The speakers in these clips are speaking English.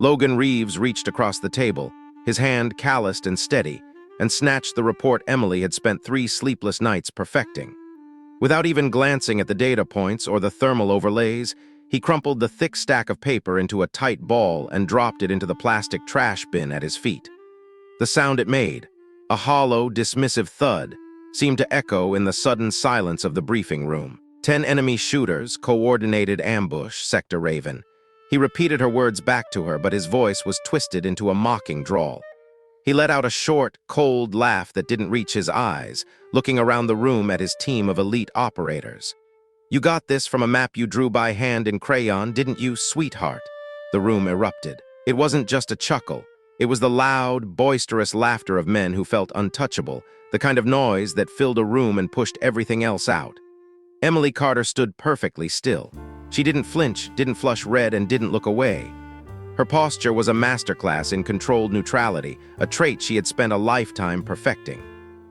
Logan Reeves reached across the table, his hand calloused and steady, and snatched the report Emily had spent 3 sleepless nights perfecting. Without even glancing at the data points or the thermal overlays, he crumpled the thick stack of paper into a tight ball and dropped it into the plastic trash bin at his feet. The sound it made, a hollow, dismissive thud, seemed to echo in the sudden silence of the briefing room. 10 enemy shooters, coordinated ambush, Sector Raven. He repeated her words back to her, but his voice was twisted into a mocking drawl. He let out a short, cold laugh that didn't reach his eyes, looking around the room at his team of elite operators. "You got this from a map you drew by hand in crayon, didn't you, sweetheart?" The room erupted. It wasn't just a chuckle. It was the loud, boisterous laughter of men who felt untouchable, the kind of noise that filled a room and pushed everything else out. Emily Carter stood perfectly still. She didn't flinch, didn't flush red, and didn't look away. Her posture was a masterclass in controlled neutrality, a trait she had spent a lifetime perfecting.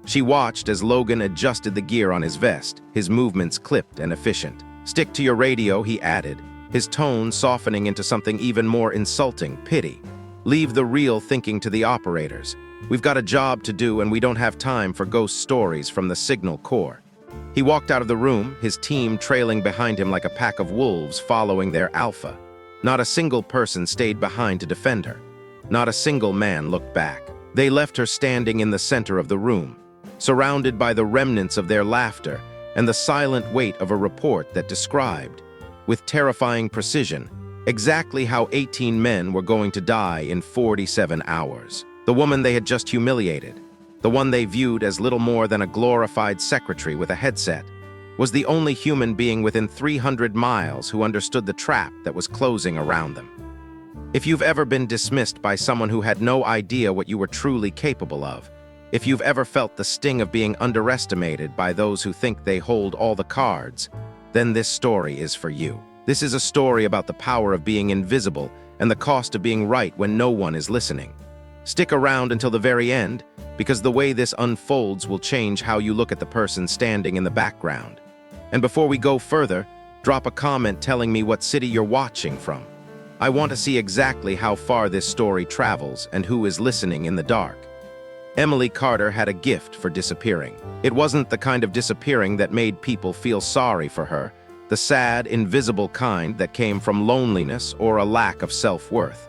She watched as Logan adjusted the gear on his vest, his movements clipped and efficient. "Stick to your radio," he added, his tone softening into something even more insulting, pity. "Leave the real thinking to the operators. We've got a job to do and we don't have time for ghost stories from the Signal Corps." He walked out of the room, his team trailing behind him like a pack of wolves following their alpha. Not a single person stayed behind to defend her. Not a single man looked back. They left her standing in the center of the room, surrounded by the remnants of their laughter and the silent weight of a report that described, with terrifying precision, exactly how 18 men were going to die in 47 hours. The woman they had just humiliated, the one they viewed as little more than a glorified secretary with a headset, was the only human being within 300 miles who understood the trap that was closing around them. If you've ever been dismissed by someone who had no idea what you were truly capable of, if you've ever felt the sting of being underestimated by those who think they hold all the cards, then this story is for you. This is a story about the power of being invisible and the cost of being right when no one is listening. Stick around until the very end, because the way this unfolds will change how you look at the person standing in the background. And before we go further, drop a comment telling me what city you're watching from. I want to see exactly how far this story travels and who is listening in the dark. Emily Carter had a gift for disappearing. It wasn't the kind of disappearing that made people feel sorry for her, the sad, invisible kind that came from loneliness or a lack of self-worth.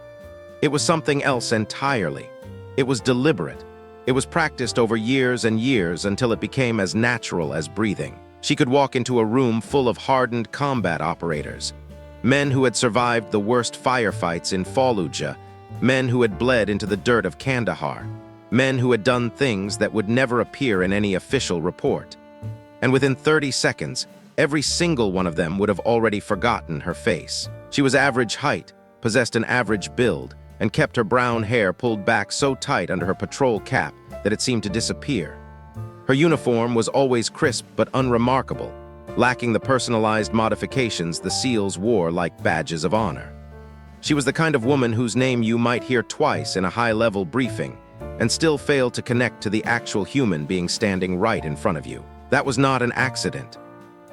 It was something else entirely. It was deliberate. It was practiced over years and years until it became as natural as breathing. She could walk into a room full of hardened combat operators, men who had survived the worst firefights in Fallujah, men who had bled into the dirt of Kandahar, men who had done things that would never appear in any official report. And within 30 seconds, every single one of them would have already forgotten her face. She was average height, possessed an average build, and kept her brown hair pulled back so tight under her patrol cap that it seemed to disappear. Her uniform was always crisp but unremarkable, lacking the personalized modifications the SEALs wore like badges of honor. She was the kind of woman whose name you might hear twice in a high-level briefing and still fail to connect to the actual human being standing right in front of you. That was not an accident.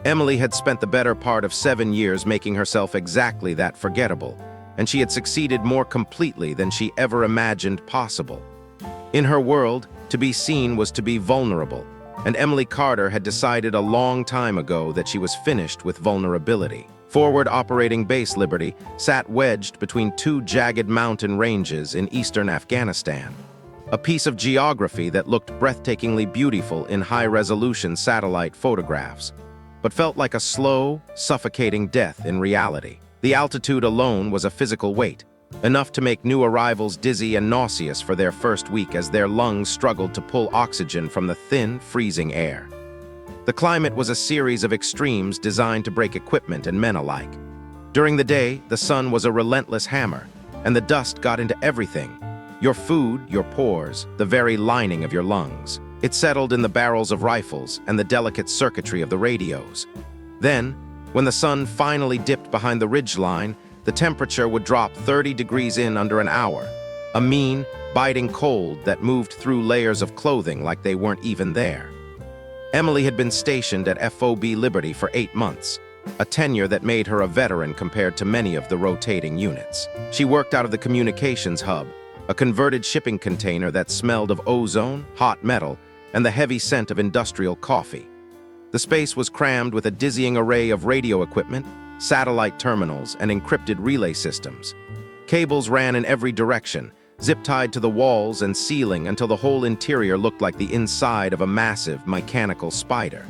Emily had spent the better part of 7 years making herself exactly that forgettable, and she had succeeded more completely than she ever imagined possible. In her world, to be seen was to be vulnerable, and Emily Carter had decided a long time ago that she was finished with vulnerability. Forward Operating Base Liberty sat wedged between 2 jagged mountain ranges in eastern Afghanistan, a piece of geography that looked breathtakingly beautiful in high-resolution satellite photographs, but felt like a slow, suffocating death in reality. The altitude alone was a physical weight, enough to make new arrivals dizzy and nauseous for their first week as their lungs struggled to pull oxygen from the thin, freezing air. The climate was a series of extremes designed to break equipment and men alike. During the day, the sun was a relentless hammer, and the dust got into everything: your food, your pores, the very lining of your lungs. It settled in the barrels of rifles and the delicate circuitry of the radios. Then, when the sun finally dipped behind the ridgeline, the temperature would drop 30 degrees in under an hour, a mean, biting cold that moved through layers of clothing like they weren't even there. Emily had been stationed at FOB Liberty for 8 months, a tenure that made her a veteran compared to many of the rotating units. She worked out of the communications hub, a converted shipping container that smelled of ozone, hot metal, and the heavy scent of industrial coffee. The space was crammed with a dizzying array of radio equipment, satellite terminals, and encrypted relay systems. Cables ran in every direction, zip-tied to the walls and ceiling until the whole interior looked like the inside of a massive mechanical spider.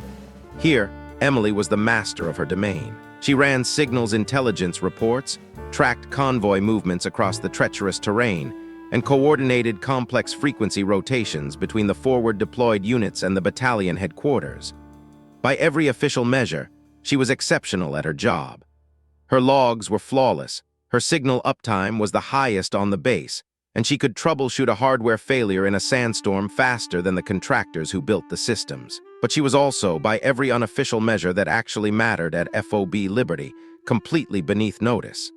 Here, Emily was the master of her domain. She ran signals intelligence reports, tracked convoy movements across the treacherous terrain, and coordinated complex frequency rotations between the forward-deployed units and the battalion headquarters. By every official measure, she was exceptional at her job. Her logs were flawless, her signal uptime was the highest on the base, and she could troubleshoot a hardware failure in a sandstorm faster than the contractors who built the systems. But she was also, by every unofficial measure that actually mattered at FOB Liberty, completely beneath notice.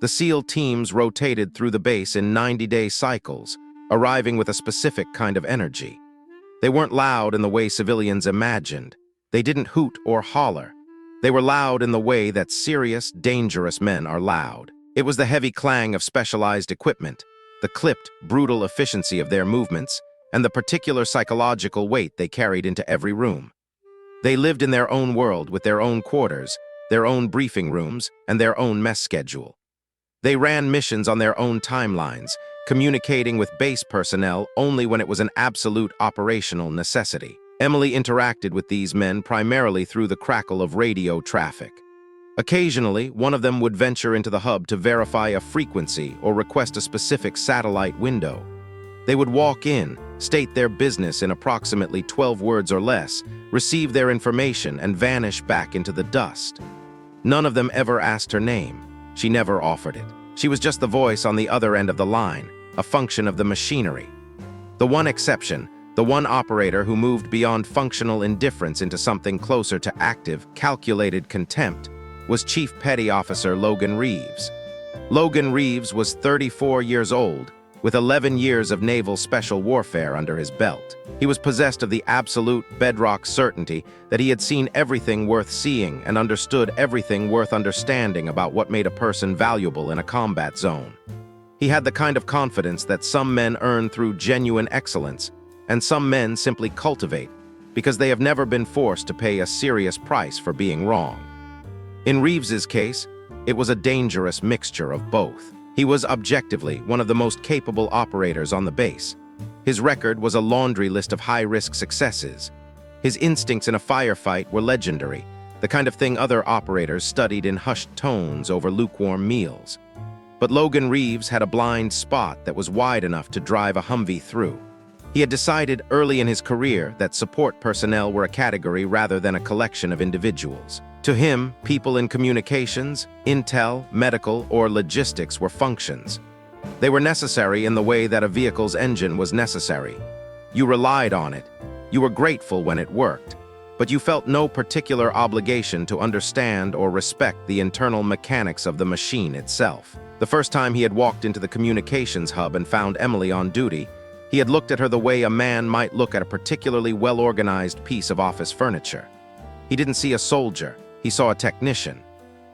The SEAL teams rotated through the base in 90-day cycles, arriving with a specific kind of energy. They weren't loud in the way civilians imagined. They didn't hoot or holler. They were loud in the way that serious, dangerous men are loud. It was the heavy clang of specialized equipment, the clipped, brutal efficiency of their movements, and the particular psychological weight they carried into every room. They lived in their own world with their own quarters, their own briefing rooms, and their own mess schedule. They ran missions on their own timelines, communicating with base personnel only when it was an absolute operational necessity. Emily interacted with these men primarily through the crackle of radio traffic. Occasionally, one of them would venture into the hub to verify a frequency or request a specific satellite window. They would walk in, state their business in approximately 12 words or less, receive their information, and vanish back into the dust. None of them ever asked her name. She never offered it. She was just the voice on the other end of the line, a function of the machinery. The one exception, the one operator who moved beyond functional indifference into something closer to active, calculated contempt, was Chief Petty Officer Logan Reeves. Logan Reeves was 34 years old, with 11 years of naval special warfare under his belt. He was possessed of the absolute bedrock certainty that he had seen everything worth seeing and understood everything worth understanding about what made a person valuable in a combat zone. He had the kind of confidence that some men earn through genuine excellence, and some men simply cultivate because they have never been forced to pay a serious price for being wrong. In Reeves's case, it was a dangerous mixture of both. He was objectively one of the most capable operators on the base. His record was a laundry list of high-risk successes. His instincts in a firefight were legendary, the kind of thing other operators studied in hushed tones over lukewarm meals. But Logan Reeves had a blind spot that was wide enough to drive a Humvee through. He had decided early in his career that support personnel were a category rather than a collection of individuals. To him, people in communications, intel, medical, or logistics were functions. They were necessary in the way that a vehicle's engine was necessary. You relied on it. You were grateful when it worked. But you felt no particular obligation to understand or respect the internal mechanics of the machine itself. The first time he had walked into the communications hub and found Emily on duty, he had looked at her the way a man might look at a particularly well-organized piece of office furniture. He didn't see a soldier. He saw a technician.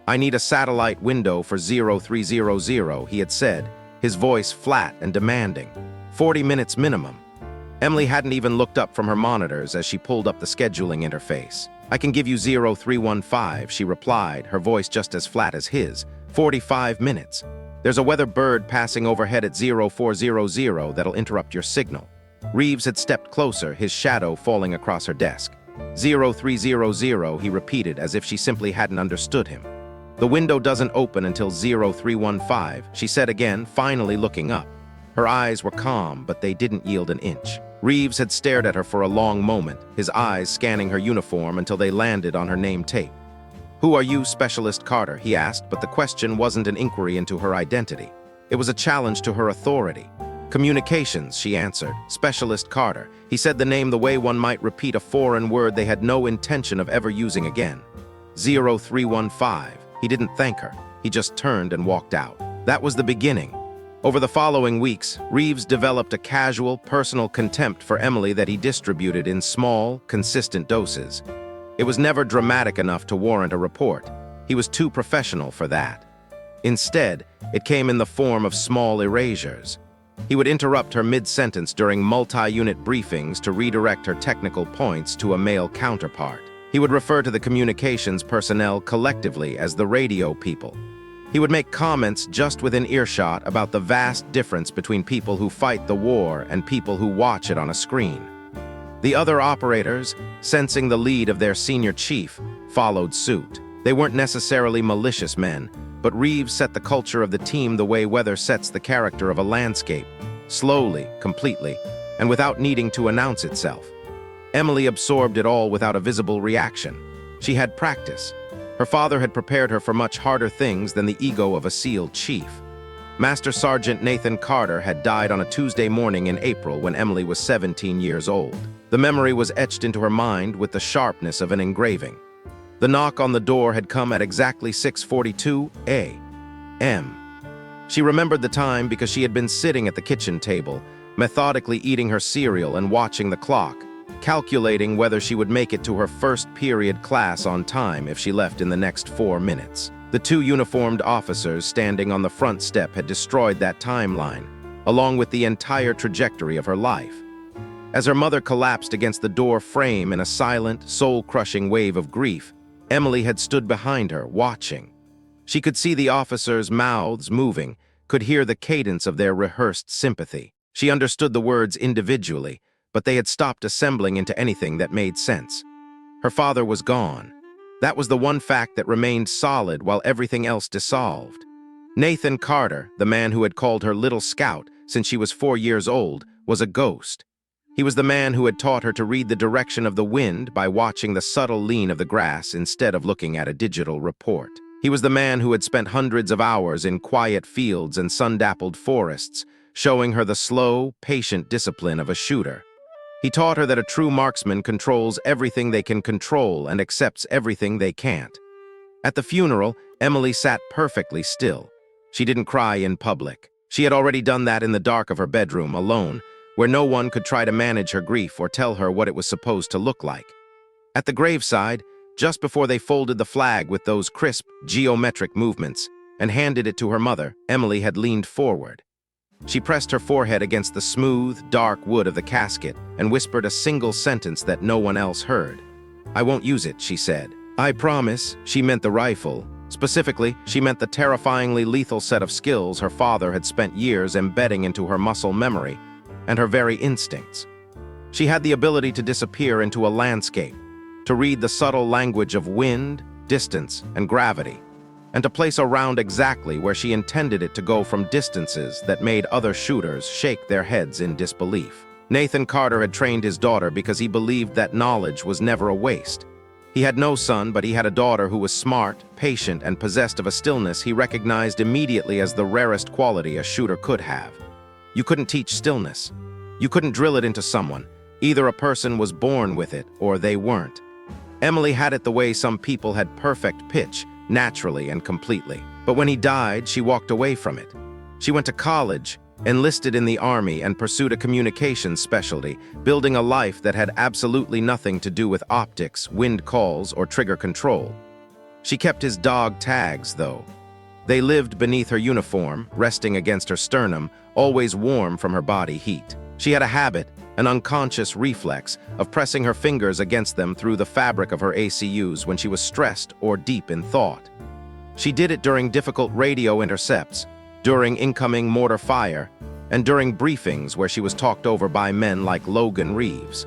"I need a satellite window for 0300, he had said, his voice flat and demanding. 40 minutes minimum. Emily hadn't even looked up from her monitors as she pulled up the scheduling interface. "I can give you 0315, she replied, her voice just as flat as his. 45 minutes. There's a weather bird passing overhead at 0400 that'll interrupt your signal." Reeves had stepped closer, his shadow falling across her desk. 0300, he repeated as if she simply hadn't understood him. "The window doesn't open until 0315, she said again, finally looking up. Her eyes were calm, but they didn't yield an inch. Reeves had stared at her for a long moment, his eyes scanning her uniform until they landed on her name tape. "Who are you, Specialist Carter?" he asked, but the question wasn't an inquiry into her identity. It was a challenge to her authority. "Communications," she answered. "Specialist Carter." He said the name the way one might repeat a foreign word they had no intention of ever using again. 0315. He didn't thank her. He just turned and walked out. That was the beginning. Over the following weeks, Reeves developed a casual, personal contempt for Emily that he distributed in small, consistent doses. It was never dramatic enough to warrant a report. He was too professional for that. Instead, it came in the form of small erasures. He would interrupt her mid-sentence during multi-unit briefings to redirect her technical points to a male counterpart. He would refer to the communications personnel collectively as the radio people. He would make comments just within earshot about the vast difference between people who fight the war and people who watch it on a screen. The other operators, sensing the lead of their senior chief, followed suit. They weren't necessarily malicious men, but Reeves set the culture of the team the way weather sets the character of a landscape, slowly, completely, and without needing to announce itself. Emily absorbed it all without a visible reaction. She had practice. Her father had prepared her for much harder things than the ego of a SEAL chief. Master Sergeant Nathan Carter had died on a Tuesday morning in April when Emily was 17 years old. The memory was etched into her mind with the sharpness of an engraving. The knock on the door had come at exactly 6:42 a.m. She remembered the time because she had been sitting at the kitchen table, methodically eating her cereal and watching the clock, calculating whether she would make it to her first period class on time if she left in the next 4 minutes. The 2 uniformed officers standing on the front step had destroyed that timeline, along with the entire trajectory of her life. As her mother collapsed against the door frame in a silent, soul-crushing wave of grief, Emily had stood behind her, watching. She could see the officers' mouths moving, could hear the cadence of their rehearsed sympathy. She understood the words individually, but they had stopped assembling into anything that made sense. Her father was gone. That was the one fact that remained solid while everything else dissolved. Nathan Carter, the man who had called her Little Scout since she was 4 years old, was a ghost. He was the man who had taught her to read the direction of the wind by watching the subtle lean of the grass instead of looking at a digital report. He was the man who had spent hundreds of hours in quiet fields and sun-dappled forests, showing her the slow, patient discipline of a shooter. He taught her that a true marksman controls everything they can control and accepts everything they can't. At the funeral, Emily sat perfectly still. She didn't cry in public. She had already done that in the dark of her bedroom, alone, where no one could try to manage her grief or tell her what it was supposed to look like. At the graveside, just before they folded the flag with those crisp, geometric movements and handed it to her mother, Emily had leaned forward. She pressed her forehead against the smooth, dark wood of the casket and whispered a single sentence that no one else heard. "I won't use it," she said. "I promise." She meant the rifle. Specifically, she meant the terrifyingly lethal set of skills her father had spent years embedding into her muscle memory and her very instincts. She had the ability to disappear into a landscape, to read the subtle language of wind, distance, and gravity, and to place a round exactly where she intended it to go from distances that made other shooters shake their heads in disbelief. Nathan Carter had trained his daughter because he believed that knowledge was never a waste. He had no son, but he had a daughter who was smart, patient, and possessed of a stillness he recognized immediately as the rarest quality a shooter could have. You couldn't teach stillness. You couldn't drill it into someone. Either a person was born with it, or they weren't. Emily had it the way some people had perfect pitch, naturally and completely. But when he died, she walked away from it. She went to college, enlisted in the army, and pursued a communications specialty, building a life that had absolutely nothing to do with optics, wind calls, or trigger control. She kept his dog tags, though. They lived beneath her uniform, resting against her sternum, always warm from her body heat. She had a habit, an unconscious reflex, of pressing her fingers against them through the fabric of her ACUs when she was stressed or deep in thought. She did it during difficult radio intercepts, during incoming mortar fire, and during briefings where she was talked over by men like Logan Reeves.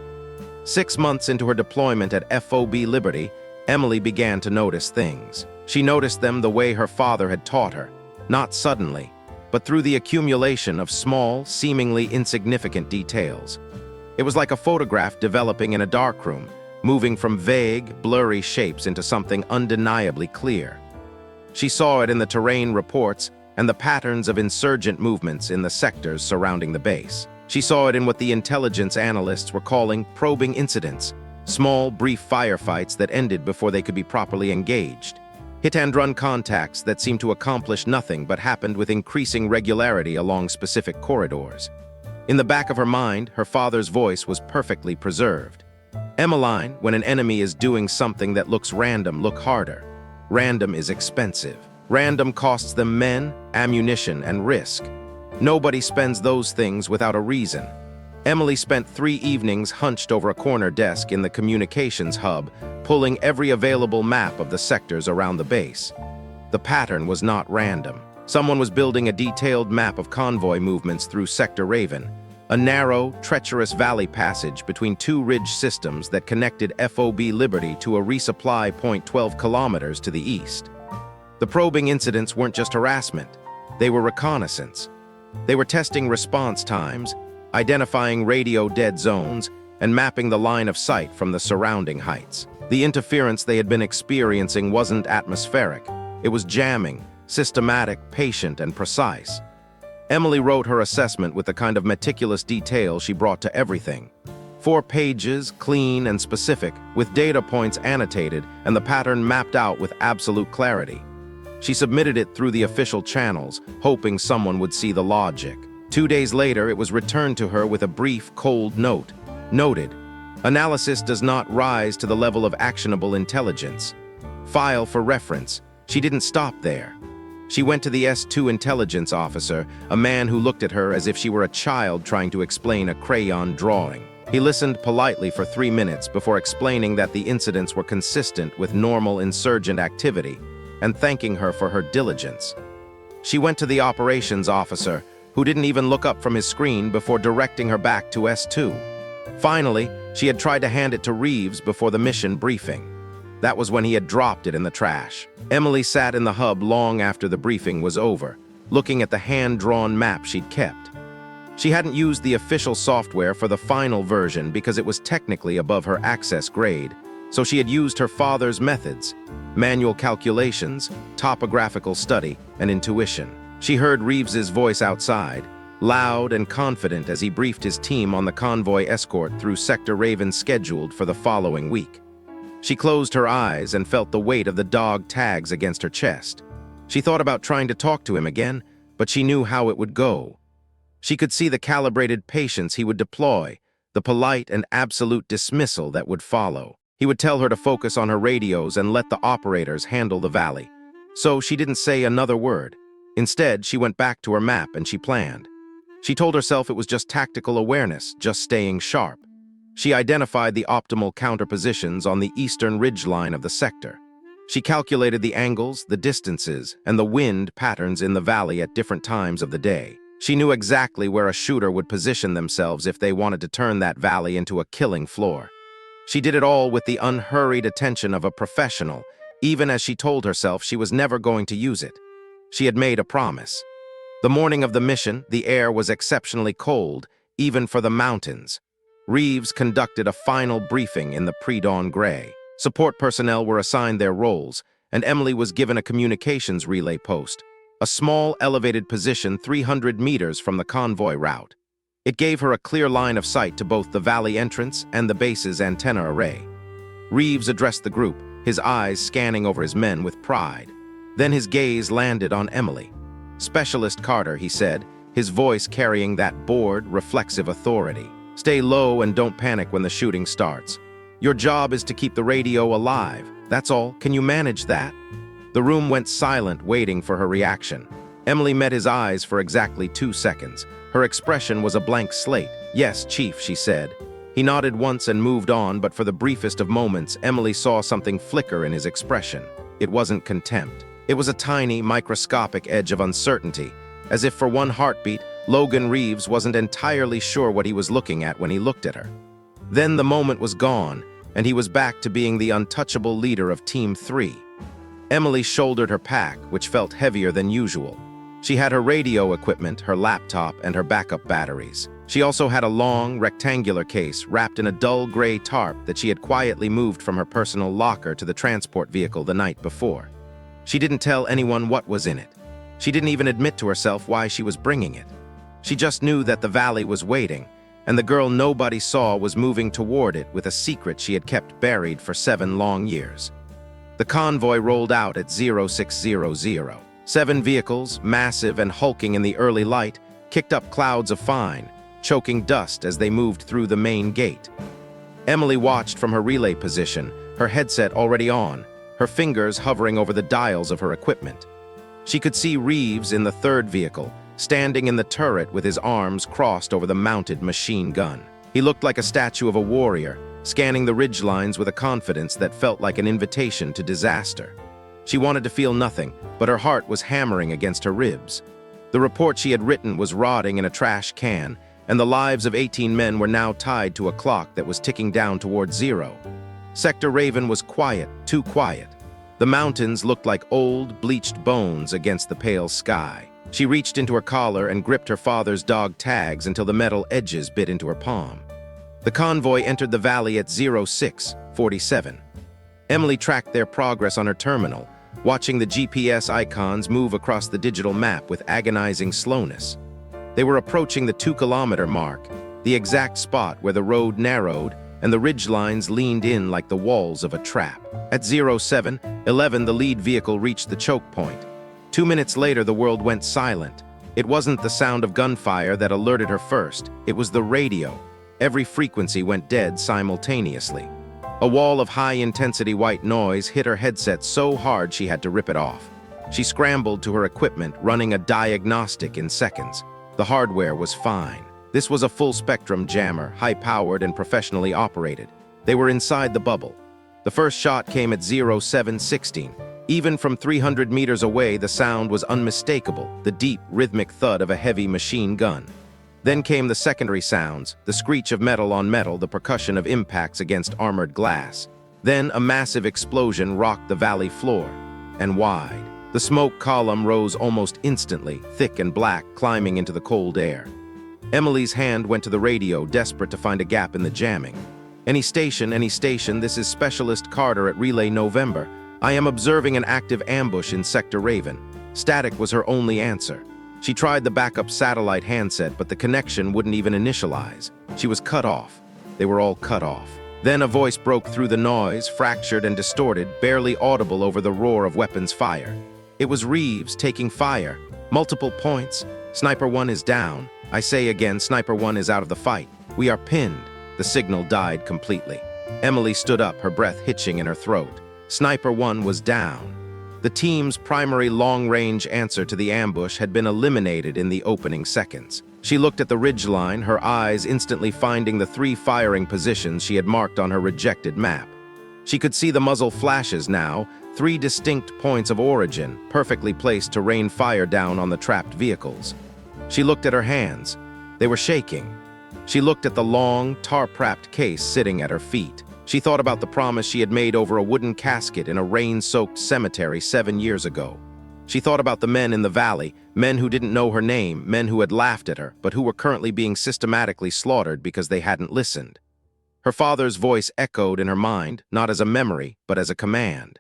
6 months into her deployment at FOB Liberty, Emily began to notice things. She noticed them the way her father had taught her, not suddenly, but through the accumulation of small, seemingly insignificant details. It was like a photograph developing in a darkroom, moving from vague, blurry shapes into something undeniably clear. She saw it in the terrain reports and the patterns of insurgent movements in the sectors surrounding the base. She saw it in what the intelligence analysts were calling probing incidents, small, brief firefights that ended before they could be properly engaged. Hit-and-run contacts that seemed to accomplish nothing but happened with increasing regularity along specific corridors. In the back of her mind, her father's voice was perfectly preserved. "Emmeline, when an enemy is doing something that looks random, look harder. Random is expensive. Random costs them men, ammunition, and risk. Nobody spends those things without a reason. Emily spent 3 evenings hunched over a corner desk in the communications hub, pulling every available map of the sectors around the base. The pattern was not random. Someone was building a detailed map of convoy movements through Sector Raven, a narrow, treacherous valley passage between 2 ridge systems that connected FOB Liberty to a resupply point 12 kilometers to the east. The probing incidents weren't just harassment. They were reconnaissance. They were testing response times, identifying radio dead zones, and mapping the line of sight from the surrounding heights. The interference they had been experiencing wasn't atmospheric. It was jamming, systematic, patient, and precise. Emily wrote her assessment with the kind of meticulous detail she brought to everything. 4 pages, clean and specific, with data points annotated and the pattern mapped out with absolute clarity. She submitted it through the official channels, hoping someone would see the logic. 2 days later, it was returned to her with a brief, cold note. Noted, analysis does not rise to the level of actionable intelligence. File for reference. She didn't stop there. She went to the S2 intelligence officer, a man who looked at her as if she were a child trying to explain a crayon drawing. He listened politely for 3 minutes before explaining that the incidents were consistent with normal insurgent activity and thanking her for her diligence. She went to the operations officer, who didn't even look up from his screen before directing her back to S2. Finally, she had tried to hand it to Reeves before the mission briefing. That was when he had dropped it in the trash. Emily sat in the hub long after the briefing was over, looking at the hand-drawn map she'd kept. She hadn't used the official software for the final version because it was technically above her access grade, so she had used her father's methods: manual calculations, topographical study, and intuition. She heard Reeves's voice outside, loud and confident as he briefed his team on the convoy escort through Sector Raven scheduled for the following week. She closed her eyes and felt the weight of the dog tags against her chest. She thought about trying to talk to him again, but she knew how it would go. She could see the calibrated patience he would deploy, the polite and absolute dismissal that would follow. He would tell her to focus on her radios and let the operators handle the valley. So she didn't say another word. Instead, she went back to her map and she planned. She told herself it was just tactical awareness, just staying sharp. She identified the optimal counterpositions on the eastern ridgeline of the sector. She calculated the angles, the distances, and the wind patterns in the valley at different times of the day. She knew exactly where a shooter would position themselves if they wanted to turn that valley into a killing floor. She did it all with the unhurried attention of a professional, even as she told herself she was never going to use it. She had made a promise. The morning of the mission, the air was exceptionally cold, even for the mountains. Reeves conducted a final briefing in the pre-dawn gray. Support personnel were assigned their roles, and Emily was given a communications relay post, a small elevated position 300 meters from the convoy route. It gave her a clear line of sight to both the valley entrance and the base's antenna array. Reeves addressed the group, his eyes scanning over his men with pride. Then his gaze landed on Emily. "Specialist Carter," he said, his voice carrying that bored, reflexive authority. "Stay low and don't panic when the shooting starts. Your job is to keep the radio alive. That's all. Can you manage that?" The room went silent, waiting for her reaction. Emily met his eyes for exactly 2 seconds. Her expression was a blank slate. "Yes, Chief," she said. He nodded once and moved on, but for the briefest of moments, Emily saw something flicker in his expression. It wasn't contempt. It was a tiny, microscopic edge of uncertainty, as if for one heartbeat, Logan Reeves wasn't entirely sure what he was looking at when he looked at her. Then the moment was gone, and he was back to being the untouchable leader of Team 3. Emily shouldered her pack, which felt heavier than usual. She had her radio equipment, her laptop, and her backup batteries. She also had a long, rectangular case wrapped in a dull gray tarp that she had quietly moved from her personal locker to the transport vehicle the night before. She didn't tell anyone what was in it. She didn't even admit to herself why she was bringing it. She just knew that the valley was waiting, and the girl nobody saw was moving toward it with a secret she had kept buried for 7 long years. The convoy rolled out at 0600. 7 vehicles, massive and hulking in the early light, kicked up clouds of fine, choking dust as they moved through the main gate. Emily watched from her relay position, her headset already on, her fingers hovering over the dials of her equipment. She could see Reeves in the third vehicle, standing in the turret with his arms crossed over the mounted machine gun. He looked like a statue of a warrior, scanning the ridgelines with a confidence that felt like an invitation to disaster. She wanted to feel nothing, but her heart was hammering against her ribs. The report she had written was rotting in a trash can, and the lives of 18 men were now tied to a clock that was ticking down toward zero. Sector Raven was quiet, too quiet. The mountains looked like old, bleached bones against the pale sky. She reached into her collar and gripped her father's dog tags until the metal edges bit into her palm. The convoy entered the valley at 06:47. Emily tracked their progress on her terminal, watching the GPS icons move across the digital map with agonizing slowness. They were approaching the 2-kilometer mark, the exact spot where the road narrowed and the ridgelines leaned in like the walls of a trap. At 07:11, the lead vehicle reached the choke point. 2 minutes later, the world went silent. It wasn't the sound of gunfire that alerted her first. It was the radio. Every frequency went dead simultaneously. A wall of high-intensity white noise hit her headset so hard she had to rip it off. She scrambled to her equipment, running a diagnostic in seconds. The hardware was fine. This was a full-spectrum jammer, high-powered and professionally operated. They were inside the bubble. The first shot came at 07:16. Even from 300 meters away, the sound was unmistakable, the deep, rhythmic thud of a heavy machine gun. Then came the secondary sounds, the screech of metal on metal, the percussion of impacts against armored glass. Then a massive explosion rocked the valley floor, and wide. The smoke column rose almost instantly, thick and black, climbing into the cold air. Emily's hand went to the radio, desperate to find a gap in the jamming. Any station, this is Specialist Carter at Relay November. I am observing an active ambush in Sector Raven. Static was her only answer. She tried the backup satellite handset, but the connection wouldn't even initialize. She was cut off. They were all cut off. Then a voice broke through the noise, fractured and distorted, barely audible over the roar of weapons fire. It was Reeves taking fire. Multiple points. Sniper 1 is down. I say again, Sniper 1 is out of the fight. We are pinned. The signal died completely. Emily stood up, her breath hitching in her throat. Sniper 1 was down. The team's primary long-range answer to the ambush had been eliminated in the opening seconds. She looked at the ridgeline, her eyes instantly finding the 3 firing positions she had marked on her rejected map. She could see the muzzle flashes now, 3 distinct points of origin, perfectly placed to rain fire down on the trapped vehicles. She looked at her hands. They were shaking. She looked at the long, tar-prapped case sitting at her feet. She thought about the promise she had made over a wooden casket in a rain-soaked cemetery 7 years ago. She thought about the men in the valley, men who didn't know her name, men who had laughed at her, but who were currently being systematically slaughtered because they hadn't listened. Her father's voice echoed in her mind, not as a memory, but as a command.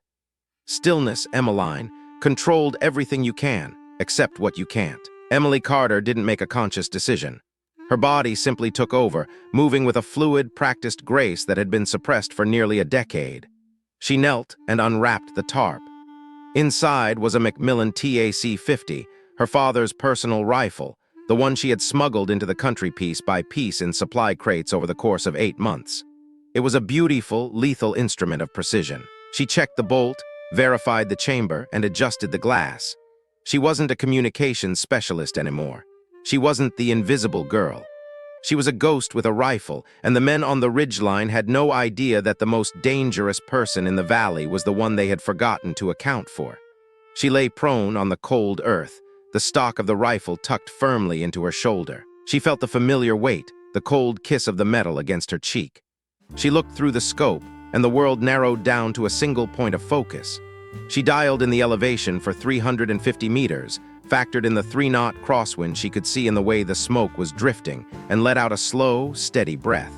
Stillness, Emmeline. Controlled everything you can, except what you can't. Emily Carter didn't make a conscious decision. Her body simply took over, moving with a fluid, practiced grace that had been suppressed for nearly a decade. She knelt and unwrapped the tarp. Inside was a Macmillan TAC-50, her father's personal rifle, the one she had smuggled into the country piece by piece in supply crates over the course of 8 months. It was a beautiful, lethal instrument of precision. She checked the bolt, verified the chamber, and adjusted the glass. She wasn't a communications specialist anymore. She wasn't the invisible girl. She was a ghost with a rifle, and the men on the ridgeline had no idea that the most dangerous person in the valley was the one they had forgotten to account for. She lay prone on the cold earth, the stock of the rifle tucked firmly into her shoulder. She felt the familiar weight, the cold kiss of the metal against her cheek. She looked through the scope, and the world narrowed down to a single point of focus. She dialed in the elevation for 350 meters, factored in the 3-knot crosswind she could see in the way the smoke was drifting, and let out a slow, steady breath.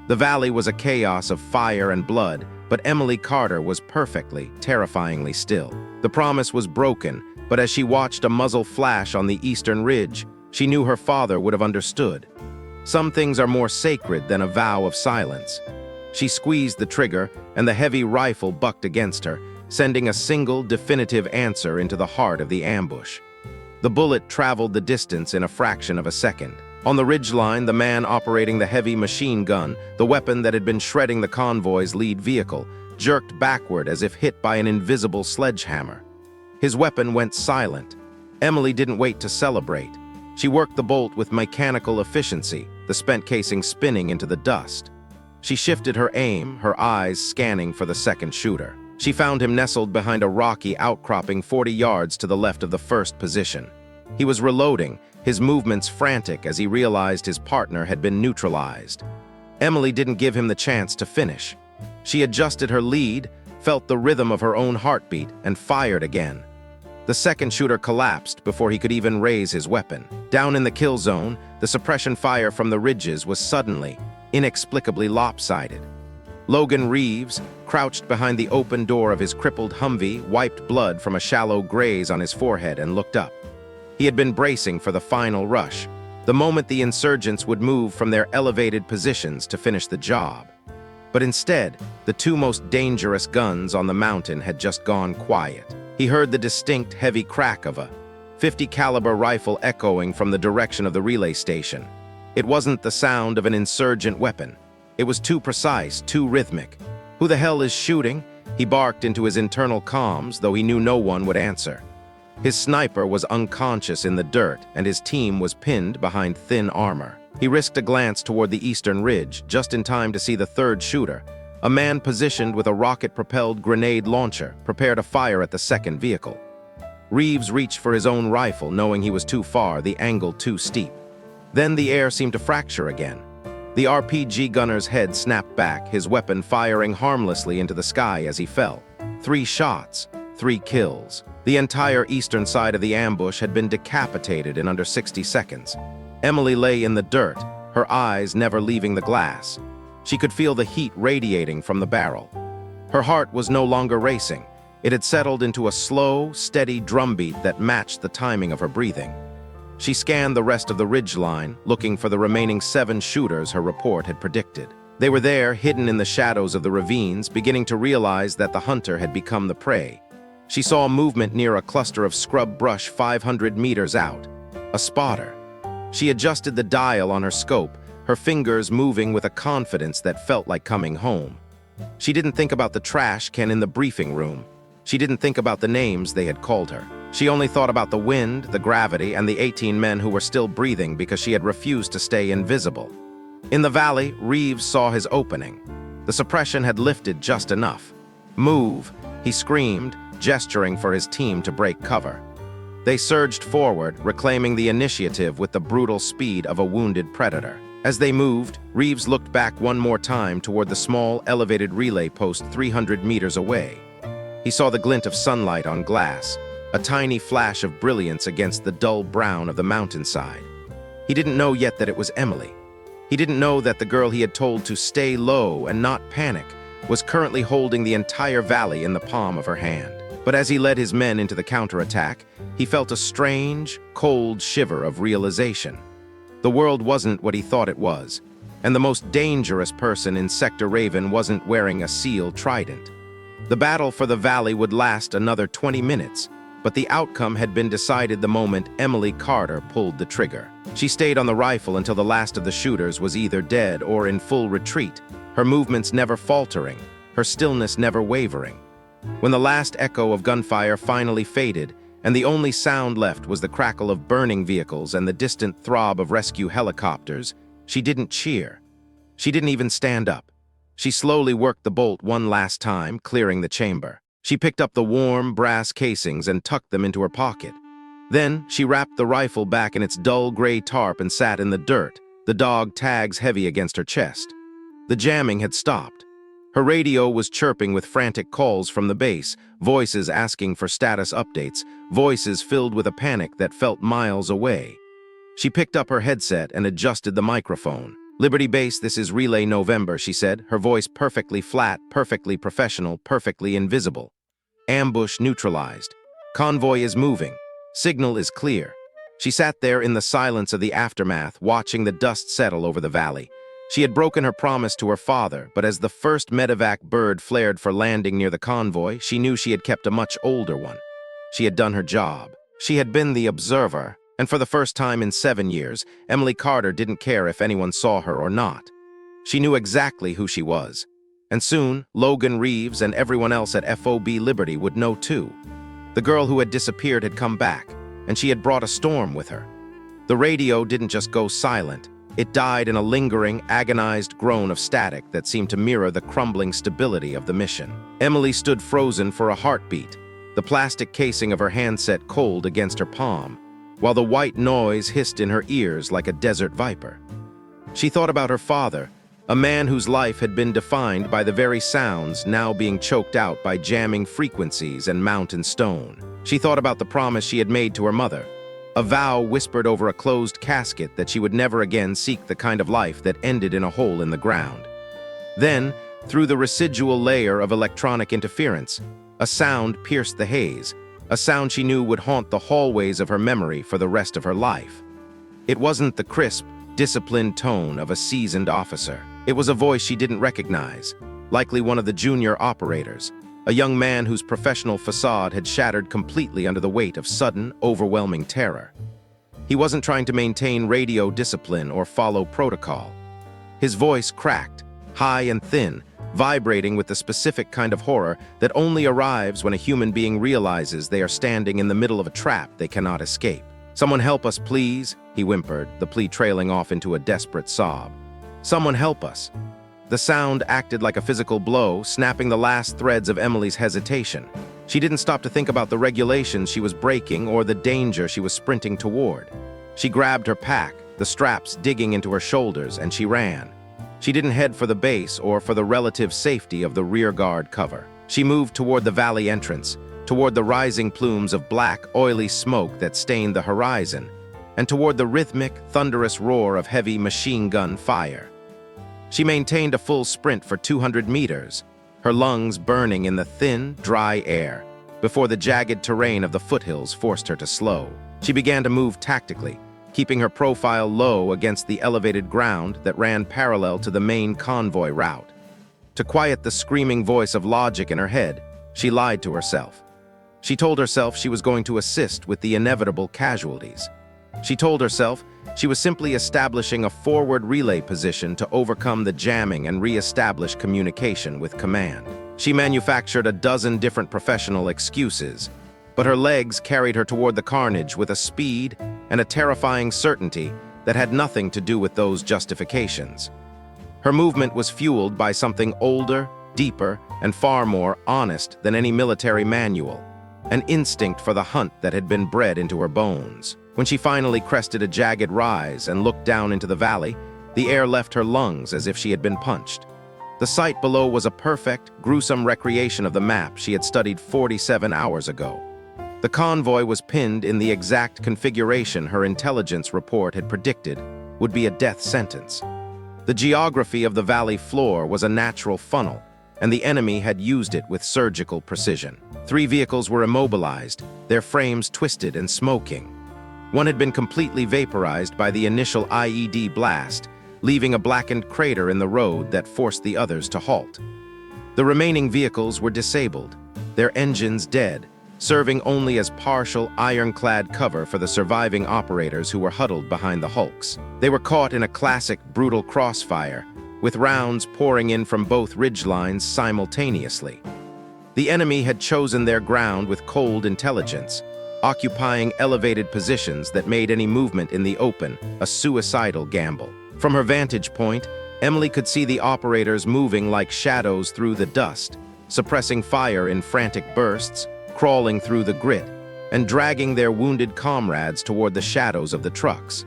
The valley was a chaos of fire and blood, but Emily Carter was perfectly, terrifyingly still. The promise was broken, but as she watched a muzzle flash on the eastern ridge, she knew her father would have understood. Some things are more sacred than a vow of silence. She squeezed the trigger, and the heavy rifle bucked against her, sending a single, definitive answer into the heart of the ambush. The bullet traveled the distance in a fraction of a second. On the ridgeline, the man operating the heavy machine gun, the weapon that had been shredding the convoy's lead vehicle, jerked backward as if hit by an invisible sledgehammer. His weapon went silent. Emily didn't wait to celebrate. She worked the bolt with mechanical efficiency, the spent casing spinning into the dust. She shifted her aim, her eyes scanning for the second shooter. She found him nestled behind a rocky outcropping 40 yards to the left of the first position. He was reloading, his movements frantic as he realized his partner had been neutralized. Emily didn't give him the chance to finish. She adjusted her lead, felt the rhythm of her own heartbeat, and fired again. The second shooter collapsed before he could even raise his weapon. Down in the kill zone, the suppression fire from the ridges was suddenly, inexplicably lopsided. Logan Reeves, crouched behind the open door of his crippled Humvee, wiped blood from a shallow graze on his forehead and looked up. He had been bracing for the final rush, the moment the insurgents would move from their elevated positions to finish the job. But instead, the two most dangerous guns on the mountain had just gone quiet. He heard the distinct, heavy crack of a .50 caliber rifle echoing from the direction of the relay station. It wasn't the sound of an insurgent weapon. It was too precise, too rhythmic. "Who the hell is shooting?" He barked into his internal comms, though he knew no one would answer. His sniper was unconscious in the dirt, and his team was pinned behind thin armor. He risked a glance toward the eastern ridge, just in time to see the third shooter, a man positioned with a rocket-propelled grenade launcher, prepared to fire at the second vehicle. Reeves reached for his own rifle, knowing he was too far, the angle too steep. Then the air seemed to fracture again. The RPG gunner's head snapped back, his weapon firing harmlessly into the sky as he fell. 3 shots, 3 kills. The entire eastern side of the ambush had been decapitated in under 60 seconds. Emily lay in the dirt, her eyes never leaving the glass. She could feel the heat radiating from the barrel. Her heart was no longer racing. It had settled into a slow, steady drumbeat that matched the timing of her breathing. She scanned the rest of the ridgeline, looking for the remaining 7 shooters her report had predicted. They were there, hidden in the shadows of the ravines, beginning to realize that the hunter had become the prey. She saw movement near a cluster of scrub brush 500 meters out. A spotter. She adjusted the dial on her scope, her fingers moving with a confidence that felt like coming home. She didn't think about the trash can in the briefing room. She didn't think about the names they had called her. She only thought about the wind, the gravity, and the 18 men who were still breathing because she had refused to stay invisible. In the valley, Reeves saw his opening. The suppression had lifted just enough. "Move," he screamed, gesturing for his team to break cover. They surged forward, reclaiming the initiative with the brutal speed of a wounded predator. As they moved, Reeves looked back one more time toward the small, elevated relay post 300 meters away. He saw the glint of sunlight on glass, a tiny flash of brilliance against the dull brown of the mountainside. He didn't know yet that it was Emily. He didn't know that the girl he had told to stay low and not panic was currently holding the entire valley in the palm of her hand. But as he led his men into the counterattack, he felt a strange, cold shiver of realization. The world wasn't what he thought it was, and the most dangerous person in Sector Raven wasn't wearing a seal trident. The battle for the valley would last another 20 minutes, but the outcome had been decided the moment Emily Carter pulled the trigger. She stayed on the rifle until the last of the shooters was either dead or in full retreat, her movements never faltering, her stillness never wavering. When the last echo of gunfire finally faded, and the only sound left was the crackle of burning vehicles and the distant throb of rescue helicopters, she didn't cheer. She didn't even stand up. She slowly worked the bolt one last time, clearing the chamber. She picked up the warm, brass casings and tucked them into her pocket. Then, she wrapped the rifle back in its dull gray tarp and sat in the dirt, the dog tags heavy against her chest. The jamming had stopped. Her radio was chirping with frantic calls from the base, voices asking for status updates, voices filled with a panic that felt miles away. She picked up her headset and adjusted the microphone. "Liberty Base, this is Relay November," she said, her voice perfectly flat, perfectly professional, perfectly invisible. "Ambush neutralized. Convoy is moving. Signal is clear." She sat there in the silence of the aftermath, watching the dust settle over the valley. She had broken her promise to her father, but as the first medevac bird flared for landing near the convoy, she knew she had kept a much older one. She had done her job. She had been the observer, and for the first time in 7 years, Emily Carter didn't care if anyone saw her or not. She knew exactly who she was, And soon, Logan Reeves and everyone else at FOB Liberty would know too. The girl who had disappeared had come back, and she had brought a storm with her. The radio didn't just go silent. It died in a lingering, agonized groan of static that seemed to mirror the crumbling stability of the mission. Emily stood frozen for a heartbeat, the plastic casing of her handset cold against her palm, while the white noise hissed in her ears like a desert viper. She thought about her father, a man whose life had been defined by the very sounds now being choked out by jamming frequencies and mountain stone. She thought about the promise she had made to her mother, a vow whispered over a closed casket that she would never again seek the kind of life that ended in a hole in the ground. Then, through the residual layer of electronic interference, a sound pierced the haze, a sound she knew would haunt the hallways of her memory for the rest of her life. It wasn't the crisp, disciplined tone of a seasoned officer. It was a voice she didn't recognize, likely one of the junior operators, a young man whose professional facade had shattered completely under the weight of sudden, overwhelming terror. He wasn't trying to maintain radio discipline or follow protocol. His voice cracked, high and thin, vibrating with the specific kind of horror that only arrives when a human being realizes they are standing in the middle of a trap they cannot escape. "Someone help us, please," he whimpered, the plea trailing off into a desperate sob. "Someone help us." The sound acted like a physical blow, snapping the last threads of Emily's hesitation. She didn't stop to think about the regulations she was breaking or the danger she was sprinting toward. She grabbed her pack, the straps digging into her shoulders, and she ran. She didn't head for the base or for the relative safety of the rear guard cover. She moved toward the valley entrance, toward the rising plumes of black, oily smoke that stained the horizon, and toward the rhythmic, thunderous roar of heavy machine gun fire. She maintained a full sprint for 200 meters, her lungs burning in the thin, dry air, before the jagged terrain of the foothills forced her to slow. She began to move tactically, keeping her profile low against the elevated ground that ran parallel to the main convoy route. To quiet the screaming voice of logic in her head, she lied to herself. She told herself she was going to assist with the inevitable casualties. She told herself she was simply establishing a forward relay position to overcome the jamming and re-establish communication with command. She manufactured a dozen different professional excuses, but her legs carried her toward the carnage with a speed and a terrifying certainty that had nothing to do with those justifications. Her movement was fueled by something older, deeper, and far more honest than any military manual, an instinct for the hunt that had been bred into her bones. When she finally crested a jagged rise and looked down into the valley, the air left her lungs as if she had been punched. The sight below was a perfect, gruesome recreation of the map she had studied 47 hours ago. The convoy was pinned in the exact configuration her intelligence report had predicted would be a death sentence. The geography of the valley floor was a natural funnel, and the enemy had used it with surgical precision. 3 vehicles were immobilized, their frames twisted and smoking. One had been completely vaporized by the initial IED blast, leaving a blackened crater in the road that forced the others to halt. The remaining vehicles were disabled, their engines dead, serving only as partial, ironclad cover for the surviving operators who were huddled behind the hulks. They were caught in a classic brutal crossfire, with rounds pouring in from both ridgelines simultaneously. The enemy had chosen their ground with cold intelligence, occupying elevated positions that made any movement in the open a suicidal gamble. From her vantage point, Emily could see the operators moving like shadows through the dust, suppressing fire in frantic bursts, crawling through the grit, and dragging their wounded comrades toward the shadows of the trucks.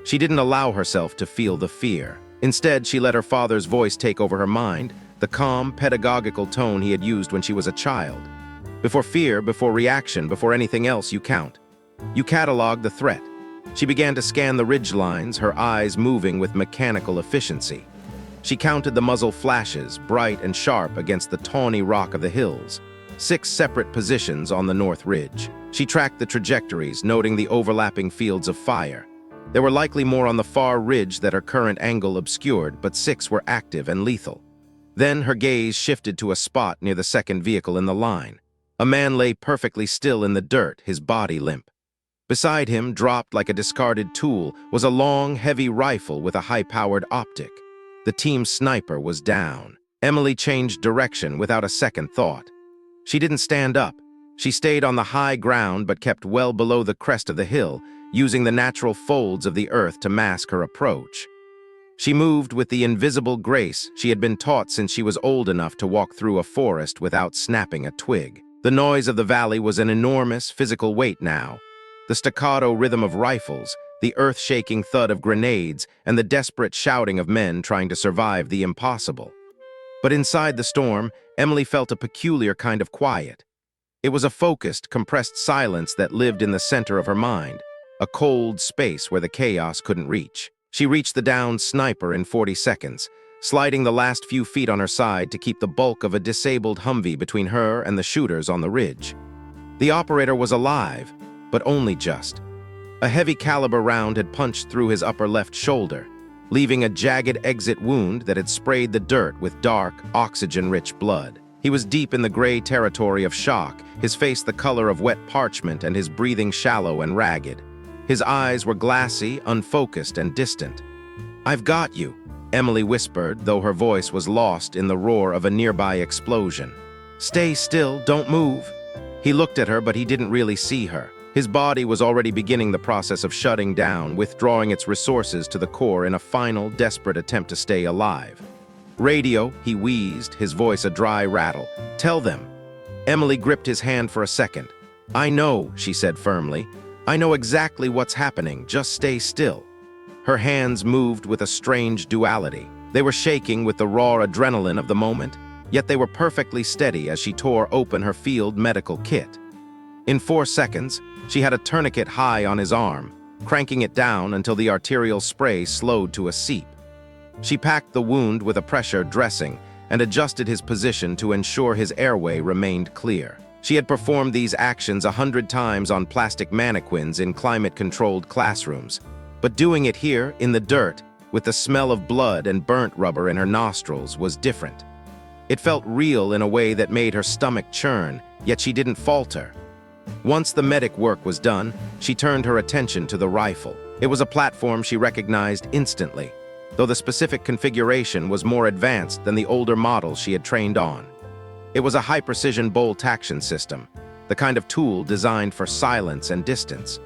She didn't allow herself to feel the fear. Instead, she let her father's voice take over her mind, the calm, pedagogical tone he had used when she was a child. Before fear, before reaction, before anything else, you count. You catalog the threat. She began to scan the ridge lines, her eyes moving with mechanical efficiency. She counted the muzzle flashes, bright and sharp against the tawny rock of the hills. 6 separate positions on the north ridge. She tracked the trajectories, noting the overlapping fields of fire. There were likely more on the far ridge that her current angle obscured, but 6 were active and lethal. Then her gaze shifted to a spot near the second vehicle in the line. A man lay perfectly still in the dirt, his body limp. Beside him, dropped like a discarded tool, was a long, heavy rifle with a high-powered optic. The team sniper was down. Emily changed direction without a second thought. She didn't stand up. She stayed on the high ground but kept well below the crest of the hill, using the natural folds of the earth to mask her approach. She moved with the invisible grace she had been taught since she was old enough to walk through a forest without snapping a twig. The noise of the valley was an enormous physical weight now. The staccato rhythm of rifles, the earth-shaking thud of grenades, and the desperate shouting of men trying to survive the impossible. But inside the storm, Emily felt a peculiar kind of quiet. It was a focused, compressed silence that lived in the center of her mind, a cold space where the chaos couldn't reach. She reached the downed sniper in 40 seconds, sliding the last few feet on her side to keep the bulk of a disabled Humvee between her and the shooters on the ridge. The operator was alive, but only just. A heavy-caliber round had punched through his upper left shoulder, leaving a jagged exit wound that had sprayed the dirt with dark, oxygen-rich blood. He was deep in the gray territory of shock, his face the color of wet parchment and his breathing shallow and ragged. His eyes were glassy, unfocused, and distant. "I've got you," Emily whispered, though her voice was lost in the roar of a nearby explosion. "Stay still, don't move." He looked at her, but he didn't really see her. His body was already beginning the process of shutting down, withdrawing its resources to the core in a final, desperate attempt to stay alive. "Radio," he wheezed, his voice a dry rattle. "Tell them." Emily gripped his hand for a second. "I know," she said firmly. "I know exactly what's happening, just stay still." Her hands moved with a strange duality. They were shaking with the raw adrenaline of the moment, yet they were perfectly steady as she tore open her field medical kit. In 4 seconds, she had a tourniquet high on his arm, cranking it down until the arterial spray slowed to a seep. She packed the wound with a pressure dressing and adjusted his position to ensure his airway remained clear. She had performed these actions 100 times on plastic mannequins in climate-controlled classrooms, but doing it here, in the dirt, with the smell of blood and burnt rubber in her nostrils, was different. It felt real in a way that made her stomach churn, yet she didn't falter. Once the medic work was done, she turned her attention to the rifle. It was a platform she recognized instantly, though the specific configuration was more advanced than the older models she had trained on. It was a high-precision bolt-action system, the kind of tool designed for silence and distance.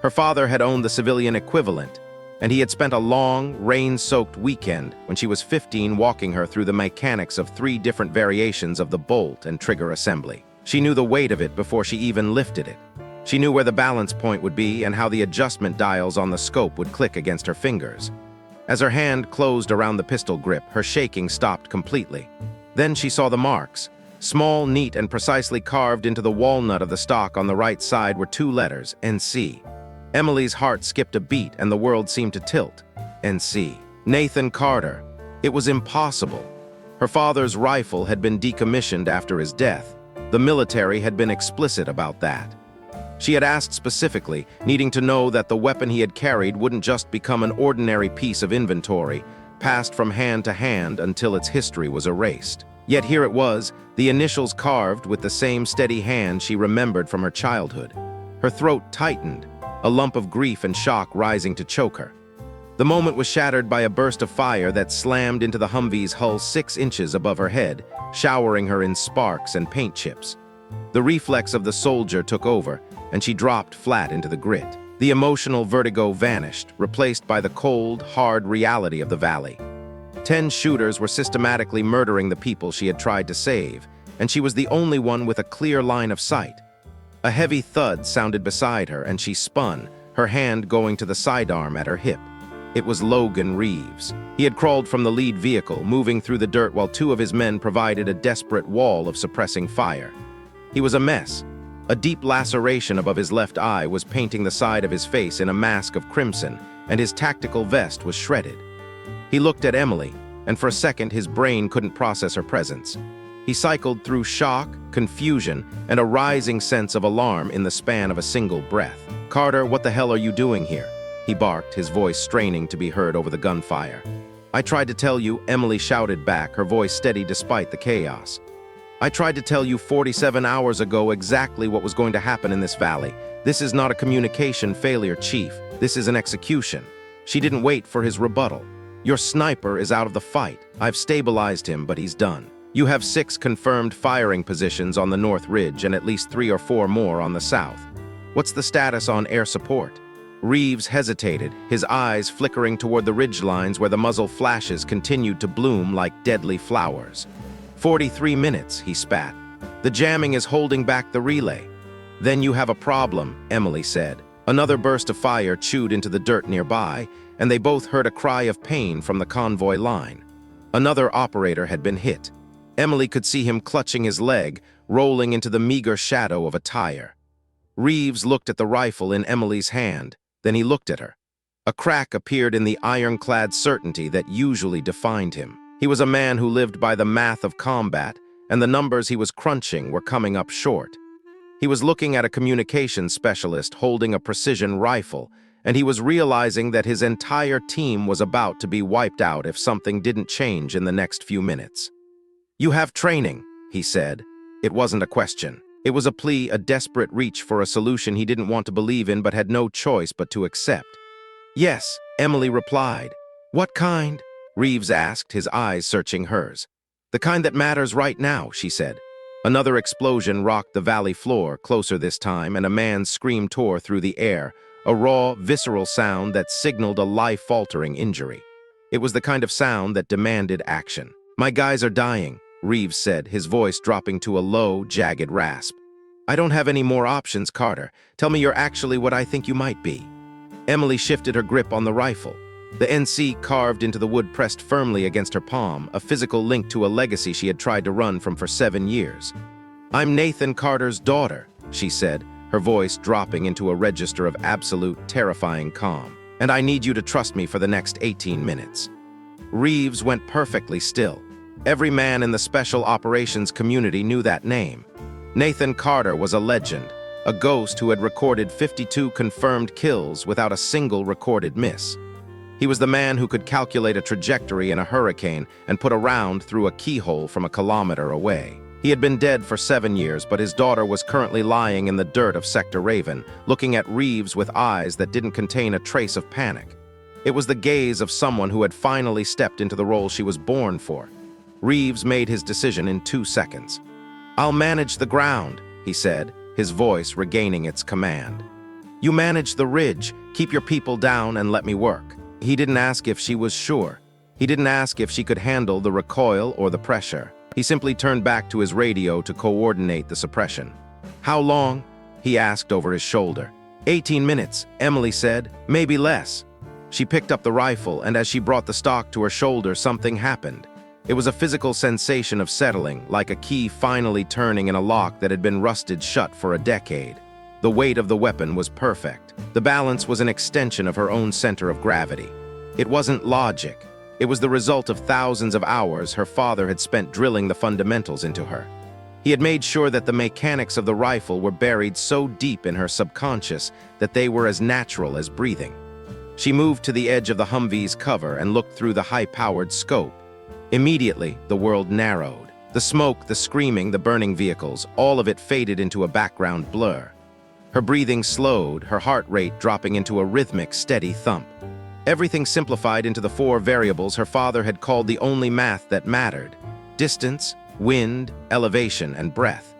Her father had owned the civilian equivalent, and he had spent a long, rain-soaked weekend when she was 15 walking her through the mechanics of 3 different variations of the bolt and trigger assembly. She knew the weight of it before she even lifted it. She knew where the balance point would be and how the adjustment dials on the scope would click against her fingers. As her hand closed around the pistol grip, her shaking stopped completely. Then she saw the marks. Small, neat, and precisely carved into the walnut of the stock on the right side were 2 letters, NC. Emily's heart skipped a beat and the world seemed to tilt. NC. Nathan Carter. It was impossible. Her father's rifle had been decommissioned after his death. The military had been explicit about that. She had asked specifically, needing to know that the weapon he had carried wouldn't just become an ordinary piece of inventory, passed from hand to hand until its history was erased. Yet here it was, the initials carved with the same steady hand she remembered from her childhood. Her throat tightened, a lump of grief and shock rising to choke her. The moment was shattered by a burst of fire that slammed into the Humvee's hull 6 inches above her head, showering her in sparks and paint chips. The reflex of the soldier took over, and she dropped flat into the grit. The emotional vertigo vanished, replaced by the cold, hard reality of the valley. 10 shooters were systematically murdering the people she had tried to save, and she was the only one with a clear line of sight. A heavy thud sounded beside her, and she spun, her hand going to the sidearm at her hip. It was Logan Reeves. He had crawled from the lead vehicle, moving through the dirt while 2 of his men provided a desperate wall of suppressing fire. He was a mess. A deep laceration above his left eye was painting the side of his face in a mask of crimson, and his tactical vest was shredded. He looked at Emily, and for a second his brain couldn't process her presence. He cycled through shock, confusion, and a rising sense of alarm in the span of a single breath. "Carter, what the hell are you doing here?" he barked, his voice straining to be heard over the gunfire. "I tried to tell you," Emily shouted back, her voice steady despite the chaos. "I tried to tell you 47 hours ago exactly what was going to happen in this valley. This is not a communication failure, Chief. This is an execution." She didn't wait for his rebuttal. "Your sniper is out of the fight. I've stabilized him, but he's done. You have 6 confirmed firing positions on the North Ridge and at least 3 or 4 more on the south. What's the status on air support?" Reeves hesitated, his eyes flickering toward the ridge lines where the muzzle flashes continued to bloom like deadly flowers. 43 minutes, he spat. "The jamming is holding back the relay." "Then you have a problem," Emily said. Another burst of fire chewed into the dirt nearby, and they both heard a cry of pain from the convoy line. Another operator had been hit. Emily could see him clutching his leg, rolling into the meager shadow of a tire. Reeves looked at the rifle in Emily's hand, then he looked at her. A crack appeared in the ironclad certainty that usually defined him. He was a man who lived by the math of combat, and the numbers he was crunching were coming up short. He was looking at a communications specialist holding a precision rifle, and he was realizing that his entire team was about to be wiped out if something didn't change in the next few minutes. "You have training," he said. It wasn't a question. It was a plea, a desperate reach for a solution he didn't want to believe in but had no choice but to accept. "Yes," Emily replied. "What kind?" Reeves asked, his eyes searching hers. "The kind that matters right now," she said. Another explosion rocked the valley floor, closer this time, and a man's scream tore through the air, a raw, visceral sound that signaled a life-altering injury. It was the kind of sound that demanded action. "My guys are dying," Reeves said, his voice dropping to a low, jagged rasp. "I don't have any more options, Carter. Tell me you're actually what I think you might be." Emily shifted her grip on the rifle. The NC carved into the wood pressed firmly against her palm, a physical link to a legacy she had tried to run from for 7 years. "I'm Nathan Carter's daughter," she said, her voice dropping into a register of absolute, terrifying calm. "And I need you to trust me for the next 18 minutes." Reeves went perfectly still. Every man in the special operations community knew that name. Nathan Carter was a legend, a ghost who had recorded 52 confirmed kills without a single recorded miss. He was the man who could calculate a trajectory in a hurricane and put a round through a keyhole from a kilometer away. He had been dead for 7 years, but his daughter was currently lying in the dirt of Sector Raven, looking at Reeves with eyes that didn't contain a trace of panic. It was the gaze of someone who had finally stepped into the role she was born for. Reeves made his decision in 2 seconds. "I'll manage the ground," he said, his voice regaining its command. "You manage the ridge, keep your people down, and let me work." He didn't ask if she was sure. He didn't ask if she could handle the recoil or the pressure. He simply turned back to his radio to coordinate the suppression. "How long?" he asked over his shoulder. 18 minutes, Emily said, "maybe less." She picked up the rifle, and as she brought the stock to her shoulder, something happened. It was a physical sensation of settling, like a key finally turning in a lock that had been rusted shut for a decade. The weight of the weapon was perfect. The balance was an extension of her own center of gravity. It wasn't logic. It was the result of thousands of hours her father had spent drilling the fundamentals into her. He had made sure that the mechanics of the rifle were buried so deep in her subconscious that they were as natural as breathing. She moved to the edge of the Humvee's cover and looked through the high-powered scope. Immediately, the world narrowed. The smoke, the screaming, the burning vehicles, all of it faded into a background blur. Her breathing slowed, her heart rate dropping into a rhythmic, steady thump. Everything simplified into the 4 variables her father had called the only math that mattered: distance, wind, elevation, and breath.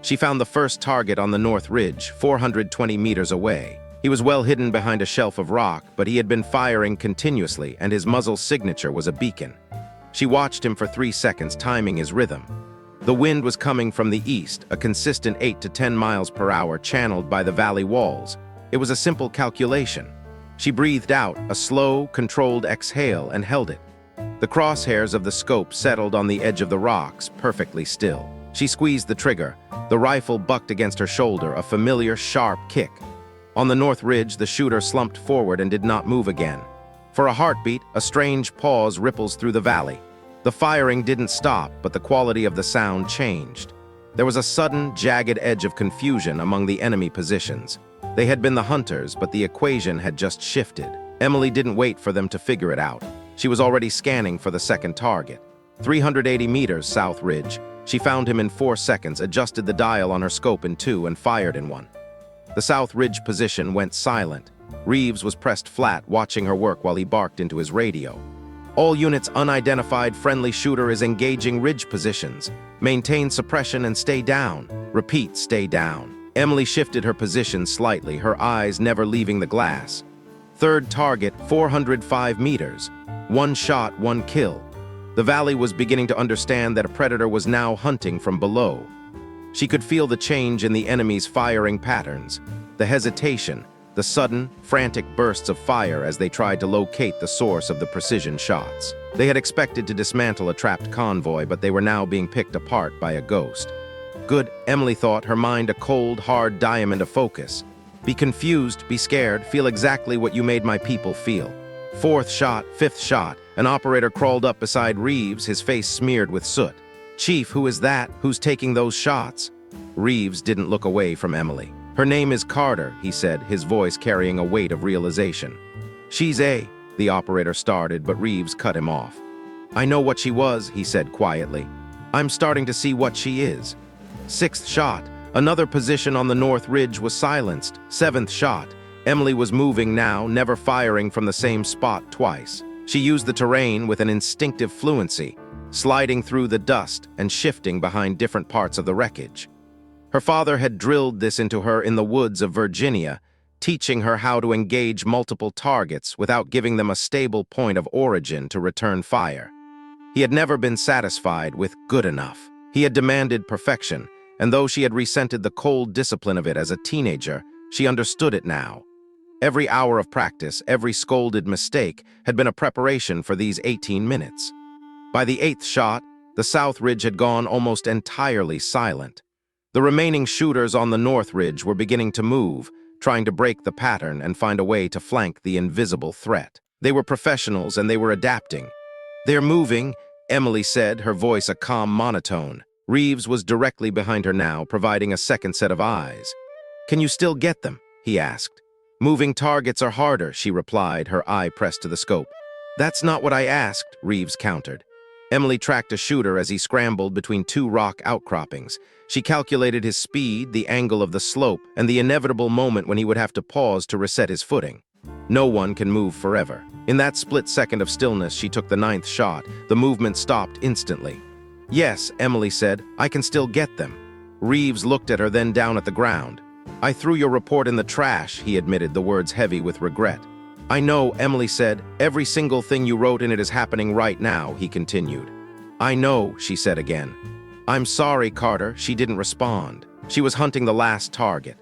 She found the first target on the North Ridge, 420 meters away. He was well hidden behind a shelf of rock, but he had been firing continuously, and his muzzle's signature was a beacon. She watched him for 3 seconds, timing his rhythm. The wind was coming from the east, a consistent 8 to 10 miles per hour channeled by the valley walls. It was a simple calculation. She breathed out, a slow, controlled exhale, and held it. The crosshairs of the scope settled on the edge of the rocks, perfectly still. She squeezed the trigger. The rifle bucked against her shoulder, a familiar, sharp kick. On the North Ridge, the shooter slumped forward and did not move again. For a heartbeat, a strange pause ripples through the valley. The firing didn't stop, but the quality of the sound changed. There was a sudden, jagged edge of confusion among the enemy positions. They had been the hunters, but the equation had just shifted. Emily didn't wait for them to figure it out. She was already scanning for the second target. 380 meters south ridge. She found him in 4 seconds, adjusted the dial on her scope in 2, and fired in 1. The south ridge position went silent. Reeves was pressed flat, watching her work while he barked into his radio. All units unidentified friendly shooter is engaging ridge positions. Maintain suppression and stay down. Repeat, stay down. Emily shifted her position slightly, her eyes never leaving the glass. Third target, 405 meters. One shot, one kill. The valley was beginning to understand that a predator was now hunting from below. She could feel the change in the enemy's firing patterns, the hesitation, the sudden, frantic bursts of fire as they tried to locate the source of the precision shots. They had expected to dismantle a trapped convoy, but they were now being picked apart by a ghost. Good, Emily thought, her mind a cold, hard diamond of focus. Be confused, be scared, feel exactly what you made my people feel. Fourth shot, fifth shot, an operator crawled up beside Reeves, his face smeared with soot. "Chief, who is that? Who's taking those shots?" Reeves didn't look away from Emily. "Her name is Carter," he said, his voice carrying a weight of realization. "She's the operator started, but Reeves cut him off. "I know what she was," he said quietly. "I'm starting to see what she is." Sixth shot. Another position on the north ridge was silenced. Seventh shot. Emily was moving now, never firing from the same spot twice. She used the terrain with an instinctive fluency, sliding through the dust and shifting behind different parts of the wreckage. Her father had drilled this into her in the woods of Virginia, teaching her how to engage multiple targets without giving them a stable point of origin to return fire. He had never been satisfied with good enough. He had demanded perfection, and though she had resented the cold discipline of it as a teenager, she understood it now. Every hour of practice, every scolded mistake, had been a preparation for these 18 minutes. By the eighth shot, the south ridge had gone almost entirely silent. The remaining shooters on the north ridge were beginning to move, trying to break the pattern and find a way to flank the invisible threat. They were professionals and they were adapting. "They're moving," Emily said, her voice a calm monotone. Reeves was directly behind her now, providing a second set of eyes. "Can you still get them?" he asked. "Moving targets are harder," she replied, her eye pressed to the scope. "That's not what I asked," Reeves countered. Emily tracked a shooter as he scrambled between two rock outcroppings. She calculated his speed, the angle of the slope, and the inevitable moment when he would have to pause to reset his footing. No one can move forever. In that split second of stillness, she took the ninth shot. The movement stopped instantly. "Yes," Emily said, "I can still get them." Reeves looked at her, then down at the ground. "I threw your report in the trash," he admitted, the words heavy with regret. "I know," Emily said. "Every single thing you wrote in it is happening right now," he continued. "I know," she said again. "I'm sorry, Carter." She didn't respond. She was hunting the last target.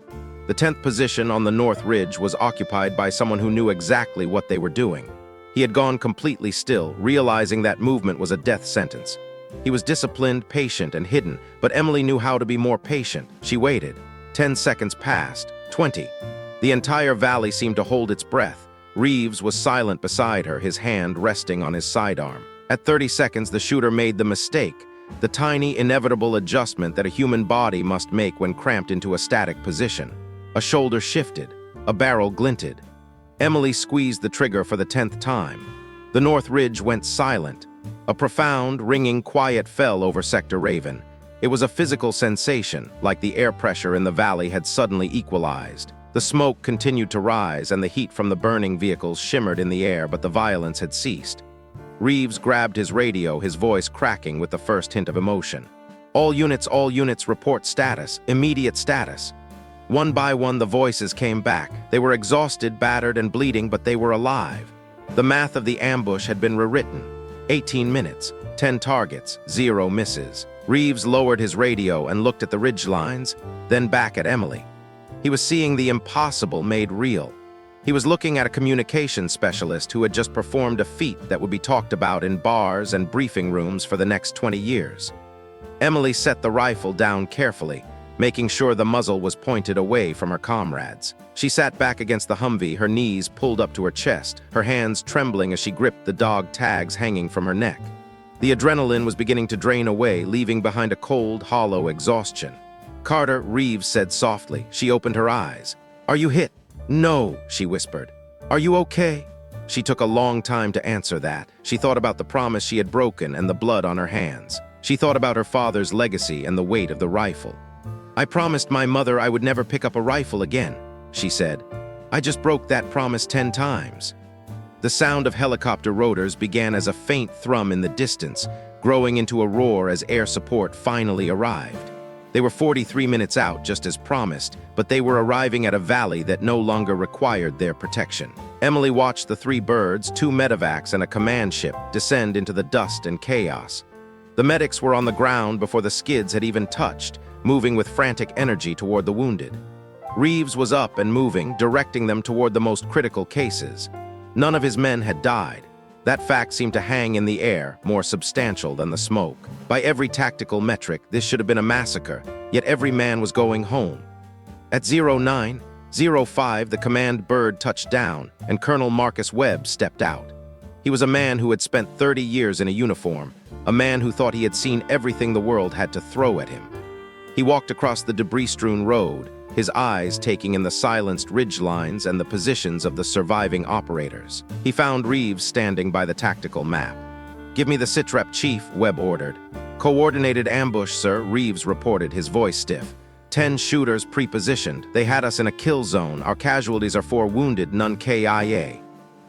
The 10th position on the north ridge was occupied by someone who knew exactly what they were doing. He had gone completely still, realizing that movement was a death sentence. He was disciplined, patient, and hidden, but Emily knew how to be more patient. She waited. 10 seconds passed. 20. The entire valley seemed to hold its breath. Reeves was silent beside her, his hand resting on his sidearm. At 30 seconds, the shooter made the mistake, the tiny, inevitable adjustment that a human body must make when cramped into a static position. A shoulder shifted. A barrel glinted. Emily squeezed the trigger for the 10th time. The north ridge went silent. A profound, ringing quiet fell over Sector Raven. It was a physical sensation, like the air pressure in the valley had suddenly equalized. The smoke continued to rise, and the heat from the burning vehicles shimmered in the air, but the violence had ceased. Reeves grabbed his radio, his voice cracking with the first hint of emotion. All units, report status, immediate status." One by one, the voices came back. They were exhausted, battered, and bleeding, but they were alive. The math of the ambush had been rewritten. 18 minutes, 10 targets, 0 misses. Reeves lowered his radio and looked at the ridgelines, then back at Emily. He was seeing the impossible made real. He was looking at a communications specialist who had just performed a feat that would be talked about in bars and briefing rooms for the next 20 years. Emily set the rifle down carefully, making sure the muzzle was pointed away from her comrades. She sat back against the Humvee, her knees pulled up to her chest, her hands trembling as she gripped the dog tags hanging from her neck. The adrenaline was beginning to drain away, leaving behind a cold, hollow exhaustion. "Carter," Reeves said softly. She opened her eyes. "Are you hit?" "No," she whispered. "Are you okay?" She took a long time to answer that. She thought about the promise she had broken and the blood on her hands. She thought about her father's legacy and the weight of the rifle. "I promised my mother I would never pick up a rifle again," she said. "I just broke that promise 10 times. The sound of helicopter rotors began as a faint thrum in the distance, growing into a roar as air support finally arrived. They were 43 minutes out, just as promised, but they were arriving at a valley that no longer required their protection. Emily watched the three birds, two medevacs and a command ship, descend into the dust and chaos. The medics were on the ground before the skids had even touched, moving with frantic energy toward the wounded. Reeves was up and moving, directing them toward the most critical cases. None of his men had died. That fact seemed to hang in the air, more substantial than the smoke. By every tactical metric, this should have been a massacre, yet every man was going home. At 09:05, the command bird touched down, and Colonel Marcus Webb stepped out. He was a man who had spent 30 years in a uniform, a man who thought he had seen everything the world had to throw at him. He walked across the debris-strewn road, his eyes taking in the silenced ridgelines and the positions of the surviving operators. He found Reeves standing by the tactical map. "Give me the sitrep, Chief," Webb ordered. "Coordinated ambush, sir," Reeves reported, his voice stiff. 10 shooters pre-positioned. They had us in a kill zone. Our casualties are 4 wounded, none KIA.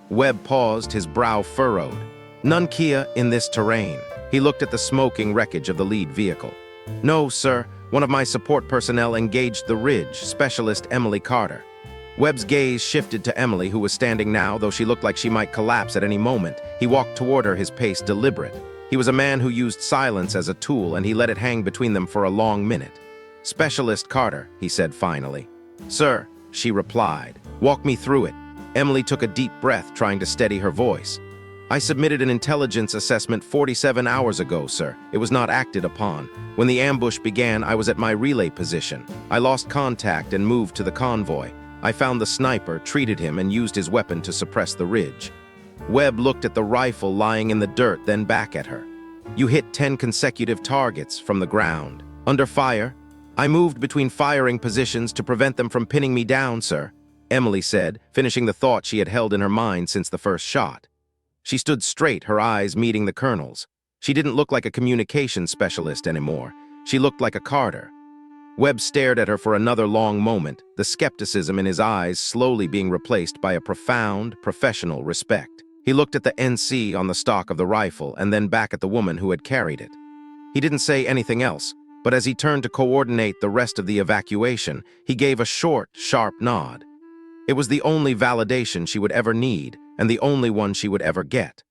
Webb paused, his brow furrowed. "None Kia in this terrain." He looked at the smoking wreckage of the lead vehicle. "No, sir. One of my support personnel engaged the ridge, Specialist Emily Carter." Webb's gaze shifted to Emily, who was standing now, though she looked like she might collapse at any moment. He walked toward her, his pace deliberate. He was a man who used silence as a tool, and he let it hang between them for a long minute. "Specialist Carter," he said finally. "Sir," she replied. "Walk me through it." Emily took a deep breath, trying to steady her voice. "I submitted an intelligence assessment 47 hours ago, sir. It was not acted upon. When the ambush began, I was at my relay position. I lost contact and moved to the convoy. I found the sniper, treated him, and used his weapon to suppress the ridge." Webb looked at the rifle lying in the dirt, then back at her. "You hit 10 consecutive targets from the ground. Under fire?" "I moved between firing positions to prevent them from pinning me down, sir," Emily said, finishing the thought she had held in her mind since the first shot. She stood straight, her eyes meeting the colonel's. She didn't look like a communications specialist anymore. She looked like a Carter. Webb stared at her for another long moment, the skepticism in his eyes slowly being replaced by a profound, professional respect. He looked at the NC on the stock of the rifle and then back at the woman who had carried it. He didn't say anything else, but as he turned to coordinate the rest of the evacuation, he gave a short, sharp nod. It was the only validation she would ever need, and the only one she would ever get.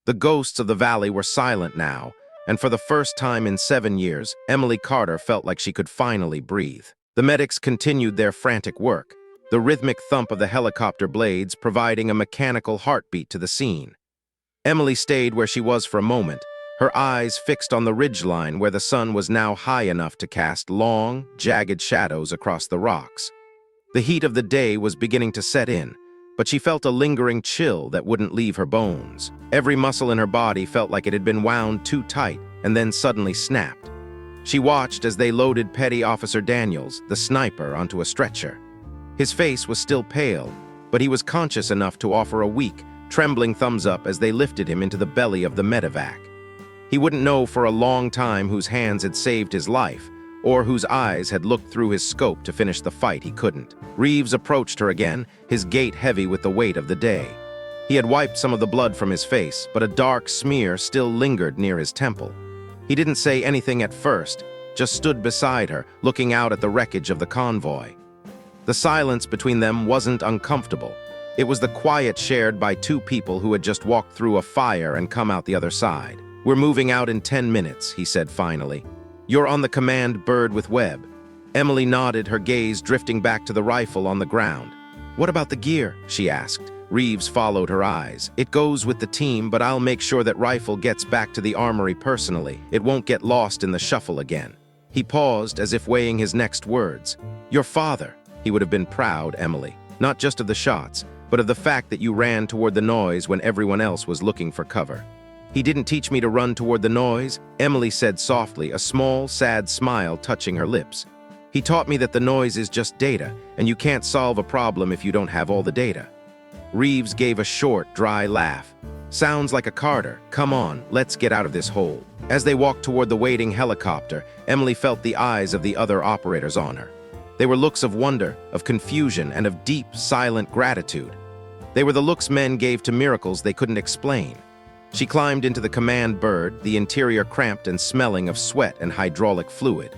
The ghosts of the valley were silent now, and for the first time in 7 years, Emily Carter felt like she could finally breathe. The medics continued their frantic work, the rhythmic thump of the helicopter blades providing a mechanical heartbeat to the scene. Emily stayed where she was for a moment, her eyes fixed on the ridgeline where the sun was now high enough to cast long, jagged shadows across the rocks. The heat of the day was beginning to set in, but she felt a lingering chill that wouldn't leave her bones. Every muscle in her body felt like it had been wound too tight and then suddenly snapped. She watched as they loaded Petty Officer Daniels, the sniper, onto a stretcher. His face was still pale, but he was conscious enough to offer a weak, trembling thumbs up as they lifted him into the belly of the medevac. He wouldn't know for a long time whose hands had saved his life, or whose eyes had looked through his scope to finish the fight he couldn't. Reeves approached her again, his gait heavy with the weight of the day. He had wiped some of the blood from his face, but a dark smear still lingered near his temple. He didn't say anything at first, just stood beside her, looking out at the wreckage of the convoy. The silence between them wasn't uncomfortable. It was the quiet shared by two people who had just walked through a fire and come out the other side. "We're moving out in 10 minutes, he said finally. "You're on the command bird with Webb." Emily nodded, her gaze drifting back to the rifle on the ground. "What about the gear?" she asked. Reeves followed her eyes. "It goes with the team, but I'll make sure that rifle gets back to the armory personally. It won't get lost in the shuffle again." He paused as if weighing his next words. "Your father," he would have been proud, Emily, not just of the shots, but of the fact that you ran toward the noise when everyone else was looking for cover. "He didn't teach me to run toward the noise," Emily said softly, a small, sad smile touching her lips. "He taught me that the noise is just data, and you can't solve a problem if you don't have all the data." Reeves gave a short, dry laugh. "Sounds like a Carter. Come on, let's get out of this hole." As they walked toward the waiting helicopter, Emily felt the eyes of the other operators on her. They were looks of wonder, of confusion, and of deep, silent gratitude. They were the looks men gave to miracles they couldn't explain. She climbed into the command bird, the interior cramped and smelling of sweat and hydraulic fluid.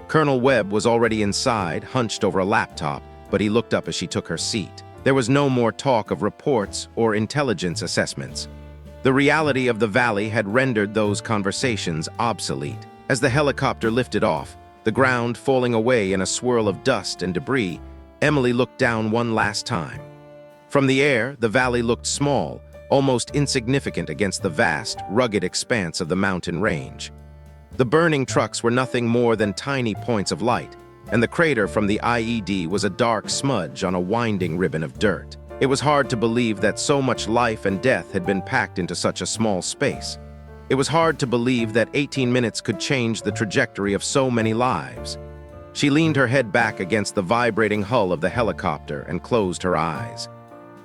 Colonel Webb was already inside, hunched over a laptop, but he looked up as she took her seat. There was no more talk of reports or intelligence assessments. The reality of the valley had rendered those conversations obsolete. As the helicopter lifted off, the ground falling away in a swirl of dust and debris, Emily looked down one last time. From the air, the valley looked small, almost insignificant against the vast, rugged expanse of the mountain range. The burning trucks were nothing more than tiny points of light, and the crater from the IED was a dark smudge on a winding ribbon of dirt. It was hard to believe that so much life and death had been packed into such a small space. It was hard to believe that 18 minutes could change the trajectory of so many lives. She leaned her head back against the vibrating hull of the helicopter and closed her eyes.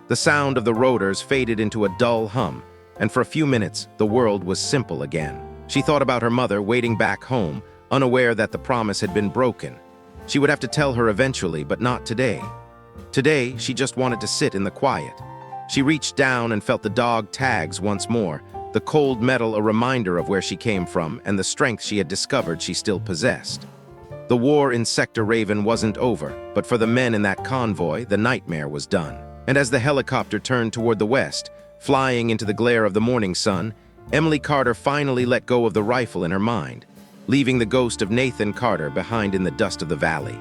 The sound of the rotors faded into a dull hum, and for a few minutes, the world was simple again. She thought about her mother waiting back home, unaware that the promise had been broken. She would have to tell her eventually, but not today. Today, she just wanted to sit in the quiet. She reached down and felt the dog tags once more, the cold metal a reminder of where she came from and the strength she had discovered she still possessed. The war in Sector Raven wasn't over, but for the men in that convoy, the nightmare was done. And as the helicopter turned toward the west, flying into the glare of the morning sun, Emily Carter finally let go of the rifle in her mind, leaving the ghost of Nathan Carter behind in the dust of the valley.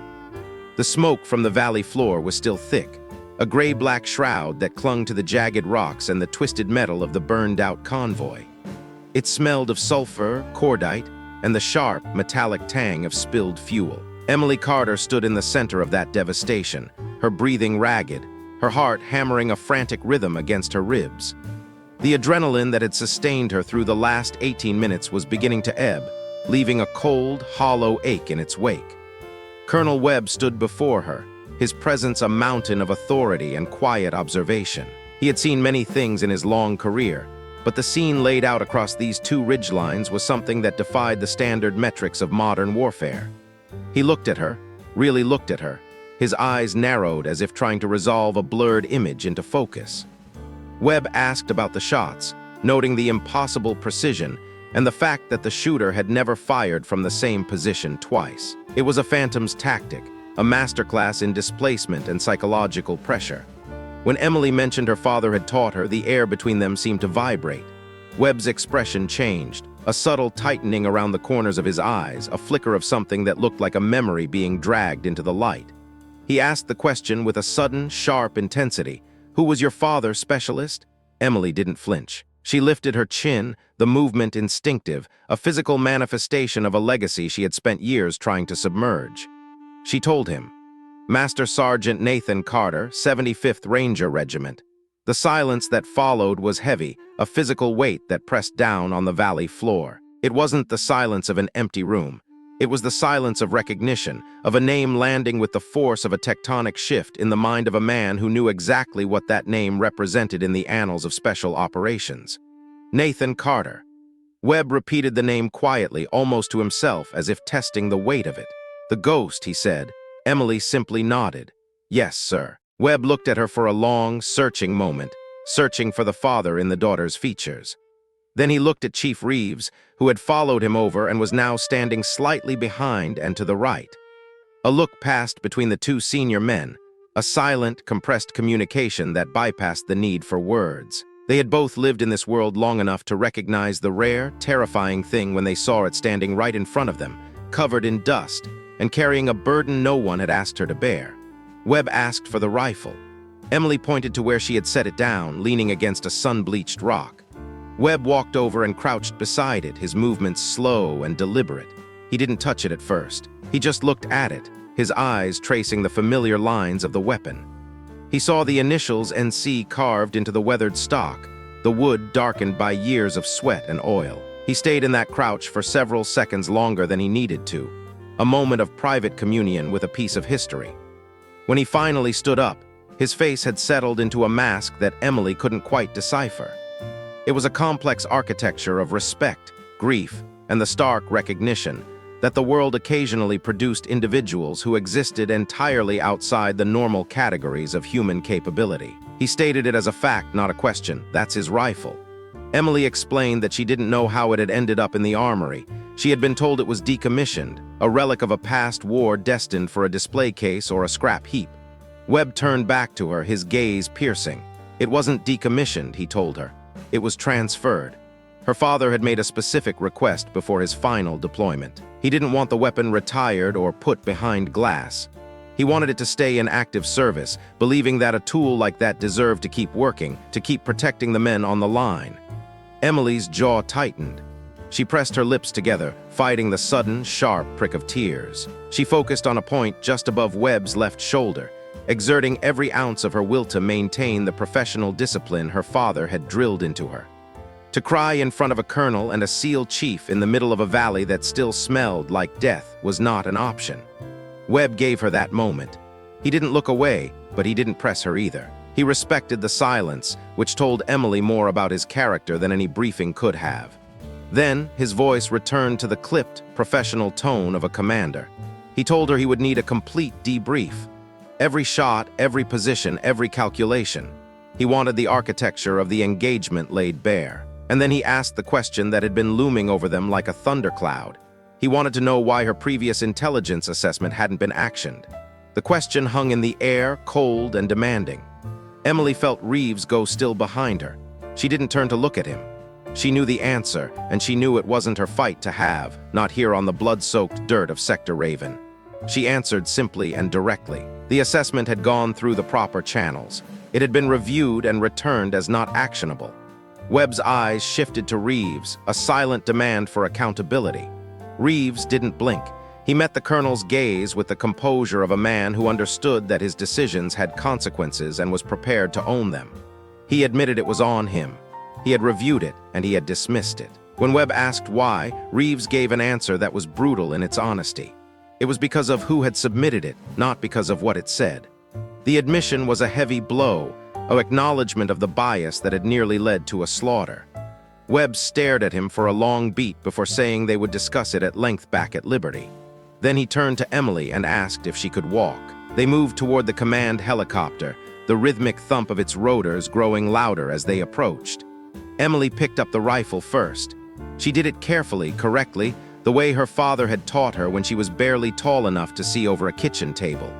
The smoke from the valley floor was still thick, a gray-black shroud that clung to the jagged rocks and the twisted metal of the burned-out convoy. It smelled of sulfur, cordite, and the sharp, metallic tang of spilled fuel. Emily Carter stood in the center of that devastation, her breathing ragged, her heart hammering a frantic rhythm against her ribs. The adrenaline that had sustained her through the last 18 minutes was beginning to ebb, leaving a cold, hollow ache in its wake. Colonel Webb stood before her, his presence a mountain of authority and quiet observation. He had seen many things in his long career, but the scene laid out across these two ridgelines was something that defied the standard metrics of modern warfare. He looked at her, really looked at her, his eyes narrowed as if trying to resolve a blurred image into focus. Webb asked about the shots, noting the impossible precision and the fact that the shooter had never fired from the same position twice. It was a Phantom's tactic, a masterclass in displacement and psychological pressure. When Emily mentioned her father had taught her, the air between them seemed to vibrate. Webb's expression changed, a subtle tightening around the corners of his eyes, a flicker of something that looked like a memory being dragged into the light. He asked the question with a sudden, sharp intensity. "Who was your father, specialist?" Emily didn't flinch. She lifted her chin, the movement instinctive, a physical manifestation of a legacy she had spent years trying to submerge. She told him, "Master Sergeant Nathan Carter, 75th Ranger Regiment." The silence that followed was heavy, a physical weight that pressed down on the valley floor. It wasn't the silence of an empty room. It was the silence of recognition, of a name landing with the force of a tectonic shift in the mind of a man who knew exactly what that name represented in the annals of special operations. Nathan Carter. Webb repeated the name quietly, almost to himself, as if testing the weight of it. "The ghost," he said. Emily simply nodded. "Yes, sir." Webb looked at her for a long, searching moment, searching for the father in the daughter's features. Then he looked at Chief Reeves, who had followed him over and was now standing slightly behind and to the right. A look passed between the two senior men, a silent, compressed communication that bypassed the need for words. They had both lived in this world long enough to recognize the rare, terrifying thing when they saw it standing right in front of them, covered in dust, and carrying a burden no one had asked her to bear. Webb asked for the rifle. Emily pointed to where she had set it down, leaning against a sun-bleached rock. Webb walked over and crouched beside it, his movements slow and deliberate. He didn't touch it at first. He just looked at it, his eyes tracing the familiar lines of the weapon. He saw the initials NC carved into the weathered stock, the wood darkened by years of sweat and oil. He stayed in that crouch for several seconds longer than he needed to, a moment of private communion with a piece of history. When he finally stood up, his face had settled into a mask that Emily couldn't quite decipher. It was a complex architecture of respect, grief, and the stark recognition that the world occasionally produced individuals who existed entirely outside the normal categories of human capability. He stated it as a fact, not a question. That's his rifle. Emily explained that she didn't know how it had ended up in the armory. She had been told it was decommissioned, a relic of a past war destined for a display case or a scrap heap. Webb turned back to her, his gaze piercing. It wasn't decommissioned, he told her. It was transferred. Her father had made a specific request before his final deployment. He didn't want the weapon retired or put behind glass. He wanted it to stay in active service, believing that a tool like that deserved to keep working, to keep protecting the men on the line. Emily's jaw tightened. She pressed her lips together, fighting the sudden, sharp prick of tears. She focused on a point just above Webb's left shoulder, exerting every ounce of her will to maintain the professional discipline her father had drilled into her. To cry in front of a colonel and a SEAL chief in the middle of a valley that still smelled like death was not an option. Webb gave her that moment. He didn't look away, but he didn't press her either. He respected the silence, which told Emily more about his character than any briefing could have. Then, his voice returned to the clipped, professional tone of a commander. He told her he would need a complete debrief. Every shot, every position, every calculation. He wanted the architecture of the engagement laid bare. And then he asked the question that had been looming over them like a thundercloud. He wanted to know why her previous intelligence assessment hadn't been actioned. The question hung in the air, cold and demanding. Emily felt Reeves go still behind her. She didn't turn to look at him. She knew the answer, and she knew it wasn't her fight to have, not here on the blood-soaked dirt of Sector Raven. She answered simply and directly. The assessment had gone through the proper channels. It had been reviewed and returned as not actionable. Webb's eyes shifted to Reeves, a silent demand for accountability. Reeves didn't blink. He met the colonel's gaze with the composure of a man who understood that his decisions had consequences and was prepared to own them. He admitted it was on him. He had reviewed it, and he had dismissed it. When Webb asked why, Reeves gave an answer that was brutal in its honesty. It was because of who had submitted it, not because of what it said. The admission was a heavy blow, an acknowledgement of the bias that had nearly led to a slaughter. Webb stared at him for a long beat before saying they would discuss it at length back at Liberty. Then he turned to Emily and asked if she could walk. They moved toward the command helicopter, the rhythmic thump of its rotors growing louder as they approached. Emily picked up the rifle first. She did it carefully, correctly, the way her father had taught her when she was barely tall enough to see over a kitchen table.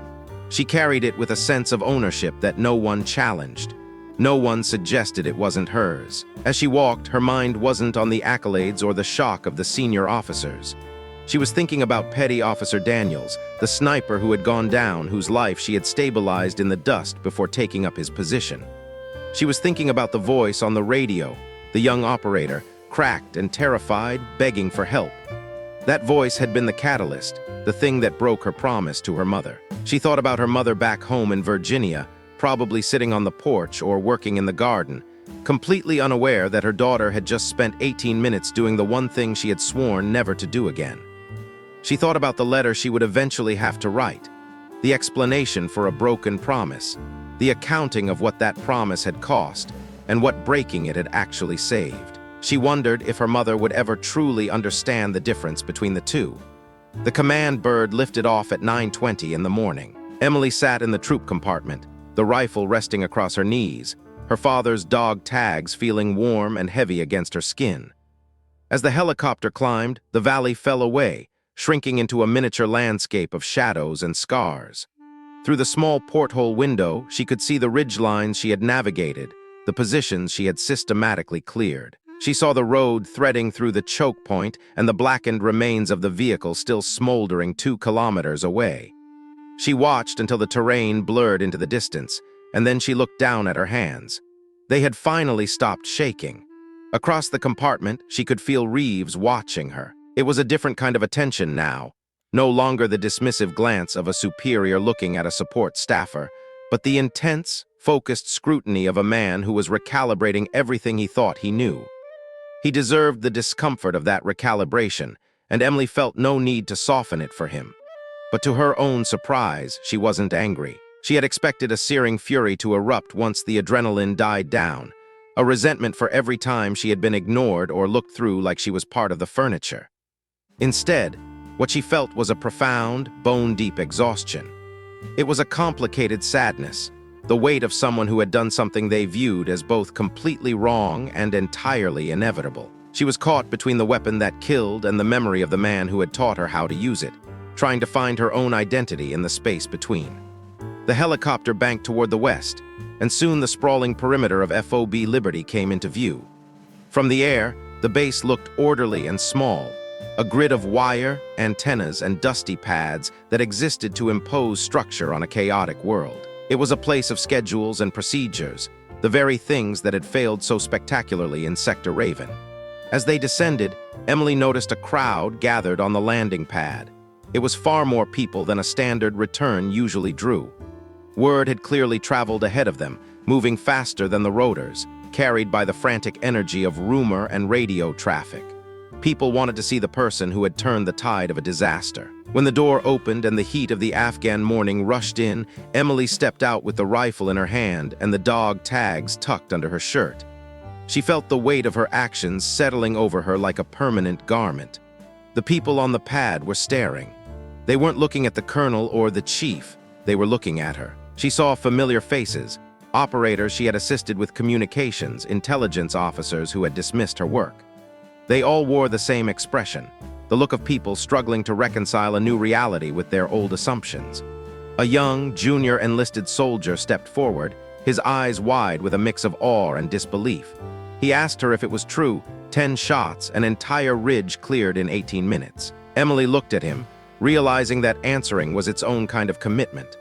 She carried it with a sense of ownership that no one challenged. No one suggested it wasn't hers. As she walked, her mind wasn't on the accolades or the shock of the senior officers. She was thinking about Petty Officer Daniels, the sniper who had gone down, whose life she had stabilized in the dust before taking up his position. She was thinking about the voice on the radio, the young operator, cracked and terrified, begging for help. That voice had been the catalyst, the thing that broke her promise to her mother. She thought about her mother back home in Virginia, probably sitting on the porch or working in the garden, completely unaware that her daughter had just spent 18 minutes doing the one thing she had sworn never to do again. She thought about the letter she would eventually have to write, the explanation for a broken promise, the accounting of what that promise had cost, and what breaking it had actually saved. She wondered if her mother would ever truly understand the difference between the two. The command bird lifted off at 9:20 in the morning. Emily sat in the troop compartment, the rifle resting across her knees, her father's dog tags feeling warm and heavy against her skin. As the helicopter climbed, the valley fell away, shrinking into a miniature landscape of shadows and scars. Through the small porthole window, she could see the ridgelines she had navigated, the positions she had systematically cleared. She saw the road threading through the choke point and the blackened remains of the vehicle still smoldering 2 kilometers away. She watched until the terrain blurred into the distance, and then she looked down at her hands. They had finally stopped shaking. Across the compartment, she could feel Reeves watching her. It was a different kind of attention now, no longer the dismissive glance of a superior looking at a support staffer, but the intense, focused scrutiny of a man who was recalibrating everything he thought he knew. He deserved the discomfort of that recalibration, and Emily felt no need to soften it for him. But to her own surprise, she wasn't angry. She had expected a searing fury to erupt once the adrenaline died down, a resentment for every time she had been ignored or looked through like she was part of the furniture. Instead, what she felt was a profound, bone-deep exhaustion. It was a complicated sadness, the weight of someone who had done something they viewed as both completely wrong and entirely inevitable. She was caught between the weapon that killed and the memory of the man who had taught her how to use it, trying to find her own identity in the space between. The helicopter banked toward the west, and soon the sprawling perimeter of FOB Liberty came into view. From the air, the base looked orderly and small, a grid of wire, antennas, and dusty pads that existed to impose structure on a chaotic world. It was a place of schedules and procedures, the very things that had failed so spectacularly in Sector Raven. As they descended, Emily noticed a crowd gathered on the landing pad. It was far more people than a standard return usually drew. Word had clearly traveled ahead of them, moving faster than the rotors, carried by the frantic energy of rumor and radio traffic. People wanted to see the person who had turned the tide of a disaster. When the door opened and the heat of the Afghan morning rushed in, Emily stepped out with the rifle in her hand and the dog tags tucked under her shirt. She felt the weight of her actions settling over her like a permanent garment. The people on the pad were staring. They weren't looking at the colonel or the chief. They were looking at her. She saw familiar faces, operators she had assisted with communications, intelligence officers who had dismissed her work. They all wore the same expression, the look of people struggling to reconcile a new reality with their old assumptions. A young, junior enlisted soldier stepped forward, his eyes wide with a mix of awe and disbelief. He asked her if it was true, 10 shots, an entire ridge cleared in 18 minutes. Emily looked at him, realizing that answering was its own kind of commitment.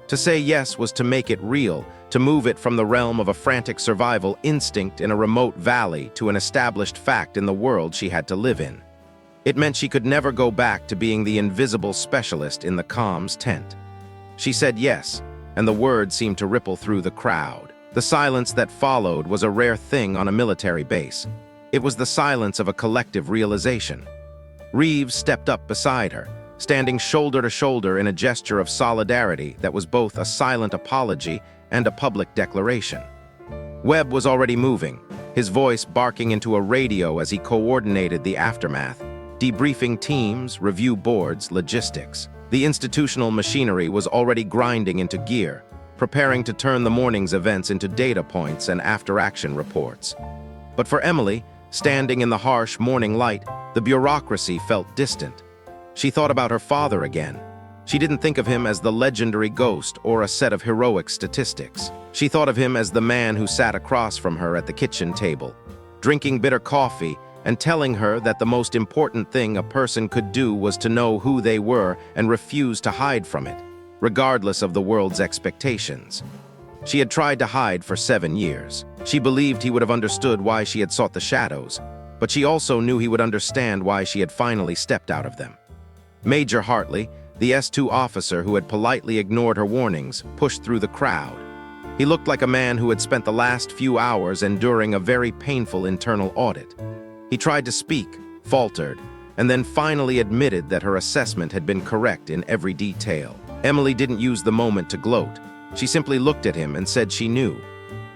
To say yes was to make it real, to move it from the realm of a frantic survival instinct in a remote valley to an established fact in the world she had to live in. It meant she could never go back to being the invisible specialist in the comms tent. She said yes, and the word seemed to ripple through the crowd. The silence that followed was a rare thing on a military base. It was the silence of a collective realization. Reeves stepped up beside her, standing shoulder to shoulder in a gesture of solidarity that was both a silent apology and a public declaration. Webb was already moving, his voice barking into a radio as he coordinated the aftermath, debriefing teams, review boards, logistics. The institutional machinery was already grinding into gear, preparing to turn the morning's events into data points and after-action reports. But for Emily, standing in the harsh morning light, the bureaucracy felt distant. She thought about her father again. She didn't think of him as the legendary ghost or a set of heroic statistics. She thought of him as the man who sat across from her at the kitchen table, drinking bitter coffee and telling her that the most important thing a person could do was to know who they were and refuse to hide from it, regardless of the world's expectations. She had tried to hide for 7 years. She believed he would have understood why she had sought the shadows, but she also knew he would understand why she had finally stepped out of them. Major Hartley, the S2 officer who had politely ignored her warnings, pushed through the crowd. He looked like a man who had spent the last few hours enduring a very painful internal audit. He tried to speak, faltered, and then finally admitted that her assessment had been correct in every detail. Emily didn't use the moment to gloat. She simply looked at him and said she knew.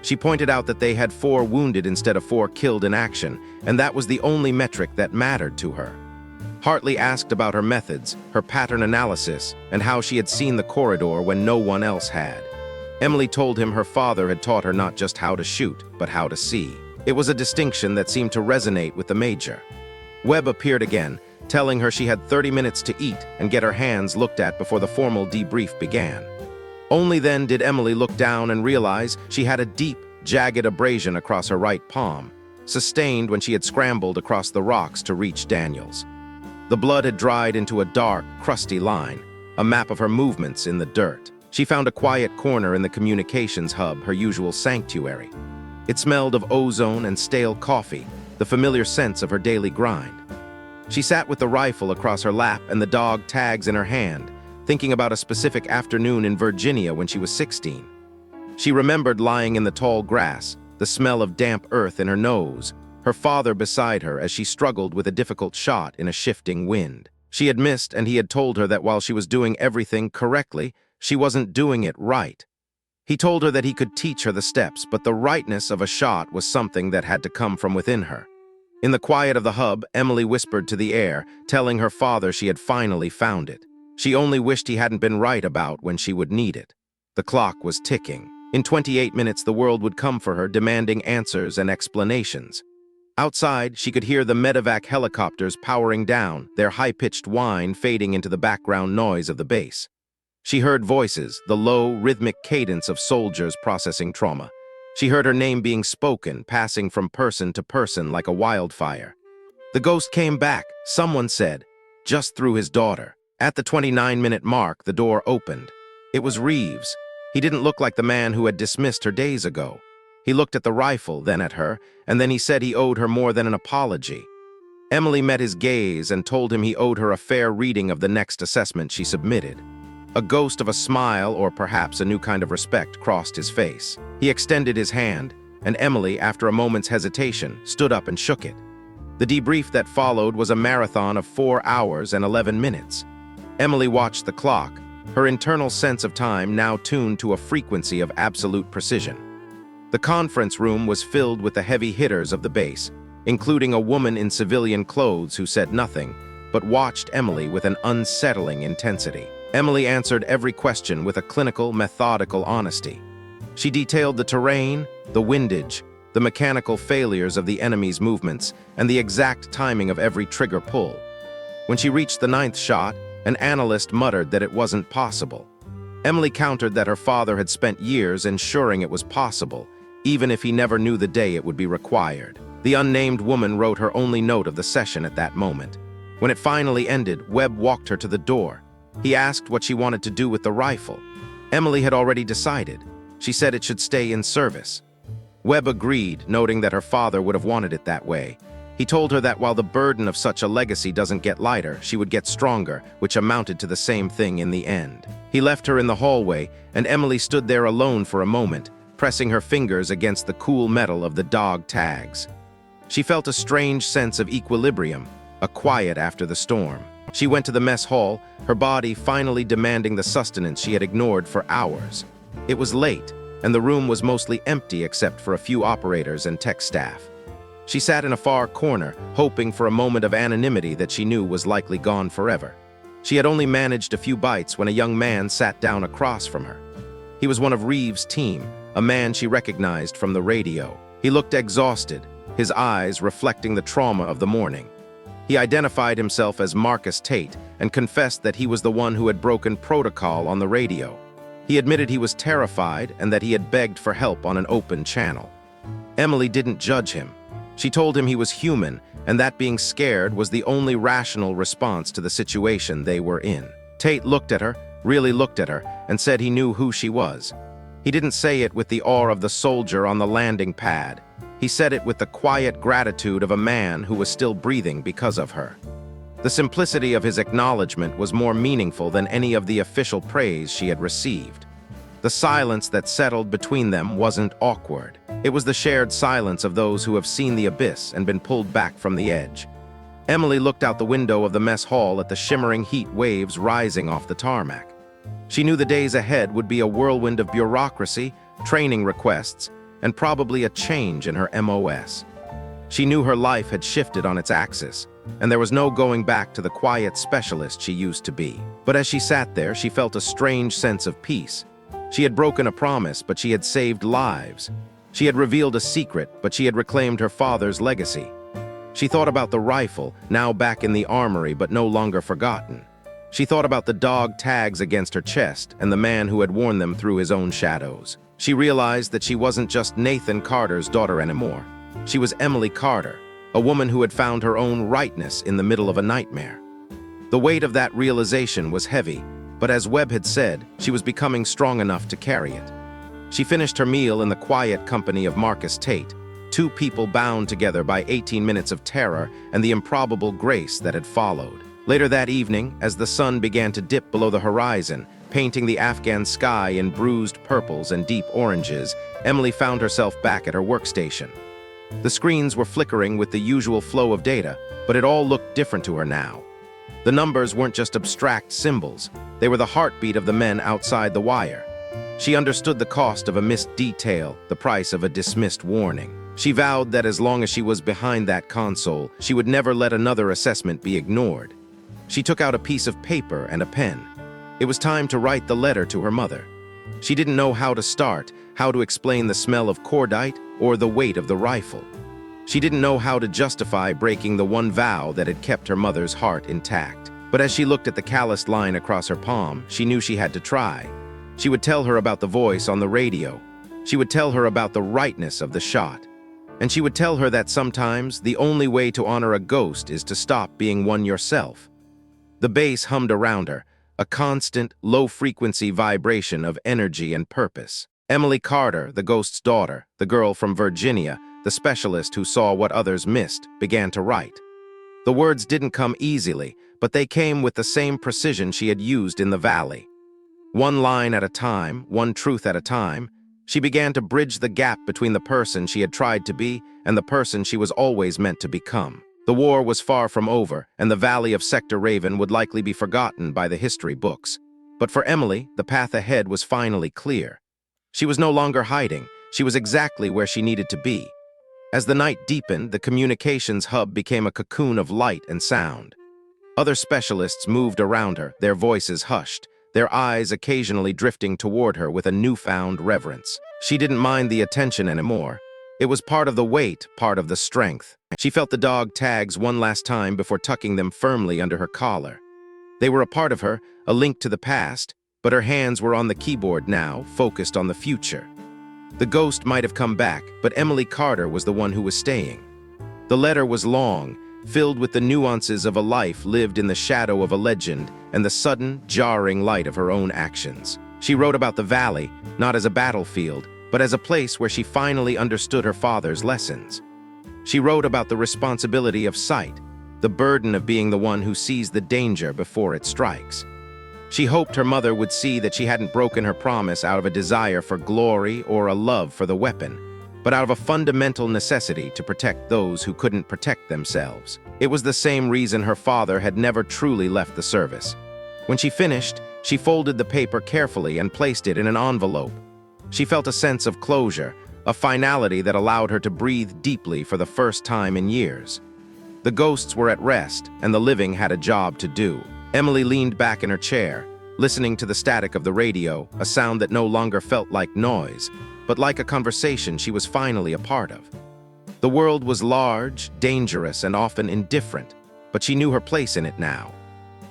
She pointed out that they had 4 wounded instead of 4 killed in action, and that was the only metric that mattered to her. Hartley asked about her methods, her pattern analysis, and how she had seen the corridor when no one else had. Emily told him her father had taught her not just how to shoot, but how to see. It was a distinction that seemed to resonate with the major. Webb appeared again, telling her she had 30 minutes to eat and get her hands looked at before the formal debrief began. Only then did Emily look down and realize she had a deep, jagged abrasion across her right palm, sustained when she had scrambled across the rocks to reach Daniels. The blood had dried into a dark, crusty line, a map of her movements in the dirt. She found a quiet corner in the communications hub, her usual sanctuary. It smelled of ozone and stale coffee, the familiar sense of her daily grind. She sat with the rifle across her lap and the dog tags in her hand, thinking about a specific afternoon in Virginia when she was 16. She remembered lying in the tall grass, the smell of damp earth in her nose, her father beside her as she struggled with a difficult shot in a shifting wind. She had missed, and he had told her that while she was doing everything correctly, she wasn't doing it right. He told her that he could teach her the steps, but the rightness of a shot was something that had to come from within her. In the quiet of the hub, Emily whispered to the air, telling her father she had finally found it. She only wished he hadn't been right about when she would need it. The clock was ticking. In 28 minutes, the world would come for her, demanding answers and explanations. Outside, she could hear the medevac helicopters powering down, their high-pitched whine fading into the background noise of the base. She heard voices, the low, rhythmic cadence of soldiers processing trauma. She heard her name being spoken, passing from person to person like a wildfire. The ghost came back, someone said, just through his daughter. At the 29-minute mark, the door opened. It was Reeves. He didn't look like the man who had dismissed her days ago. He looked at the rifle, then at her, and then he said he owed her more than an apology. Emily met his gaze and told him he owed her a fair reading of the next assessment she submitted. A ghost of a smile, or perhaps a new kind of respect, crossed his face. He extended his hand, and Emily, after a moment's hesitation, stood up and shook it. The debrief that followed was a marathon of 4 hours and 11 minutes. Emily watched the clock, her internal sense of time now tuned to a frequency of absolute precision. The conference room was filled with the heavy hitters of the base, including a woman in civilian clothes who said nothing, but watched Emily with an unsettling intensity. Emily answered every question with a clinical, methodical honesty. She detailed the terrain, the windage, the mechanical failures of the enemy's movements, and the exact timing of every trigger pull. When she reached the 9th shot, an analyst muttered that it wasn't possible. Emily countered that her father had spent years ensuring it was possible, even if he never knew the day it would be required. The unnamed woman wrote her only note of the session at that moment. When it finally ended, Webb walked her to the door. He asked what she wanted to do with the rifle. Emily had already decided. She said it should stay in service. Webb agreed, noting that her father would have wanted it that way. He told her that while the burden of such a legacy doesn't get lighter, she would get stronger, which amounted to the same thing in the end. He left her in the hallway, and Emily stood there alone for a moment, pressing her fingers against the cool metal of the dog tags. She felt a strange sense of equilibrium, a quiet after the storm. She went to the mess hall, her body finally demanding the sustenance she had ignored for hours. It was late, and the room was mostly empty except for a few operators and tech staff. She sat in a far corner, hoping for a moment of anonymity that she knew was likely gone forever. She had only managed a few bites when a young man sat down across from her. He was one of Reeves' team, a man she recognized from the radio. He looked exhausted, his eyes reflecting the trauma of the morning. He identified himself as Marcus Tate and confessed that he was the one who had broken protocol on the radio. He admitted he was terrified and that he had begged for help on an open channel. Emily didn't judge him. She told him he was human and that being scared was the only rational response to the situation they were in. Tate looked at her, really looked at her, and said he knew who she was. He didn't say it with the awe of the soldier on the landing pad. He said it with the quiet gratitude of a man who was still breathing because of her. The simplicity of his acknowledgement was more meaningful than any of the official praise she had received. The silence that settled between them wasn't awkward. It was the shared silence of those who have seen the abyss and been pulled back from the edge. Emily looked out the window of the mess hall at the shimmering heat waves rising off the tarmac. She knew the days ahead would be a whirlwind of bureaucracy, training requests, and probably a change in her MOS. She knew her life had shifted on its axis, and there was no going back to the quiet specialist she used to be. But as she sat there, she felt a strange sense of peace. She had broken a promise, but she had saved lives. She had revealed a secret, but she had reclaimed her father's legacy. She thought about the rifle, now back in the armory but no longer forgotten. She thought about the dog tags against her chest and the man who had worn them through his own shadows. She realized that she wasn't just Nathan Carter's daughter anymore. She was Emily Carter, a woman who had found her own rightness in the middle of a nightmare. The weight of that realization was heavy, but as Webb had said, she was becoming strong enough to carry it. She finished her meal in the quiet company of Marcus Tate, two people bound together by 18 minutes of terror and the improbable grace that had followed. Later that evening, as the sun began to dip below the horizon, painting the Afghan sky in bruised purples and deep oranges, Emily found herself back at her workstation. The screens were flickering with the usual flow of data, but it all looked different to her now. The numbers weren't just abstract symbols, they were the heartbeat of the men outside the wire. She understood the cost of a missed detail, the price of a dismissed warning. She vowed that as long as she was behind that console, she would never let another assessment be ignored. She took out a piece of paper and a pen. It was time to write the letter to her mother. She didn't know how to start, how to explain the smell of cordite, or the weight of the rifle. She didn't know how to justify breaking the one vow that had kept her mother's heart intact. But as she looked at the calloused line across her palm, she knew she had to try. She would tell her about the voice on the radio. She would tell her about the rightness of the shot. And she would tell her that sometimes the only way to honor a ghost is to stop being one yourself. The bass hummed around her, a constant, low-frequency vibration of energy and purpose. Emily Carter, the ghost's daughter, the girl from Virginia, the specialist who saw what others missed, began to write. The words didn't come easily, but they came with the same precision she had used in the valley. One line at a time, one truth at a time, she began to bridge the gap between the person she had tried to be and the person she was always meant to become. The war was far from over, and the valley of Sector Raven would likely be forgotten by the history books. But for Emily, the path ahead was finally clear. She was no longer hiding. She was exactly where she needed to be. As the night deepened, the communications hub became a cocoon of light and sound. Other specialists moved around her, their voices hushed, their eyes occasionally drifting toward her with a newfound reverence. She didn't mind the attention anymore. It was part of the weight, part of the strength. She felt the dog tags one last time before tucking them firmly under her collar. They were a part of her, a link to the past, but her hands were on the keyboard now, focused on the future. The ghost might have come back, but Emily Carter was the one who was staying. The letter was long, filled with the nuances of a life lived in the shadow of a legend and the sudden, jarring light of her own actions. She wrote about the valley, not as a battlefield, but as a place where she finally understood her father's lessons. She wrote about the responsibility of sight, the burden of being the one who sees the danger before it strikes. She hoped her mother would see that she hadn't broken her promise out of a desire for glory or a love for the weapon, but out of a fundamental necessity to protect those who couldn't protect themselves. It was the same reason her father had never truly left the service. When she finished, she folded the paper carefully and placed it in an envelope. She felt a sense of closure, a finality that allowed her to breathe deeply for the first time in years. The ghosts were at rest, and the living had a job to do. Emily leaned back in her chair, listening to the static of the radio, a sound that no longer felt like noise, but like a conversation she was finally a part of. The world was large, dangerous, and often indifferent, but she knew her place in it now.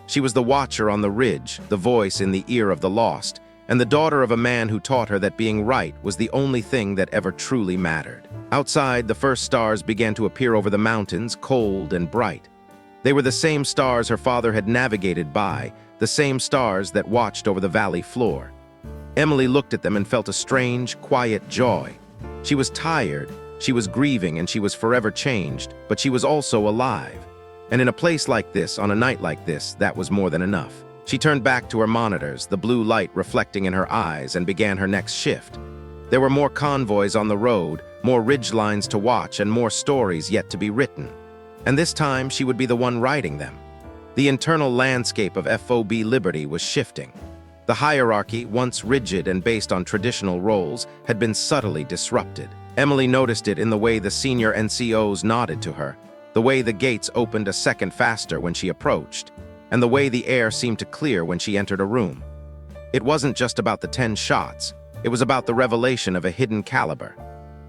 She was the watcher on the ridge, the voice in the ear of the lost, and the daughter of a man who taught her that being right was the only thing that ever truly mattered. Outside, the first stars began to appear over the mountains, cold and bright. They were the same stars her father had navigated by, the same stars that watched over the valley floor. Emily looked at them and felt a strange, quiet joy. She was tired, she was grieving, and she was forever changed, but she was also alive. And in a place like this, on a night like this, that was more than enough. She turned back to her monitors, the blue light reflecting in her eyes, and began her next shift. There were more convoys on the road, more ridgelines to watch, and more stories yet to be written. And this time, she would be the one writing them. The internal landscape of FOB Liberty was shifting. The hierarchy, once rigid and based on traditional roles, had been subtly disrupted. Emily noticed it in the way the senior NCOs nodded to her, the way the gates opened a second faster when she approached, and the way the air seemed to clear when she entered a room. It wasn't just about the 10 shots. It was about the revelation of a hidden caliber.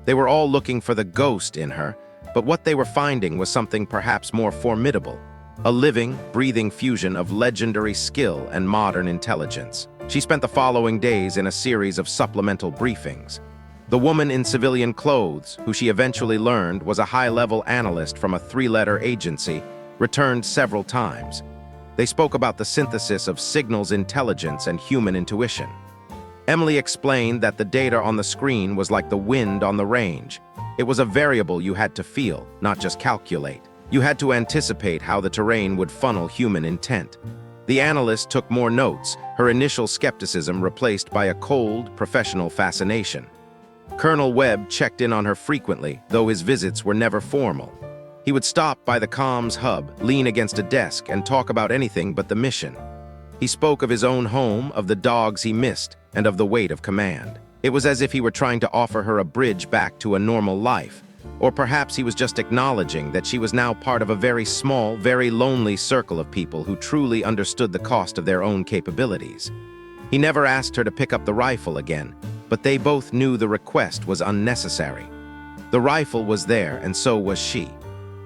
They were all looking for the ghost in her, but what they were finding was something perhaps more formidable, a living, breathing fusion of legendary skill and modern intelligence. She spent the following days in a series of supplemental briefings. The woman in civilian clothes, who she eventually learned was a high-level analyst from a 3-letter agency, returned several times. They spoke about the synthesis of signals intelligence and human intuition. Emily explained that the data on the screen was like the wind on the range. It was a variable you had to feel, not just calculate. You had to anticipate how the terrain would funnel human intent. The analyst took more notes, her initial skepticism replaced by a cold, professional fascination. Colonel Webb checked in on her frequently, though his visits were never formal. He would stop by the comms hub, lean against a desk, and talk about anything but the mission. He spoke of his own home, of the dogs he missed, and of the weight of command. It was as if he were trying to offer her a bridge back to a normal life. Or perhaps he was just acknowledging that she was now part of a very small, very lonely circle of people who truly understood the cost of their own capabilities. He never asked her to pick up the rifle again, but they both knew the request was unnecessary. The rifle was there, and so was she.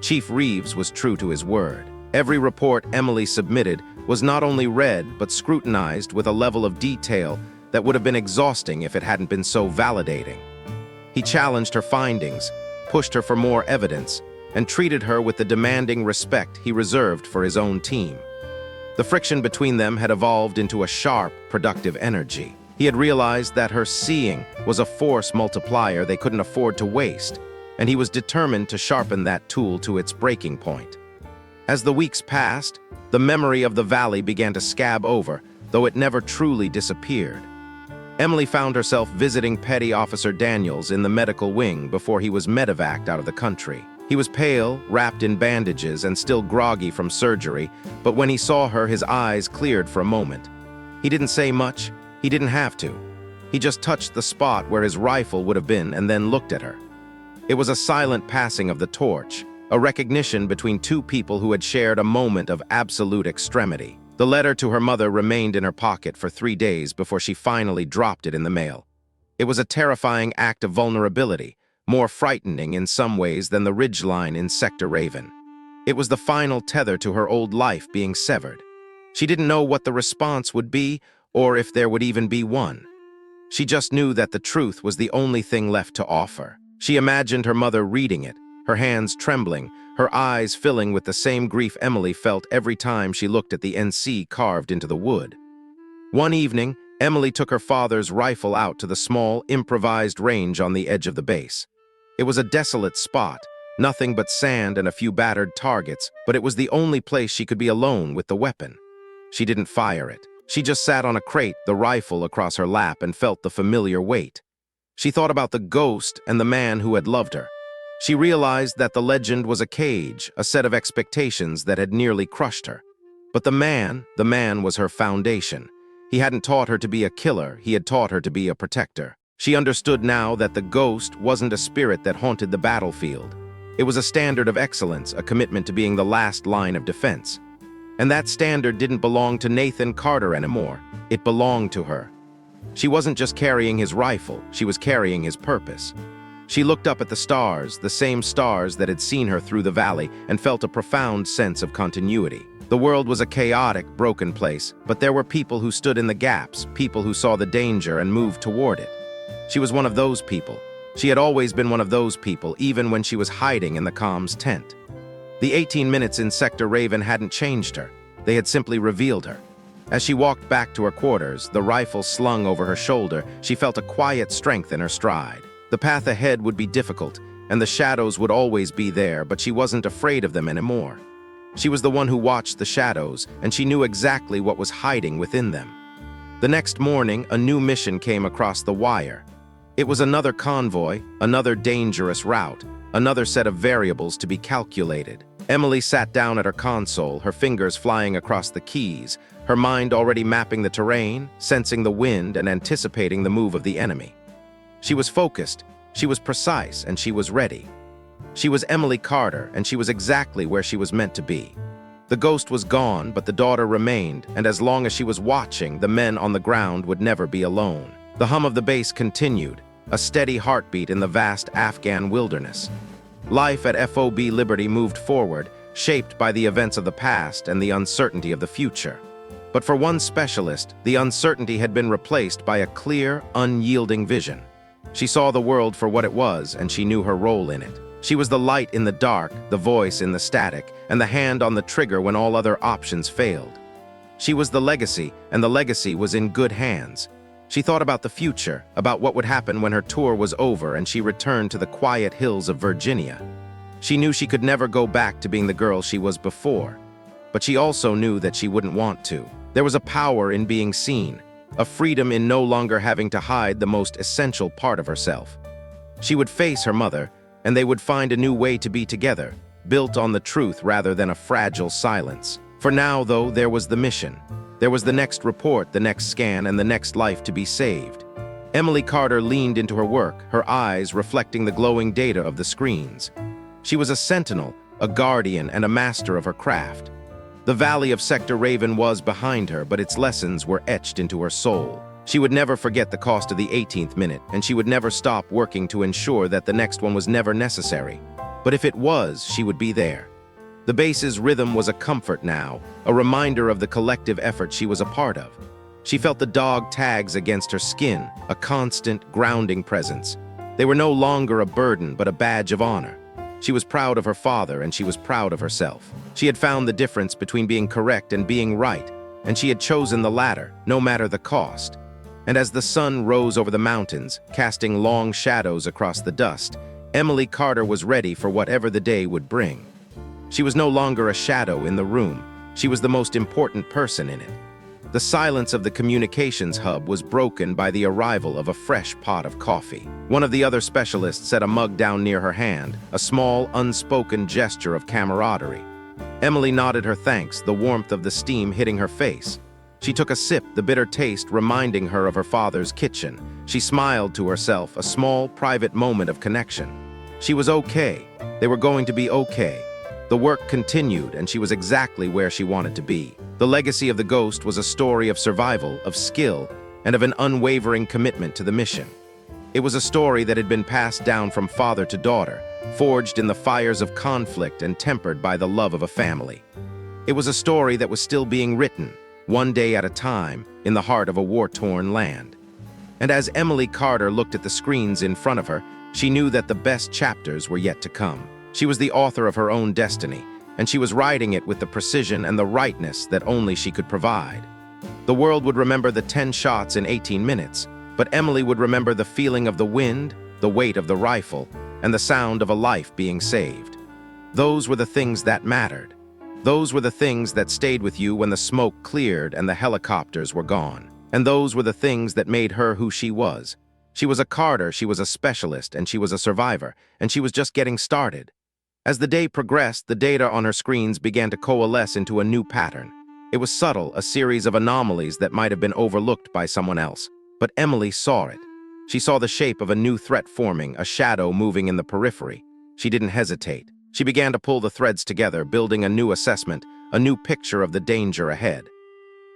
Chief Reeves was true to his word. Every report Emily submitted was not only read but scrutinized with a level of detail that would have been exhausting if it hadn't been so validating. He challenged her findings, pushed her for more evidence, and treated her with the demanding respect he reserved for his own team. The friction between them had evolved into a sharp, productive energy. He had realized that her seeing was a force multiplier they couldn't afford to waste, and he was determined to sharpen that tool to its breaking point. As the weeks passed, the memory of the valley began to scab over, though it never truly disappeared. Emily found herself visiting Petty Officer Daniels in the medical wing before he was medevaced out of the country. He was pale, wrapped in bandages, and still groggy from surgery, but when he saw her, his eyes cleared for a moment. He didn't say much. He didn't have to. He just touched the spot where his rifle would have been and then looked at her. It was a silent passing of the torch, a recognition between two people who had shared a moment of absolute extremity. The letter to her mother remained in her pocket for 3 days before she finally dropped it in the mail. It was a terrifying act of vulnerability, more frightening in some ways than the ridgeline in Sector Raven. It was the final tether to her old life being severed. She didn't know what the response would be, or if there would even be one. She just knew that the truth was the only thing left to offer. She imagined her mother reading it, her hands trembling, her eyes filling with the same grief Emily felt every time she looked at the NC carved into the wood. One evening, Emily took her father's rifle out to the small, improvised range on the edge of the base. It was a desolate spot, nothing but sand and a few battered targets, but it was the only place she could be alone with the weapon. She didn't fire it. She just sat on a crate, the rifle across her lap, and felt the familiar weight. She thought about the ghost and the man who had loved her. She realized that the legend was a cage, a set of expectations that had nearly crushed her. But the man was her foundation. He hadn't taught her to be a killer, he had taught her to be a protector. She understood now that the ghost wasn't a spirit that haunted the battlefield. It was a standard of excellence, a commitment to being the last line of defense. And that standard didn't belong to Nathan Carter anymore. It belonged to her. She wasn't just carrying his rifle, she was carrying his purpose. She looked up at the stars, the same stars that had seen her through the valley, and felt a profound sense of continuity. The world was a chaotic, broken place, but there were people who stood in the gaps, people who saw the danger and moved toward it. She was one of those people. She had always been one of those people, even when she was hiding in the comms tent. The 18 minutes in Sector Raven hadn't changed her. They had simply revealed her. As she walked back to her quarters, the rifle slung over her shoulder, she felt a quiet strength in her stride. The path ahead would be difficult, and the shadows would always be there, but she wasn't afraid of them anymore. She was the one who watched the shadows, and she knew exactly what was hiding within them. The next morning, a new mission came across the wire. It was another convoy, another dangerous route, another set of variables to be calculated. Emily sat down at her console, her fingers flying across the keys, her mind already mapping the terrain, sensing the wind, and anticipating the move of the enemy. She was focused, she was precise, and she was ready. She was Emily Carter, and she was exactly where she was meant to be. The ghost was gone, but the daughter remained, and as long as she was watching, the men on the ground would never be alone. The hum of the base continued, a steady heartbeat in the vast Afghan wilderness. Life at FOB Liberty moved forward, shaped by the events of the past and the uncertainty of the future. But for one specialist, the uncertainty had been replaced by a clear, unyielding vision. She saw the world for what it was, and she knew her role in it. She was the light in the dark, the voice in the static, and the hand on the trigger when all other options failed. She was the legacy, and the legacy was in good hands. She thought about the future, about what would happen when her tour was over and she returned to the quiet hills of Virginia. She knew she could never go back to being the girl she was before, but she also knew that she wouldn't want to. There was a power in being seen, a freedom in no longer having to hide the most essential part of herself. She would face her mother, and they would find a new way to be together, built on the truth rather than a fragile silence. For now, though, there was the mission. There was the next report, the next scan, and the next life to be saved. Emily Carter leaned into her work, her eyes reflecting the glowing data of the screens. She was a sentinel, a guardian, and a master of her craft. The valley of Sector Raven was behind her, but its lessons were etched into her soul. She would never forget the cost of the 18th minute, and she would never stop working to ensure that the next one was never necessary. But if it was, she would be there. The base's rhythm was a comfort now, a reminder of the collective effort she was a part of. She felt the dog tags against her skin, a constant, grounding presence. They were no longer a burden, but a badge of honor. She was proud of her father, and she was proud of herself. She had found the difference between being correct and being right, and she had chosen the latter, no matter the cost. And as the sun rose over the mountains, casting long shadows across the dust, Emily Carter was ready for whatever the day would bring. She was no longer a shadow in the room. She was the most important person in it. The silence of the communications hub was broken by the arrival of a fresh pot of coffee. One of the other specialists set a mug down near her hand, a small, unspoken gesture of camaraderie. Emily nodded her thanks, the warmth of the steam hitting her face. She took a sip, the bitter taste reminding her of her father's kitchen. She smiled to herself, a small, private moment of connection. She was okay. They were going to be okay. The work continued, and she was exactly where she wanted to be. The legacy of the ghost was a story of survival, of skill, and of an unwavering commitment to the mission. It was a story that had been passed down from father to daughter, forged in the fires of conflict and tempered by the love of a family. It was a story that was still being written, one day at a time, in the heart of a war-torn land. And as Emily Carter looked at the screens in front of her, she knew that the best chapters were yet to come. She was the author of her own destiny, and she was writing it with the precision and the rightness that only she could provide. The world would remember the 10 shots in 18 minutes, but Emily would remember the feeling of the wind, the weight of the rifle, and the sound of a life being saved. Those were the things that mattered. Those were the things that stayed with you when the smoke cleared and the helicopters were gone. And those were the things that made her who she was. She was a Carter, she was a specialist, and she was a survivor, and she was just getting started. As the day progressed, the data on her screens began to coalesce into a new pattern. It was subtle, a series of anomalies that might have been overlooked by someone else. But Emily saw it. She saw the shape of a new threat forming, a shadow moving in the periphery. She didn't hesitate. She began to pull the threads together, building a new assessment, a new picture of the danger ahead.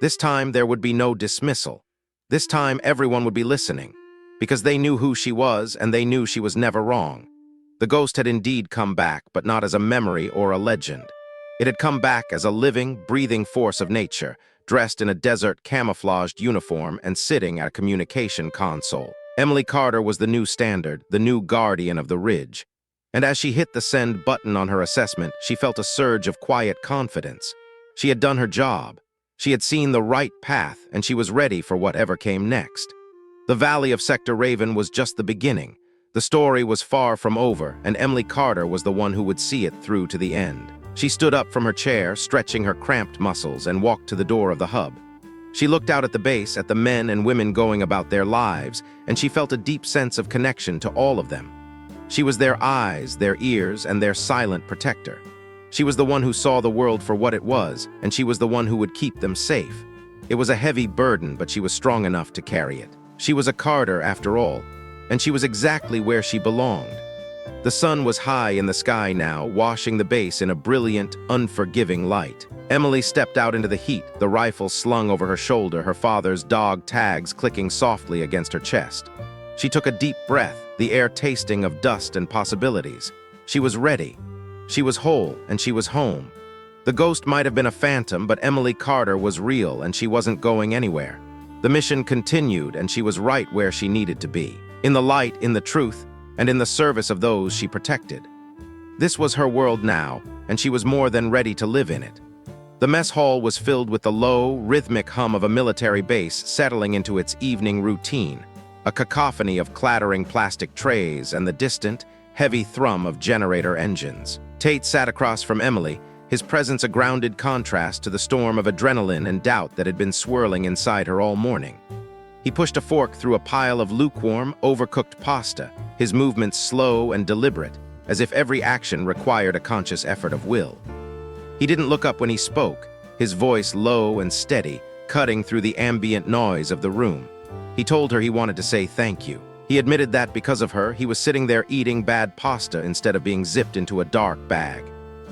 This time, there would be no dismissal. This time, everyone would be listening, because they knew who she was, and they knew she was never wrong. The ghost had indeed come back, but not as a memory or a legend. It had come back as a living, breathing force of nature, dressed in a desert camouflaged uniform and sitting at a communication console. Emily Carter was the new standard, the new guardian of the ridge. And as she hit the send button on her assessment, she felt a surge of quiet confidence. She had done her job. She had seen the right path, and she was ready for whatever came next. The Valley of Sector Raven was just the beginning. The story was far from over, and Emily Carter was the one who would see it through to the end. She stood up from her chair, stretching her cramped muscles, and walked to the door of the hub. She looked out at the base, at the men and women going about their lives, and she felt a deep sense of connection to all of them. She was their eyes, their ears, and their silent protector. She was the one who saw the world for what it was, and she was the one who would keep them safe. It was a heavy burden, but she was strong enough to carry it. She was a Carter, after all, and she was exactly where she belonged. The sun was high in the sky now, washing the base in a brilliant, unforgiving light. Emily stepped out into the heat, the rifle slung over her shoulder, her father's dog tags clicking softly against her chest. She took a deep breath, the air tasting of dust and possibilities. She was ready. She was whole, and she was home. The ghost might have been a phantom, but Emily Carter was real, and she wasn't going anywhere. The mission continued, and she was right where she needed to be. In the light, in the truth, and in the service of those she protected. This was her world now, and she was more than ready to live in it. The mess hall was filled with the low, rhythmic hum of a military base settling into its evening routine, a cacophony of clattering plastic trays and the distant, heavy thrum of generator engines. Tate sat across from Emily, his presence a grounded contrast to the storm of adrenaline and doubt that had been swirling inside her all morning. He pushed a fork through a pile of lukewarm, overcooked pasta, his movements slow and deliberate, as if every action required a conscious effort of will. He didn't look up when he spoke, his voice low and steady, cutting through the ambient noise of the room. He told her he wanted to say thank you. He admitted that because of her, he was sitting there eating bad pasta instead of being zipped into a dark bag.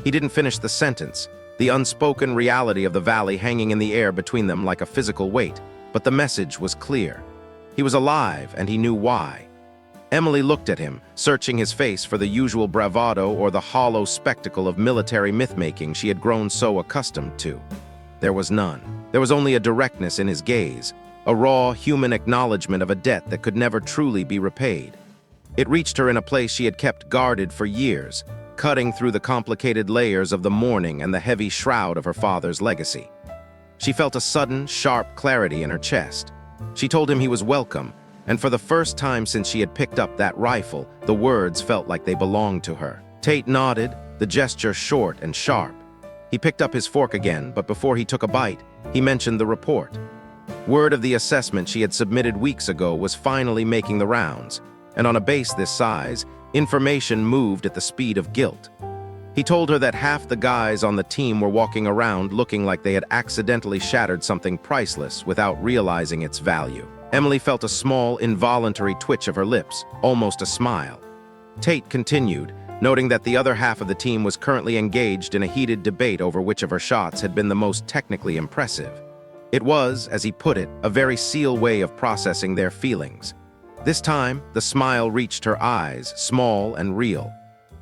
He didn't finish the sentence, the unspoken reality of the valley hanging in the air between them like a physical weight. but the message was clear. He was alive, and he knew why. Emily looked at him, searching his face for the usual bravado or the hollow spectacle of military myth-making she had grown so accustomed to. There was none. There was only a directness in his gaze, a raw, human acknowledgement of a debt that could never truly be repaid. It reached her in a place she had kept guarded for years, cutting through the complicated layers of the mourning and the heavy shroud of her father's legacy. She felt a sudden, sharp clarity in her chest. She told him he was welcome, and for the first time since she had picked up that rifle, the words felt like they belonged to her. Tate nodded, the gesture short and sharp. He picked up his fork again, but before he took a bite, he mentioned the report. Word of the assessment she had submitted weeks ago was finally making the rounds, and on a base this size, information moved at the speed of guilt. He told her that half the guys on the team were walking around looking like they had accidentally shattered something priceless without realizing its value. Emily felt a small, involuntary twitch of her lips, almost a smile. Tate continued, noting that the other half of the team was currently engaged in a heated debate over which of her shots had been the most technically impressive. It was, as he put it, a very seal way of processing their feelings. This time, the smile reached her eyes, small and real.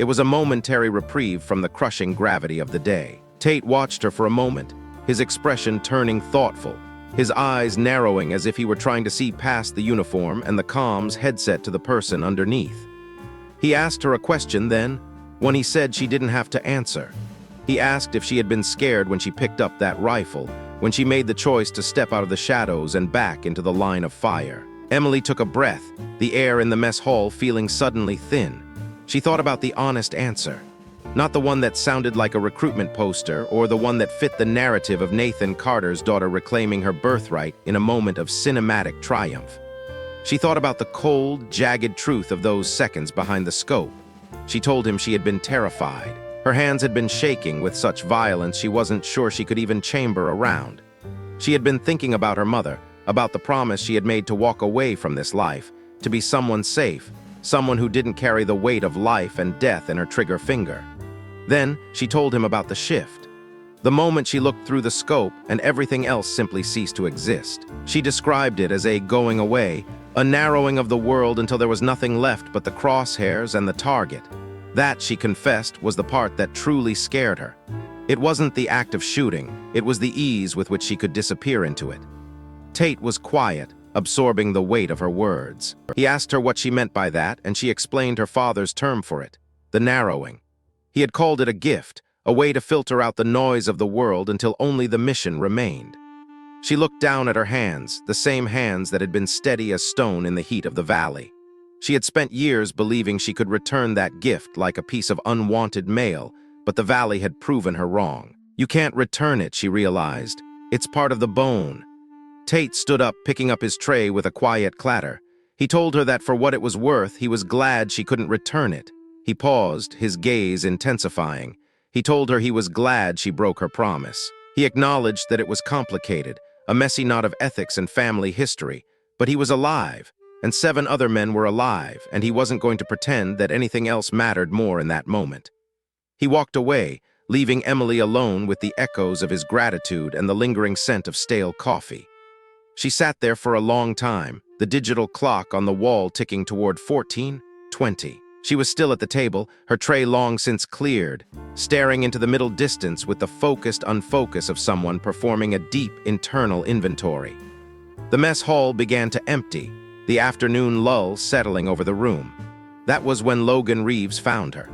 It was a momentary reprieve from the crushing gravity of the day. Tate watched her for a moment, his expression turning thoughtful, his eyes narrowing as if he were trying to see past the uniform and the comms headset to the person underneath. He asked her a question then, one he said she didn't have to answer. He asked if she had been scared when she picked up that rifle, when she made the choice to step out of the shadows and back into the line of fire. Emily took a breath, the air in the mess hall feeling suddenly thin. She thought about the honest answer. Not the one that sounded like a recruitment poster or the one that fit the narrative of Nathan Carter's daughter reclaiming her birthright in a moment of cinematic triumph. She thought about the cold, jagged truth of those seconds behind the scope. She told him she had been terrified. Her hands had been shaking with such violence she wasn't sure she could even chamber a round. She had been thinking about her mother, about the promise she had made to walk away from this life, to be someone safe, someone who didn't carry the weight of life and death in her trigger finger. Then she told him about the shift. The moment she looked through the scope and everything else simply ceased to exist. She described it as a going away, a narrowing of the world until there was nothing left but the crosshairs and the target. That, she confessed, was the part that truly scared her. It wasn't the act of shooting, it was the ease with which she could disappear into it. Tate was quiet, absorbing the weight of her words. He asked her what she meant by that, and she explained her father's term for it, the narrowing. He had called it a gift, a way to filter out the noise of the world until only the mission remained. She looked down at her hands, the same hands that had been steady as stone in the heat of the valley. She had spent years believing she could return that gift like a piece of unwanted mail, but the valley had proven her wrong. You can't return it, she realized. It's part of the bone. Tate stood up, picking up his tray with a quiet clatter. He told her that for what it was worth, he was glad she couldn't return it. He paused, his gaze intensifying. He told her he was glad she broke her promise. He acknowledged that it was complicated, a messy knot of ethics and family history, but he was alive, and 7 other men were alive, and he wasn't going to pretend that anything else mattered more in that moment. He walked away, leaving Emily alone with the echoes of his gratitude and the lingering scent of stale coffee. She sat there for a long time, the digital clock on the wall ticking toward 14:20. She was still at the table, her tray long since cleared, staring into the middle distance with the focused unfocus of someone performing a deep internal inventory. The mess hall began to empty, the afternoon lull settling over the room. That was when Logan Reeves found her.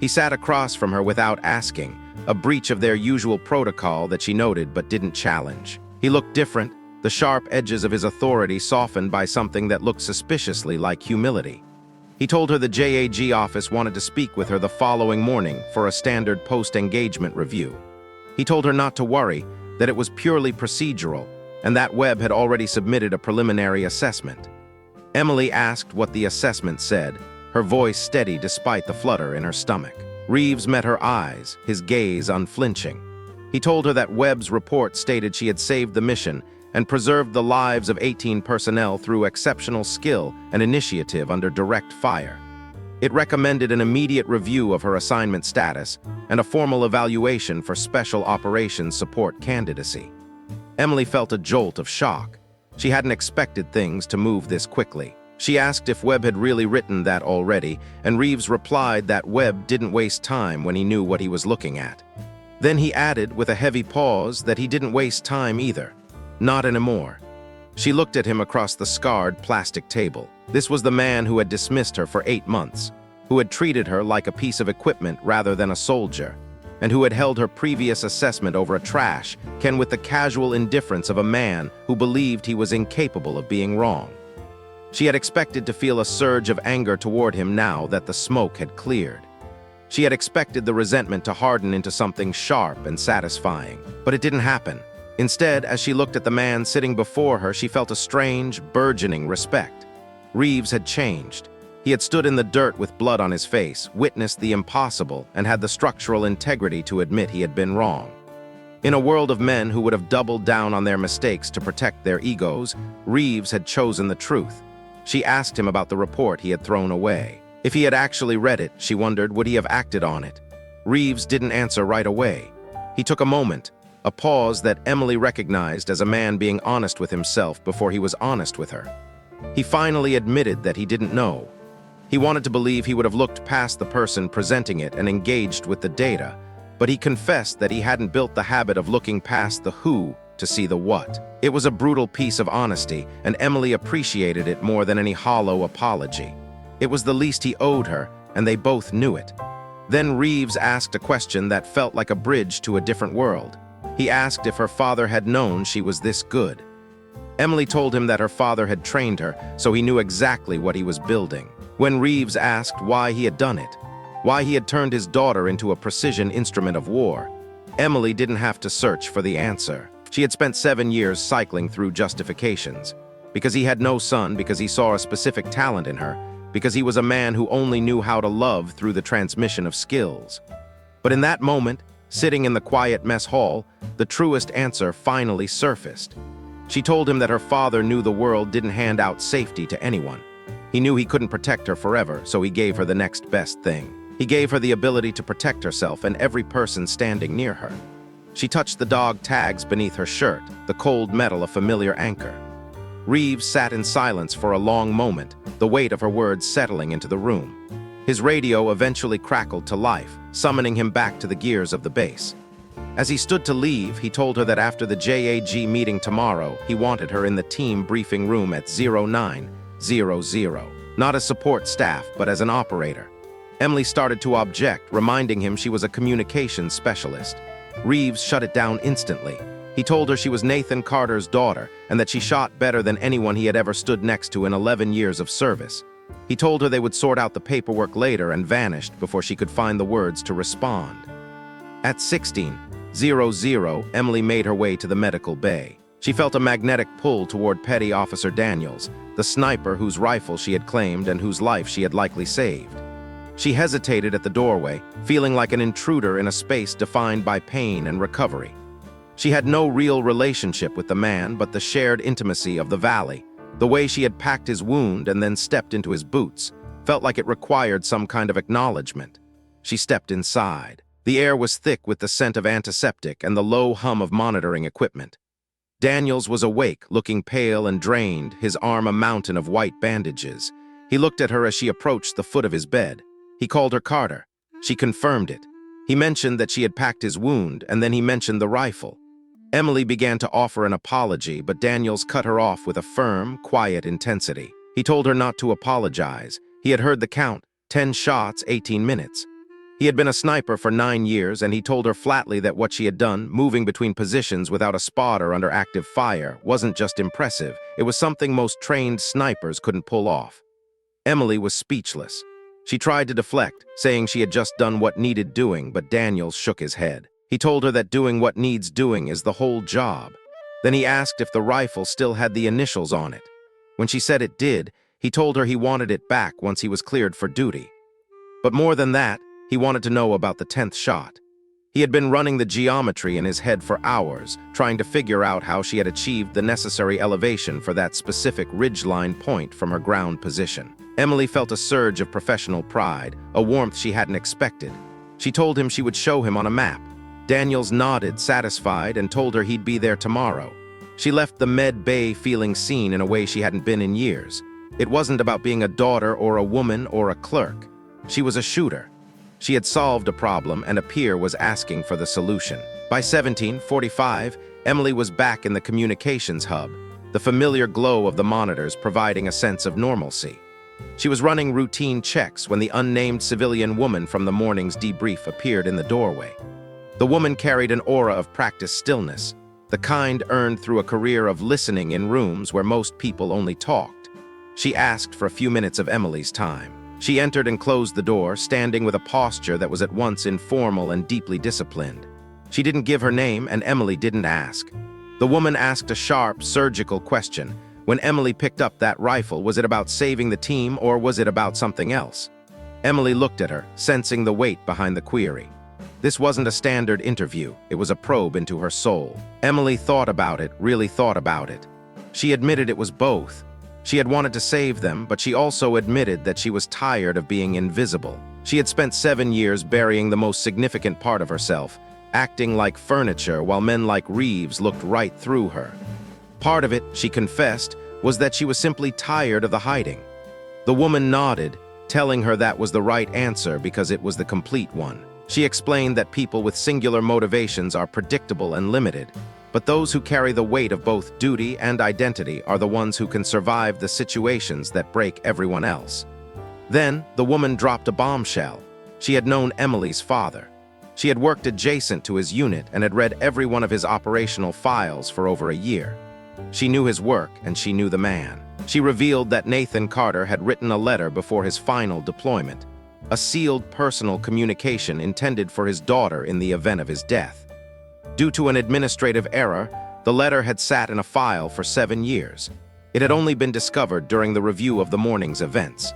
He sat across from her without asking, a breach of their usual protocol that she noted but didn't challenge. He looked different, the sharp edges of his authority softened by something that looked suspiciously like humility. He told her the JAG office wanted to speak with her the following morning for a standard post-engagement review. He told her not to worry, that it was purely procedural, and that Webb had already submitted a preliminary assessment. Emily asked what the assessment said, her voice steady despite the flutter in her stomach. Reeves met her eyes, his gaze unflinching. He told her that Webb's report stated she had saved the mission and preserved the lives of 18 personnel through exceptional skill and initiative under direct fire. It recommended an immediate review of her assignment status and a formal evaluation for special operations support candidacy. Emily felt a jolt of shock. She hadn't expected things to move this quickly. She asked if Webb had really written that already, and Reeves replied that Webb didn't waste time when he knew what he was looking at. Then he added, with a heavy pause, that he didn't waste time either. Not anymore. She looked at him across the scarred plastic table. This was the man who had dismissed her for 8 months, who had treated her like a piece of equipment rather than a soldier, and who had held her previous assessment over a trash can with the casual indifference of a man who believed he was incapable of being wrong. She had expected to feel a surge of anger toward him now that the smoke had cleared. She had expected the resentment to harden into something sharp and satisfying, but it didn't happen. Instead, as she looked at the man sitting before her, she felt a strange, burgeoning respect. Reeves had changed. He had stood in the dirt with blood on his face, witnessed the impossible, and had the structural integrity to admit he had been wrong. In a world of men who would have doubled down on their mistakes to protect their egos, Reeves had chosen the truth. She asked him about the report he had thrown away. If he had actually read it, she wondered, would he have acted on it? Reeves didn't answer right away. He took a moment, a pause that Emily recognized as a man being honest with himself before he was honest with her. He finally admitted that he didn't know. He wanted to believe he would have looked past the person presenting it and engaged with the data, but he confessed that he hadn't built the habit of looking past the who to see the what. It was a brutal piece of honesty, and Emily appreciated it more than any hollow apology. It was the least he owed her, and they both knew it. Then Reeves asked a question that felt like a bridge to a different world. He asked if her father had known she was this good. Emily told him that her father had trained her, so he knew exactly what he was building. When Reeves asked why he had done it, why he had turned his daughter into a precision instrument of war, Emily didn't have to search for the answer. She had spent 7 years cycling through justifications. Because he had no son, because he saw a specific talent in her, because he was a man who only knew how to love through the transmission of skills. But in that moment, sitting in the quiet mess hall, the truest answer finally surfaced. She told him that her father knew the world didn't hand out safety to anyone. He knew he couldn't protect her forever, so he gave her the next best thing. He gave her the ability to protect herself and every person standing near her. She touched the dog tags beneath her shirt, the cold metal a familiar anchor. Reeves sat in silence for a long moment, the weight of her words settling into the room. His radio eventually crackled to life, summoning him back to the gears of the base. As he stood to leave, he told her that after the JAG meeting tomorrow, he wanted her in the team briefing room at 0900, not as support staff, but as an operator. Emily started to object, reminding him she was a communications specialist. Reeves shut it down instantly. He told her she was Nathan Carter's daughter and that she shot better than anyone he had ever stood next to in 11 years of service. He told her they would sort out the paperwork later and vanished before she could find the words to respond. At 16:00, Emily made her way to the medical bay. She felt a magnetic pull toward Petty Officer Daniels, the sniper whose rifle she had claimed and whose life she had likely saved. She hesitated at the doorway, feeling like an intruder in a space defined by pain and recovery. She had no real relationship with the man but the shared intimacy of the valley. The way she had packed his wound and then stepped into his boots felt like it required some kind of acknowledgement. She stepped inside. The air was thick with the scent of antiseptic and the low hum of monitoring equipment. Daniels was awake, looking pale and drained, his arm a mountain of white bandages. He looked at her as she approached the foot of his bed. He called her Carter. She confirmed it. He mentioned that she had packed his wound, and then he mentioned the rifle. Emily began to offer an apology, but Daniels cut her off with a firm, quiet intensity. He told her not to apologize. He had heard the count, 10 shots, 18 minutes. He had been a sniper for 9 years, and he told her flatly that what she had done, moving between positions without a spotter under active fire, wasn't just impressive. It was something most trained snipers couldn't pull off. Emily was speechless. She tried to deflect, saying she had just done what needed doing, but Daniels shook his head. He told her that doing what needs doing is the whole job. Then he asked if the rifle still had the initials on it. When she said it did, he told her he wanted it back once he was cleared for duty. But more than that, he wanted to know about the 10th shot. He had been running the geometry in his head for hours, trying to figure out how she had achieved the necessary elevation for that specific ridgeline point from her ground position. Emily felt a surge of professional pride, a warmth she hadn't expected. She told him she would show him on a map. Daniels nodded, satisfied, and told her he'd be there tomorrow. She left the med bay feeling seen in a way she hadn't been in years. It wasn't about being a daughter or a woman or a clerk. She was a shooter. She had solved a problem, and a peer was asking for the solution. By 1745, Emily was back in the communications hub, the familiar glow of the monitors providing a sense of normalcy. She was running routine checks when the unnamed civilian woman from the morning's debrief appeared in the doorway. The woman carried an aura of practiced stillness, the kind earned through a career of listening in rooms where most people only talked. She asked for a few minutes of Emily's time. She entered and closed the door, standing with a posture that was at once informal and deeply disciplined. She didn't give her name, and Emily didn't ask. The woman asked a sharp, surgical question. When Emily picked up that rifle, was it about saving the team, or was it about something else? Emily looked at her, sensing the weight behind the query. This wasn't a standard interview. It was a probe into her soul. Emily thought about it, really thought about it. She admitted it was both. She had wanted to save them, but she also admitted that she was tired of being invisible. She had spent 7 years burying the most significant part of herself, acting like furniture while men like Reeves looked right through her. Part of it, she confessed, was that she was simply tired of the hiding. The woman nodded, telling her that was the right answer because it was the complete one. She explained that people with singular motivations are predictable and limited, but those who carry the weight of both duty and identity are the ones who can survive the situations that break everyone else. Then, the woman dropped a bombshell. She had known Emily's father. She had worked adjacent to his unit and had read every one of his operational files for over a year. She knew his work, and she knew the man. She revealed that Nathan Carter had written a letter before his final deployment, a sealed personal communication intended for his daughter in the event of his death. Due to an administrative error, the letter had sat in a file for 7 years. It had only been discovered during the review of the morning's events.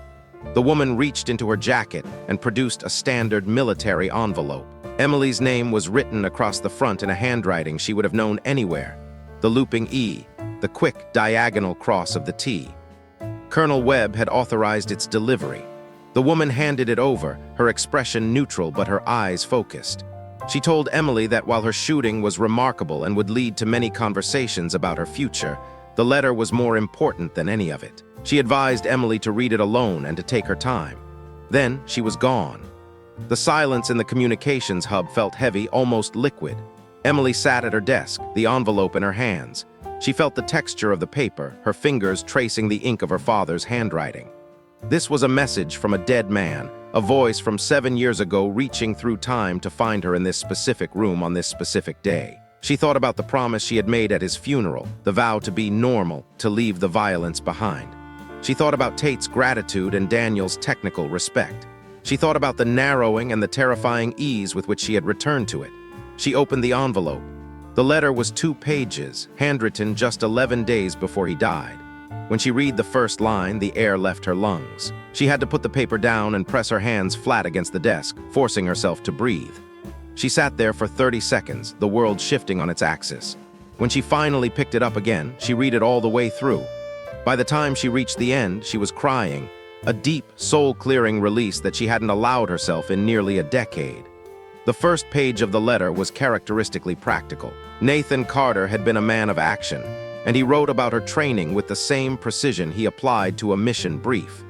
The woman reached into her jacket and produced a standard military envelope. Emily's name was written across the front in a handwriting she would have known anywhere. The looping E, the quick diagonal cross of the T. Colonel Webb had authorized its delivery. The woman handed it over, her expression neutral but her eyes focused. She told Emily that while her shooting was remarkable and would lead to many conversations about her future, the letter was more important than any of it. She advised Emily to read it alone and to take her time. Then she was gone. The silence in the communications hub felt heavy, almost liquid. Emily sat at her desk, the envelope in her hands. She felt the texture of the paper, her fingers tracing the ink of her father's handwriting. This was a message from a dead man, a voice from 7 years ago reaching through time to find her in this specific room on this specific day. She thought about the promise she had made at his funeral, the vow to be normal, to leave the violence behind. She thought about Tate's gratitude and Daniel's technical respect. She thought about the narrowing and the terrifying ease with which she had returned to it. She opened the envelope. The letter was 2 pages, handwritten just 11 days before he died. When she read the first line, the air left her lungs. She had to put the paper down and press her hands flat against the desk, forcing herself to breathe. She sat there for 30 seconds, the world shifting on its axis. When she finally picked it up again, she read it all the way through. By the time she reached the end, she was crying, a deep, soul-clearing release that she hadn't allowed herself in nearly a decade. The first page of the letter was characteristically practical. Nathan Carter had been a man of action, and he wrote about her training with the same precision he applied to a mission brief.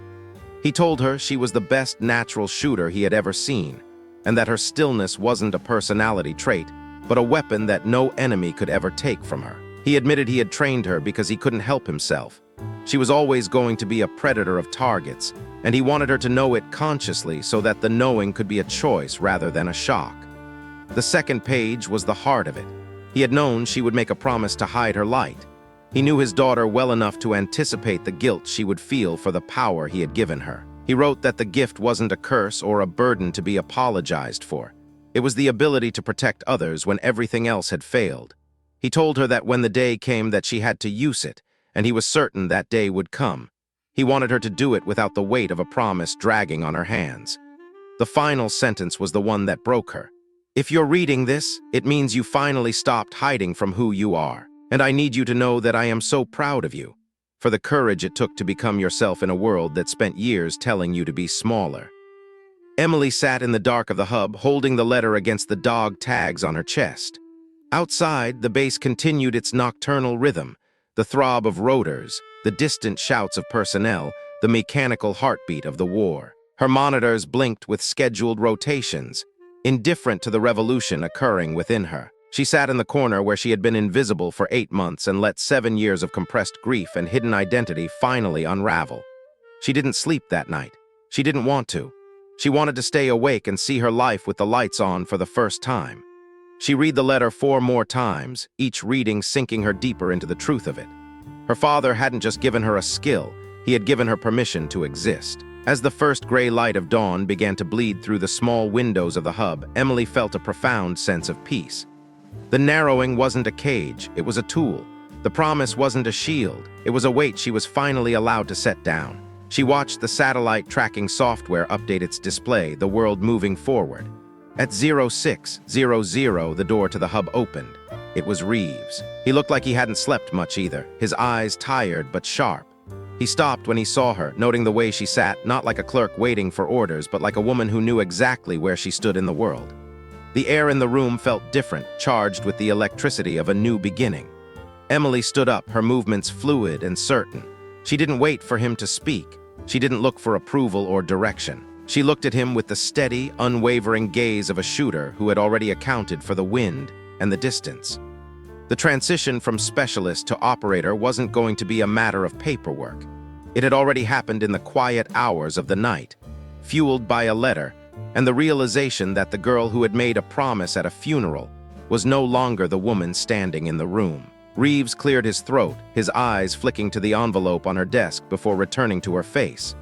He told her she was the best natural shooter he had ever seen, and that her stillness wasn't a personality trait, but a weapon that no enemy could ever take from her. He admitted he had trained her because he couldn't help himself. She was always going to be a predator of targets, and he wanted her to know it consciously so that the knowing could be a choice rather than a shock. The second page was the heart of it. He had known she would make a promise to hide her light. He knew his daughter well enough to anticipate the guilt she would feel for the power he had given her. He wrote that the gift wasn't a curse or a burden to be apologized for. It was the ability to protect others when everything else had failed. He told her that when the day came that she had to use it, and he was certain that day would come. He wanted her to do it without the weight of a promise dragging on her hands. The final sentence was the one that broke her. If you're reading this, it means you finally stopped hiding from who you are. And I need you to know that I am so proud of you, for the courage it took to become yourself in a world that spent years telling you to be smaller. Emily sat in the dark of the hub, holding the letter against the dog tags on her chest. Outside, the base continued its nocturnal rhythm, the throb of rotors, the distant shouts of personnel, the mechanical heartbeat of the war. Her monitors blinked with scheduled rotations, indifferent to the revolution occurring within her. She sat in the corner where she had been invisible for 8 months and let 7 years of compressed grief and hidden identity finally unravel. She didn't sleep that night. She didn't want to. She wanted to stay awake and see her life with the lights on for the first time. She read the letter 4 more times, each reading sinking her deeper into the truth of it. Her father hadn't just given her a skill, he had given her permission to exist. As the first gray light of dawn began to bleed through the small windows of the hub, Emily felt a profound sense of peace. The narrowing wasn't a cage, it was a tool. The promise wasn't a shield, it was a weight she was finally allowed to set down. She watched the satellite tracking software update its display, the world moving forward. At 0600, the door to the hub opened. It was Reeves. He looked like he hadn't slept much either, his eyes tired but sharp. He stopped when he saw her, noting the way she sat, not like a clerk waiting for orders, but like a woman who knew exactly where she stood in the world. The air in the room felt different, charged with the electricity of a new beginning. Emily stood up, her movements fluid and certain. She didn't wait for him to speak. She didn't look for approval or direction. She looked at him with the steady, unwavering gaze of a shooter who had already accounted for the wind and the distance. The transition from specialist to operator wasn't going to be a matter of paperwork. It had already happened in the quiet hours of the night, fueled by a letter and the realization that the girl who had made a promise at a funeral was no longer the woman standing in the room. Reeves cleared his throat, his eyes flicking to the envelope on her desk before returning to her face.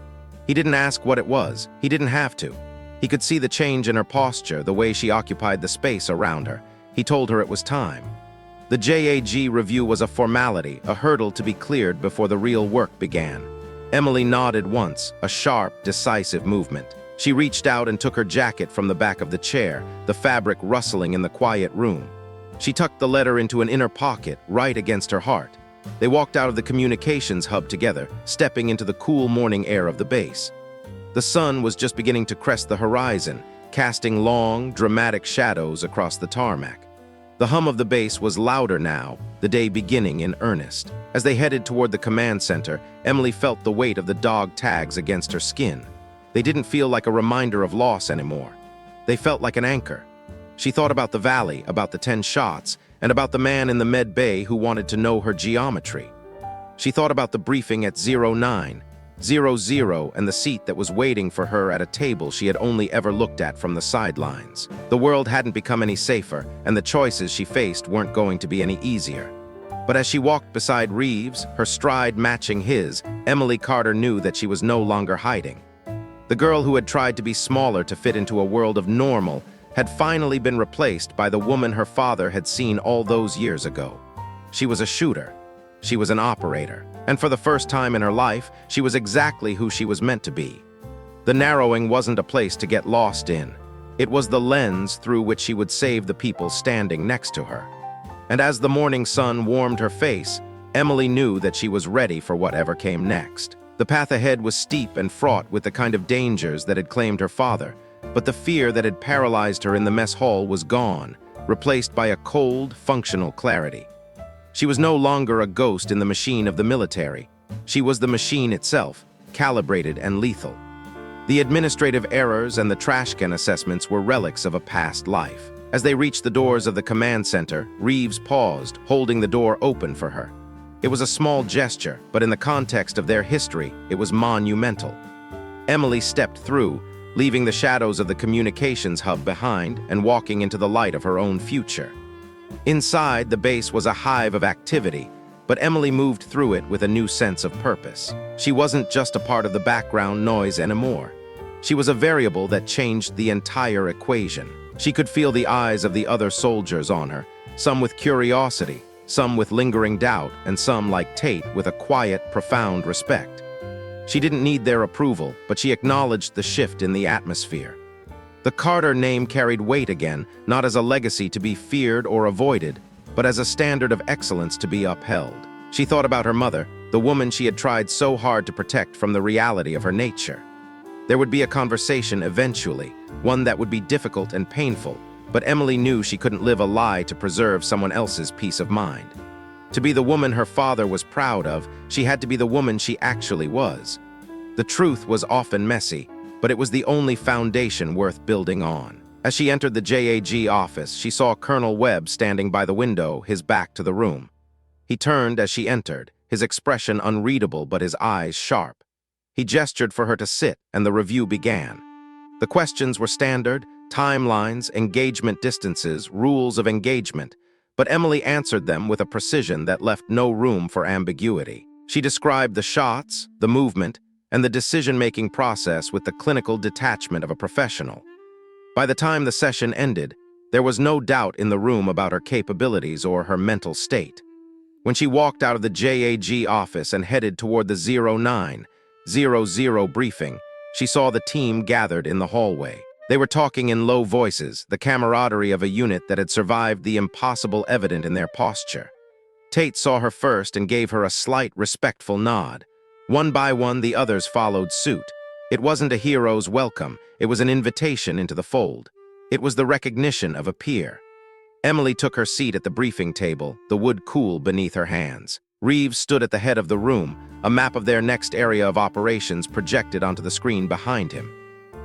He didn't ask what it was. He didn't have to. He could see the change in her posture, the way she occupied the space around her. He told her it was time. The JAG review was a formality, a hurdle to be cleared before the real work began. Emily nodded once, a sharp, decisive movement. She reached out and took her jacket from the back of the chair, the fabric rustling in the quiet room. She tucked the letter into an inner pocket, right against her heart. They walked out of the communications hub together, stepping into the cool morning air of the base. The sun was just beginning to crest the horizon, casting long, dramatic shadows across the tarmac. The hum of the base was louder now, the day beginning in earnest. As they headed toward the command center, Emily felt the weight of the dog tags against her skin. They didn't feel like a reminder of loss anymore. They felt like an anchor. She thought about the valley, about the 10 shots, and about the man in the med bay who wanted to know her geometry. She thought about the briefing at 0900 and the seat that was waiting for her at a table she had only ever looked at from the sidelines. The world hadn't become any safer, and the choices she faced weren't going to be any easier. But as she walked beside Reeves, her stride matching his, Emily Carter knew that she was no longer hiding. The girl who had tried to be smaller to fit into a world of normal had finally been replaced by the woman her father had seen all those years ago. She was a shooter. She was an operator. And for the first time in her life, she was exactly who she was meant to be. The narrowing wasn't a place to get lost in. It was the lens through which she would save the people standing next to her. And as the morning sun warmed her face, Emily knew that she was ready for whatever came next. The path ahead was steep and fraught with the kind of dangers that had claimed her father, but the fear that had paralyzed her in the mess hall was gone, replaced by a cold, functional clarity. She was no longer a ghost in the machine of the military. She was the machine itself, calibrated and lethal. The administrative errors and the trash can assessments were relics of a past life. As they reached the doors of the command center, Reeves paused, holding the door open for her. It was a small gesture, but in the context of their history, it was monumental. Emily stepped through, leaving the shadows of the communications hub behind and walking into the light of her own future. Inside, the base was a hive of activity, but Emily moved through it with a new sense of purpose. She wasn't just a part of the background noise anymore. She was a variable that changed the entire equation. She could feel the eyes of the other soldiers on her, some with curiosity, some with lingering doubt, and some, like Tate, with a quiet, profound respect. She didn't need their approval, but she acknowledged the shift in the atmosphere. The Carter name carried weight again, not as a legacy to be feared or avoided, but as a standard of excellence to be upheld. She thought about her mother, the woman she had tried so hard to protect from the reality of her nature. There would be a conversation eventually, one that would be difficult and painful, but Emily knew she couldn't live a lie to preserve someone else's peace of mind. To be the woman her father was proud of, she had to be the woman she actually was. The truth was often messy, but it was the only foundation worth building on. As she entered the JAG office, she saw Colonel Webb standing by the window, his back to the room. He turned as she entered, his expression unreadable but his eyes sharp. He gestured for her to sit, and the review began. The questions were standard: timelines, engagement distances, rules of engagement, but Emily answered them with a precision that left no room for ambiguity. She described the shots, the movement, and the decision-making process with the clinical detachment of a professional. By the time the session ended, there was no doubt in the room about her capabilities or her mental state. When she walked out of the JAG office and headed toward the 0900 briefing, she saw the team gathered in the hallway. They were talking in low voices, the camaraderie of a unit that had survived the impossible evident in their posture. Tate saw her first and gave her a slight, respectful nod. One by one, the others followed suit. It wasn't a hero's welcome, it was an invitation into the fold. It was the recognition of a peer. Emily took her seat at the briefing table, the wood cool beneath her hands. Reeves stood at the head of the room, a map of their next area of operations projected onto the screen behind him.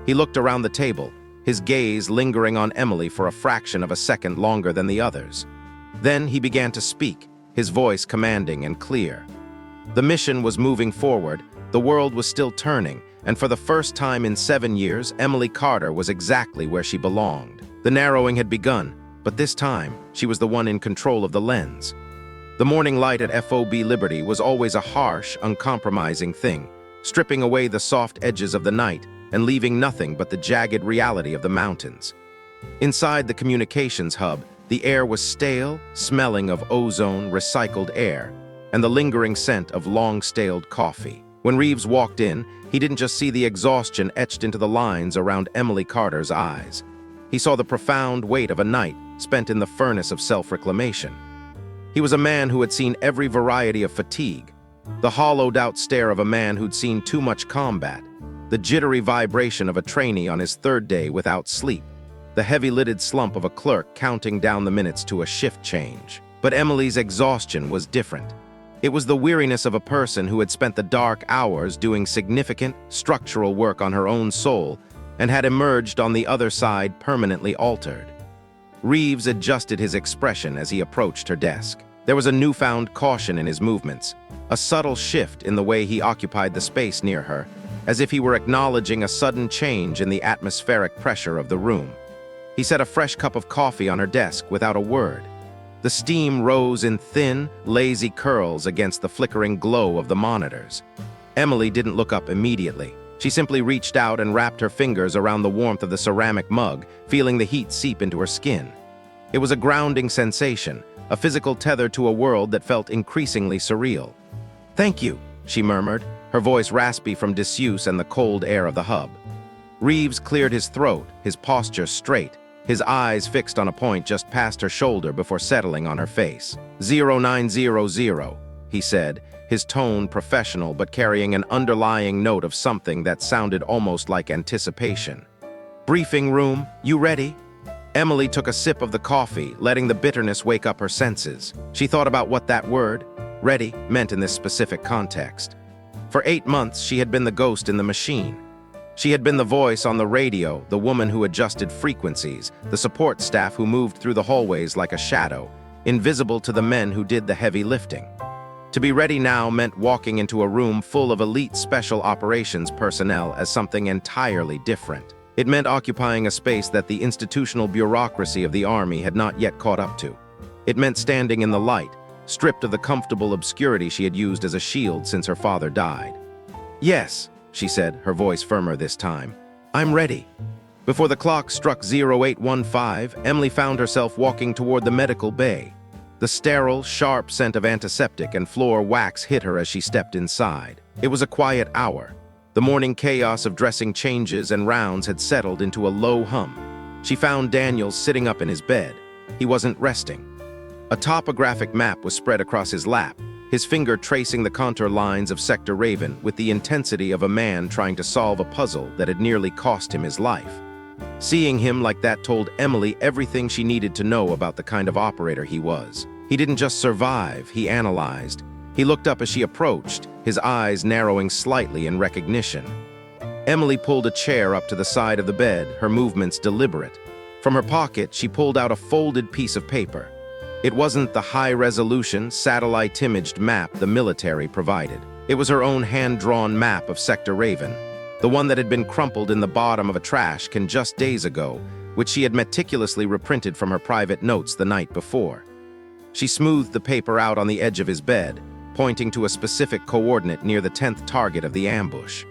He looked around the table, his gaze lingering on Emily for a fraction of a second longer than the others. Then he began to speak, his voice commanding and clear. The mission was moving forward, the world was still turning, and for the first time in 7 years, Emily Carter was exactly where she belonged. The narrowing had begun, but this time, she was the one in control of the lens. The morning light at FOB Liberty was always a harsh, uncompromising thing, stripping away the soft edges of the night and leaving nothing but the jagged reality of the mountains. Inside the communications hub, the air was stale, smelling of ozone, recycled air, and the lingering scent of long-staled coffee. When Reeves walked in, he didn't just see the exhaustion etched into the lines around Emily Carter's eyes. He saw the profound weight of a night spent in the furnace of self-reclamation. He was a man who had seen every variety of fatigue, the hollowed-out stare of a man who'd seen too much combat, the jittery vibration of a trainee on his 3rd day without sleep, the heavy-lidded slump of a clerk counting down the minutes to a shift change. But Emily's exhaustion was different. It was the weariness of a person who had spent the dark hours doing significant, structural work on her own soul and had emerged on the other side permanently altered. Reeves adjusted his expression as he approached her desk. There was a newfound caution in his movements, a subtle shift in the way he occupied the space near her, as if he were acknowledging a sudden change in the atmospheric pressure of the room. He set a fresh cup of coffee on her desk without a word. The steam rose in thin, lazy curls against the flickering glow of the monitors. Emily didn't look up immediately. She simply reached out and wrapped her fingers around the warmth of the ceramic mug, feeling the heat seep into her skin. It was a grounding sensation, a physical tether to a world that felt increasingly surreal. "Thank you," she murmured, her voice raspy from disuse and the cold air of the hub. Reeves cleared his throat, his posture straight, his eyes fixed on a point just past her shoulder before settling on her face. 0900, he said, his tone professional but carrying an underlying note of something that sounded almost like anticipation. "Briefing room, you ready?" Emily took a sip of the coffee, letting the bitterness wake up her senses. She thought about what that word, ready, meant in this specific context. For 8 months, she had been the ghost in the machine. She had been the voice on the radio, the woman who adjusted frequencies, the support staff who moved through the hallways like a shadow, invisible to the men who did the heavy lifting. To be ready now meant walking into a room full of elite special operations personnel as something entirely different. It meant occupying a space that the institutional bureaucracy of the Army had not yet caught up to. It meant standing in the light, stripped of the comfortable obscurity she had used as a shield since her father died. "Yes," she said, her voice firmer this time. "I'm ready." Before the clock struck 0815, Emily found herself walking toward the medical bay. The sterile, sharp scent of antiseptic and floor wax hit her as she stepped inside. It was a quiet hour. The morning chaos of dressing changes and rounds had settled into a low hum. She found Daniels sitting up in his bed. He wasn't resting. A topographic map was spread across his lap, his finger tracing the contour lines of Sector Raven with the intensity of a man trying to solve a puzzle that had nearly cost him his life. Seeing him like that told Emily everything she needed to know about the kind of operator he was. He didn't just survive, he analyzed. He looked up as she approached, his eyes narrowing slightly in recognition. Emily pulled a chair up to the side of the bed, her movements deliberate. From her pocket, she pulled out a folded piece of paper. It wasn't the high-resolution, satellite-imaged map the military provided. It was her own hand-drawn map of Sector Raven, the one that had been crumpled in the bottom of a trash can just days ago, which she had meticulously reprinted from her private notes the night before. She smoothed the paper out on the edge of his bed, pointing to a specific coordinate near the 10th target of the ambush.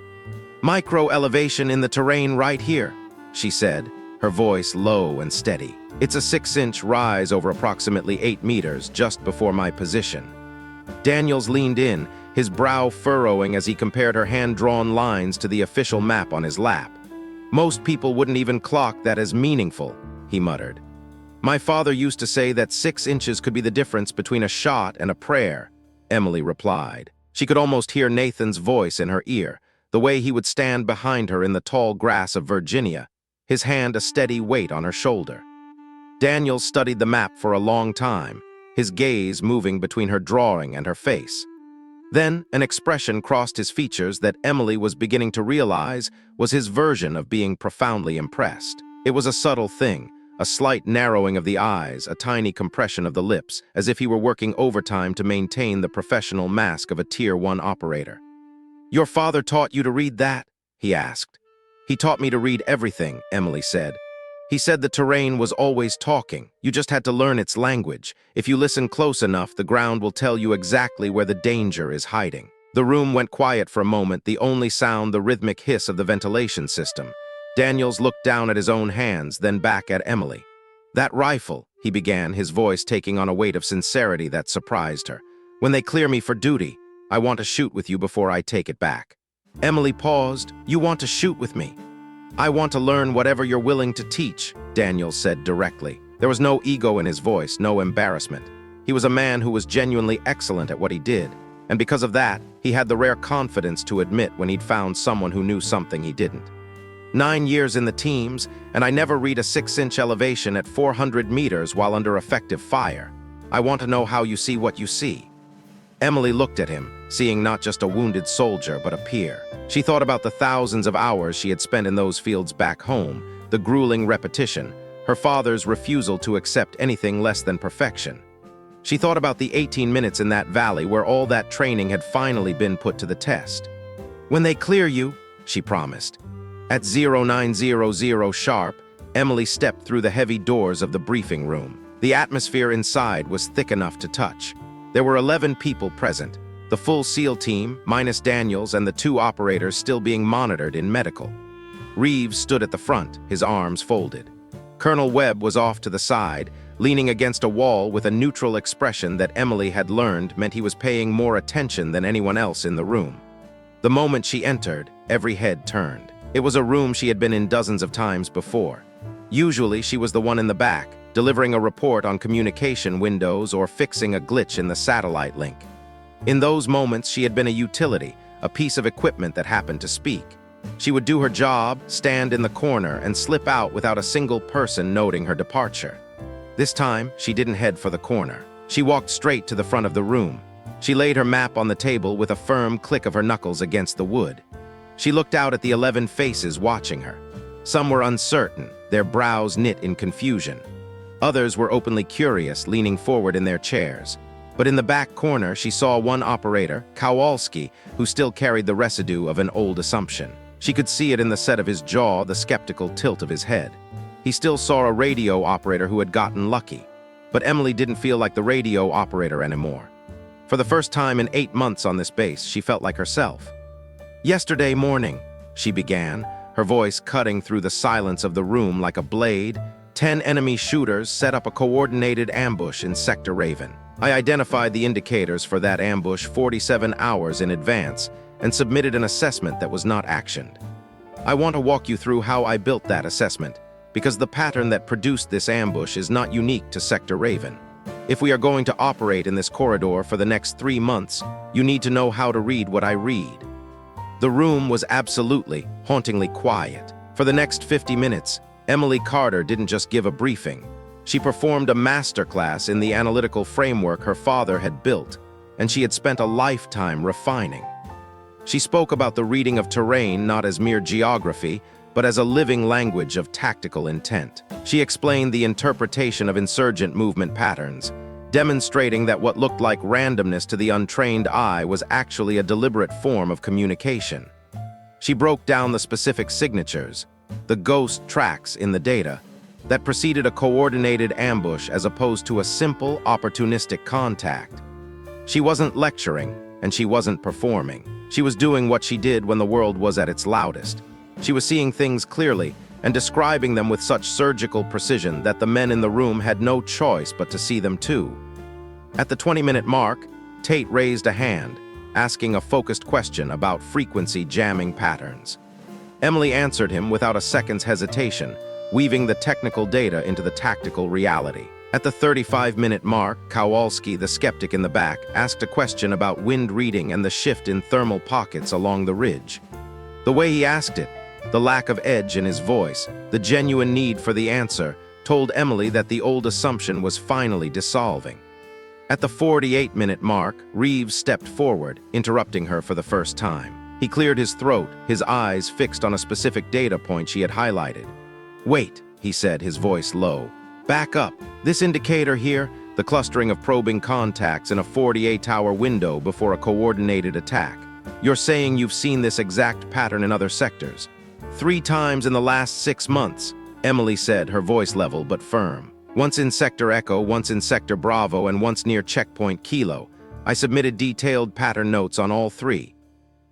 "Micro-elevation in the terrain right here," she said, her voice low and steady. "It's a 6-inch rise over approximately 8 meters just before my position." Daniels leaned in, his brow furrowing as he compared her hand-drawn lines to the official map on his lap. "Most people wouldn't even clock that as meaningful," he muttered. "My father used to say that 6 inches could be the difference between a shot and a prayer," Emily replied. She could almost hear Nathan's voice in her ear, the way he would stand behind her in the tall grass of Virginia, his hand a steady weight on her shoulder. Daniels studied the map for a long time, his gaze moving between her drawing and her face. Then an expression crossed his features that Emily was beginning to realize was his version of being profoundly impressed. It was a subtle thing, a slight narrowing of the eyes, a tiny compression of the lips, as if he were working overtime to maintain the professional mask of a Tier 1 operator. "Your father taught you to read that?" he asked. "He taught me to read everything," Emily said. "He said the terrain was always talking. You just had to learn its language. If you listen close enough, the ground will tell you exactly where the danger is hiding." The room went quiet for a moment, the only sound the rhythmic hiss of the ventilation system. Daniels looked down at his own hands, then back at Emily. "That rifle," he began, his voice taking on a weight of sincerity that surprised her. "When they clear me for duty, I want to shoot with you before I take it back." Emily paused. "You want to shoot with me?" "I want to learn whatever you're willing to teach," Daniels said directly. There was no ego in his voice, no embarrassment. He was a man who was genuinely excellent at what he did, and because of that, he had the rare confidence to admit when he'd found someone who knew something he didn't. 9 years in the teams, and I never read a 6-inch elevation at 400 meters while under effective fire. I want to know how you see what you see." Emily looked at him, seeing not just a wounded soldier, but a peer. She thought about the thousands of hours she had spent in those fields back home, the grueling repetition, her father's refusal to accept anything less than perfection. She thought about the 18 minutes in that valley where all that training had finally been put to the test. "When they clear you," she promised. At 0900 sharp, Emily stepped through the heavy doors of the briefing room. The atmosphere inside was thick enough to touch. There were 11 people present, the full SEAL team, minus Daniels and the 2 operators still being monitored in medical. Reeves stood at the front, his arms folded. Colonel Webb was off to the side, leaning against a wall with a neutral expression that Emily had learned meant he was paying more attention than anyone else in the room. The moment she entered, every head turned. It was a room she had been in dozens of times before. Usually, she was the one in the back, delivering a report on communication windows or fixing a glitch in the satellite link. In those moments, she had been a utility, a piece of equipment that happened to speak. She would do her job, stand in the corner, and slip out without a single person noting her departure. This time, she didn't head for the corner. She walked straight to the front of the room. She laid her map on the table with a firm click of her knuckles against the wood. She looked out at the 11 faces watching her. Some were uncertain, their brows knit in confusion. Others were openly curious, leaning forward in their chairs. But in the back corner, she saw one operator, Kowalski, who still carried the residue of an old assumption. She could see it in the set of his jaw, the skeptical tilt of his head. He still saw a radio operator who had gotten lucky. But Emily didn't feel like the radio operator anymore. For the first time in 8 months on this base, she felt like herself. "Yesterday morning," she began, her voice cutting through the silence of the room like a blade, 10 enemy shooters set up a coordinated ambush in Sector Raven. I identified the indicators for that ambush 47 hours in advance and submitted an assessment that was not actioned. I want to walk you through how I built that assessment, because the pattern that produced this ambush is not unique to Sector Raven. If we are going to operate in this corridor for the next 3 months, you need to know how to read what I read. The room was absolutely, hauntingly quiet. For the next 50 minutes, Emily Carter didn't just give a briefing. She performed a masterclass in the analytical framework her father had built, and she had spent a lifetime refining. She spoke about the reading of terrain not as mere geography, but as a living language of tactical intent. She explained the interpretation of insurgent movement patterns, demonstrating that what looked like randomness to the untrained eye was actually a deliberate form of communication. She broke down the specific signatures, the ghost tracks in the data, that preceded a coordinated ambush as opposed to a simple, opportunistic contact. She wasn't lecturing, and she wasn't performing. She was doing what she did when the world was at its loudest. She was seeing things clearly and describing them with such surgical precision that the men in the room had no choice but to see them too. At the 20-minute mark, Tate raised a hand, asking a focused question about frequency jamming patterns. Emily answered him without a second's hesitation, weaving the technical data into the tactical reality. At the 35-minute mark, Kowalski, the skeptic in the back, asked a question about wind reading and the shift in thermal pockets along the ridge. The way he asked it, the lack of edge in his voice, the genuine need for the answer, told Emily that the old assumption was finally dissolving. At the 48-minute mark, Reeves stepped forward, interrupting her for the first time. He cleared his throat, his eyes fixed on a specific data point she had highlighted. "Wait," he said, his voice low. "Back up. This indicator here, the clustering of probing contacts in a 48-hour window before a coordinated attack. You're saying you've seen this exact pattern in other sectors. 3 times in the last 6 months," Emily said, her voice level but firm. "Once in Sector Echo, once in Sector Bravo, and once near Checkpoint Kilo. I submitted detailed pattern notes on all 3.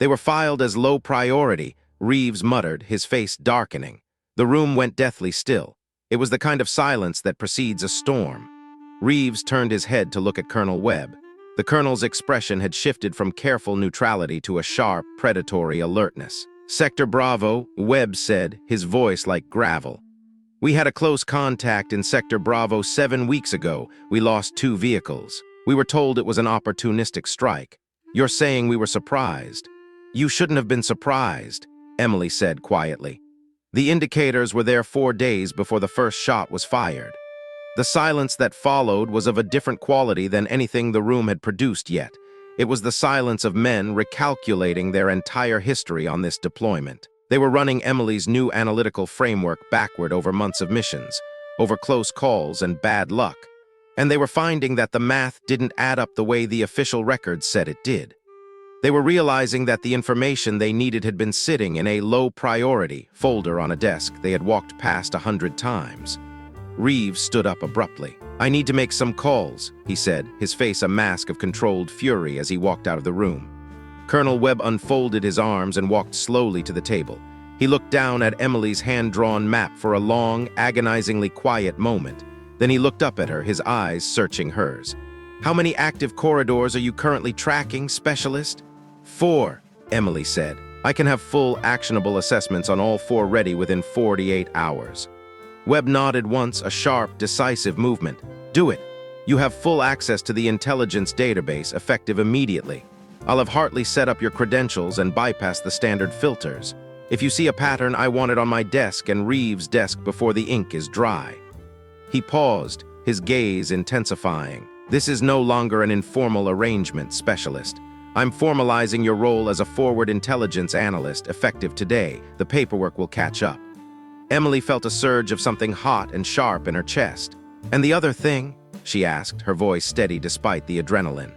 They were filed as low priority," Reeves muttered, his face darkening. The room went deathly still. It was the kind of silence that precedes a storm. Reeves turned his head to look at Colonel Webb. The colonel's expression had shifted from careful neutrality to a sharp, predatory alertness. "Sector Bravo," Webb said, his voice like gravel. "We had a close contact in Sector Bravo 7 weeks ago. We lost 2 vehicles. We were told it was an opportunistic strike. You're saying we were surprised." "You shouldn't have been surprised," Emily said quietly. "The indicators were there 4 days before the first shot was fired." The silence that followed was of a different quality than anything the room had produced yet. It was the silence of men recalculating their entire history on this deployment. They were running Emily's new analytical framework backward over months of missions, over close calls and bad luck. And they were finding that the math didn't add up the way the official records said it did. They were realizing that the information they needed had been sitting in a low-priority folder on a desk they had walked past 100 times. Reeves stood up abruptly. "I need to make some calls," he said, his face a mask of controlled fury as he walked out of the room. Colonel Webb unfolded his arms and walked slowly to the table. He looked down at Emily's hand-drawn map for a long, agonizingly quiet moment. Then he looked up at her, his eyes searching hers. "How many active corridors are you currently tracking, Specialist?" 4, Emily said. "I can have full, actionable assessments on all 4 ready within 48 hours. Webb nodded once, a sharp, decisive movement. "Do it. You have full access to the intelligence database, effective immediately. I'll have Hartley set up your credentials and bypass the standard filters. If you see a pattern, I want it on my desk and Reeves' desk before the ink is dry." He paused, his gaze intensifying. "This is no longer an informal arrangement, Specialist. I'm formalizing your role as a forward intelligence analyst, effective today. The paperwork will catch up." Emily felt a surge of something hot and sharp in her chest. "And the other thing?" she asked, her voice steady despite the adrenaline.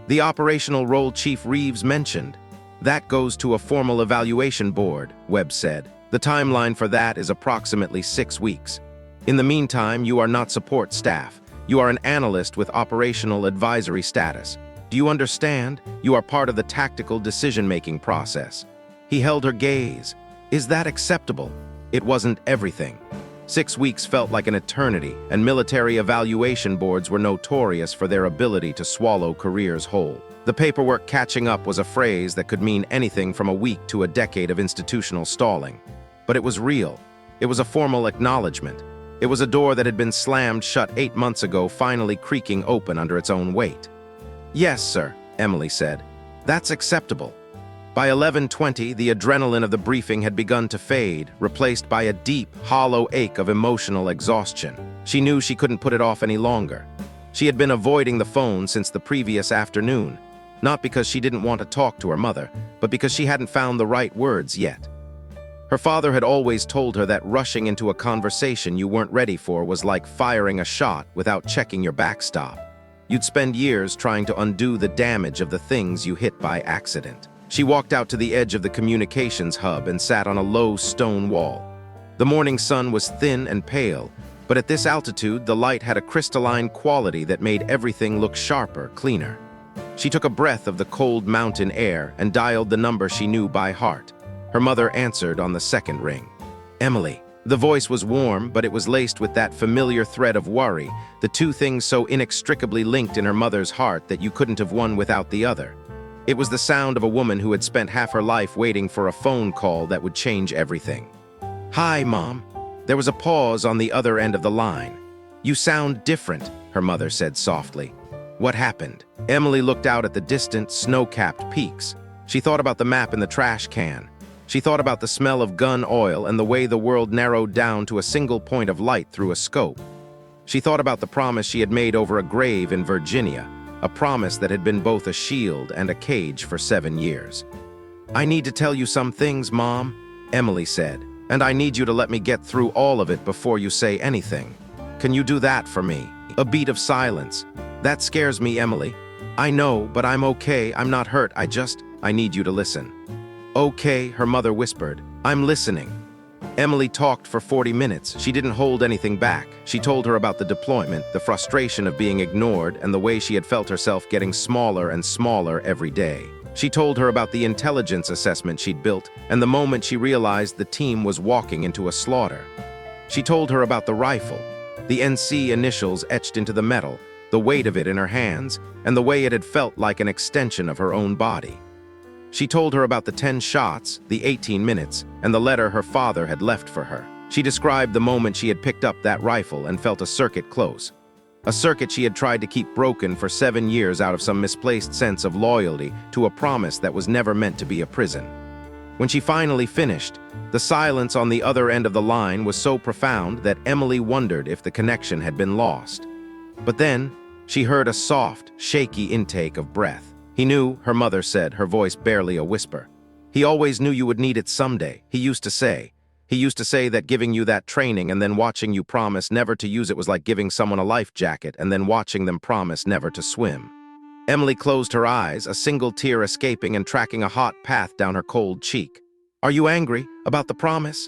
"The operational role Chief Reeves mentioned. That goes to a formal evaluation board," Webb said. "The timeline for that is approximately 6 weeks. In the meantime, you are not support staff. You are an analyst with operational advisory status. Do you understand? You are part of the tactical decision-making process." He held her gaze. "Is that acceptable?" It wasn't everything. 6 weeks felt like an eternity, and military evaluation boards were notorious for their ability to swallow careers whole. The paperwork catching up was a phrase that could mean anything from a week to a decade of institutional stalling. But it was real. It was a formal acknowledgement. It was a door that had been slammed shut 8 months ago, finally creaking open under its own weight. "Yes, sir," Emily said. "That's acceptable." By 11:20, the adrenaline of the briefing had begun to fade, replaced by a deep, hollow ache of emotional exhaustion. She knew she couldn't put it off any longer. She had been avoiding the phone since the previous afternoon, not because she didn't want to talk to her mother, but because she hadn't found the right words yet. Her father had always told her that rushing into a conversation you weren't ready for was like firing a shot without checking your backstop. You'd spend years trying to undo the damage of the things you hit by accident. She walked out to the edge of the communications hub and sat on a low stone wall. The morning sun was thin and pale, but at this altitude, the light had a crystalline quality that made everything look sharper, cleaner. She took a breath of the cold mountain air and dialed the number she knew by heart. Her mother answered on the second ring. Emily. The voice was warm, but it was laced with that familiar thread of worry, the two things so inextricably linked in her mother's heart that you couldn't have one without the other. It was the sound of a woman who had spent half her life waiting for a phone call that would change everything. Hi, Mom. There was a pause on the other end of the line. You sound different, her mother said softly. What happened? Emily looked out at the distant, snow-capped peaks. She thought about the map in the trash can. She thought about the smell of gun oil and the way the world narrowed down to a single point of light through a scope. She thought about the promise she had made over a grave in Virginia, a promise that had been both a shield and a cage for 7 years. I need to tell you some things, Mom, Emily said, and I need you to let me get through all of it before you say anything. Can you do that for me? A beat of silence. That scares me, Emily. I know, but I'm okay. I'm not hurt. I need you to listen. Okay, her mother whispered. I'm listening. Emily talked for 40 minutes. She didn't hold anything back. She told her about the deployment, the frustration of being ignored, and the way she had felt herself getting smaller and smaller every day. She told her about the intelligence assessment she'd built, and the moment she realized the team was walking into a slaughter. She told her about the rifle, the NC initials etched into the metal, the weight of it in her hands, and the way it had felt like an extension of her own body. She told her about the 10 shots, the 18 minutes, and the letter her father had left for her. She described the moment she had picked up that rifle and felt a circuit close. A circuit she had tried to keep broken for 7 years out of some misplaced sense of loyalty to a promise that was never meant to be a prison. When she finally finished, the silence on the other end of the line was so profound that Emily wondered if the connection had been lost. But then, she heard a soft, shaky intake of breath. He knew, her mother said, her voice barely a whisper. He always knew you would need it someday, he used to say. He used to say that giving you that training and then watching you promise never to use it was like giving someone a life jacket and then watching them promise never to swim. Emily closed her eyes, a single tear escaping and tracking a hot path down her cold cheek. Are you angry about the promise?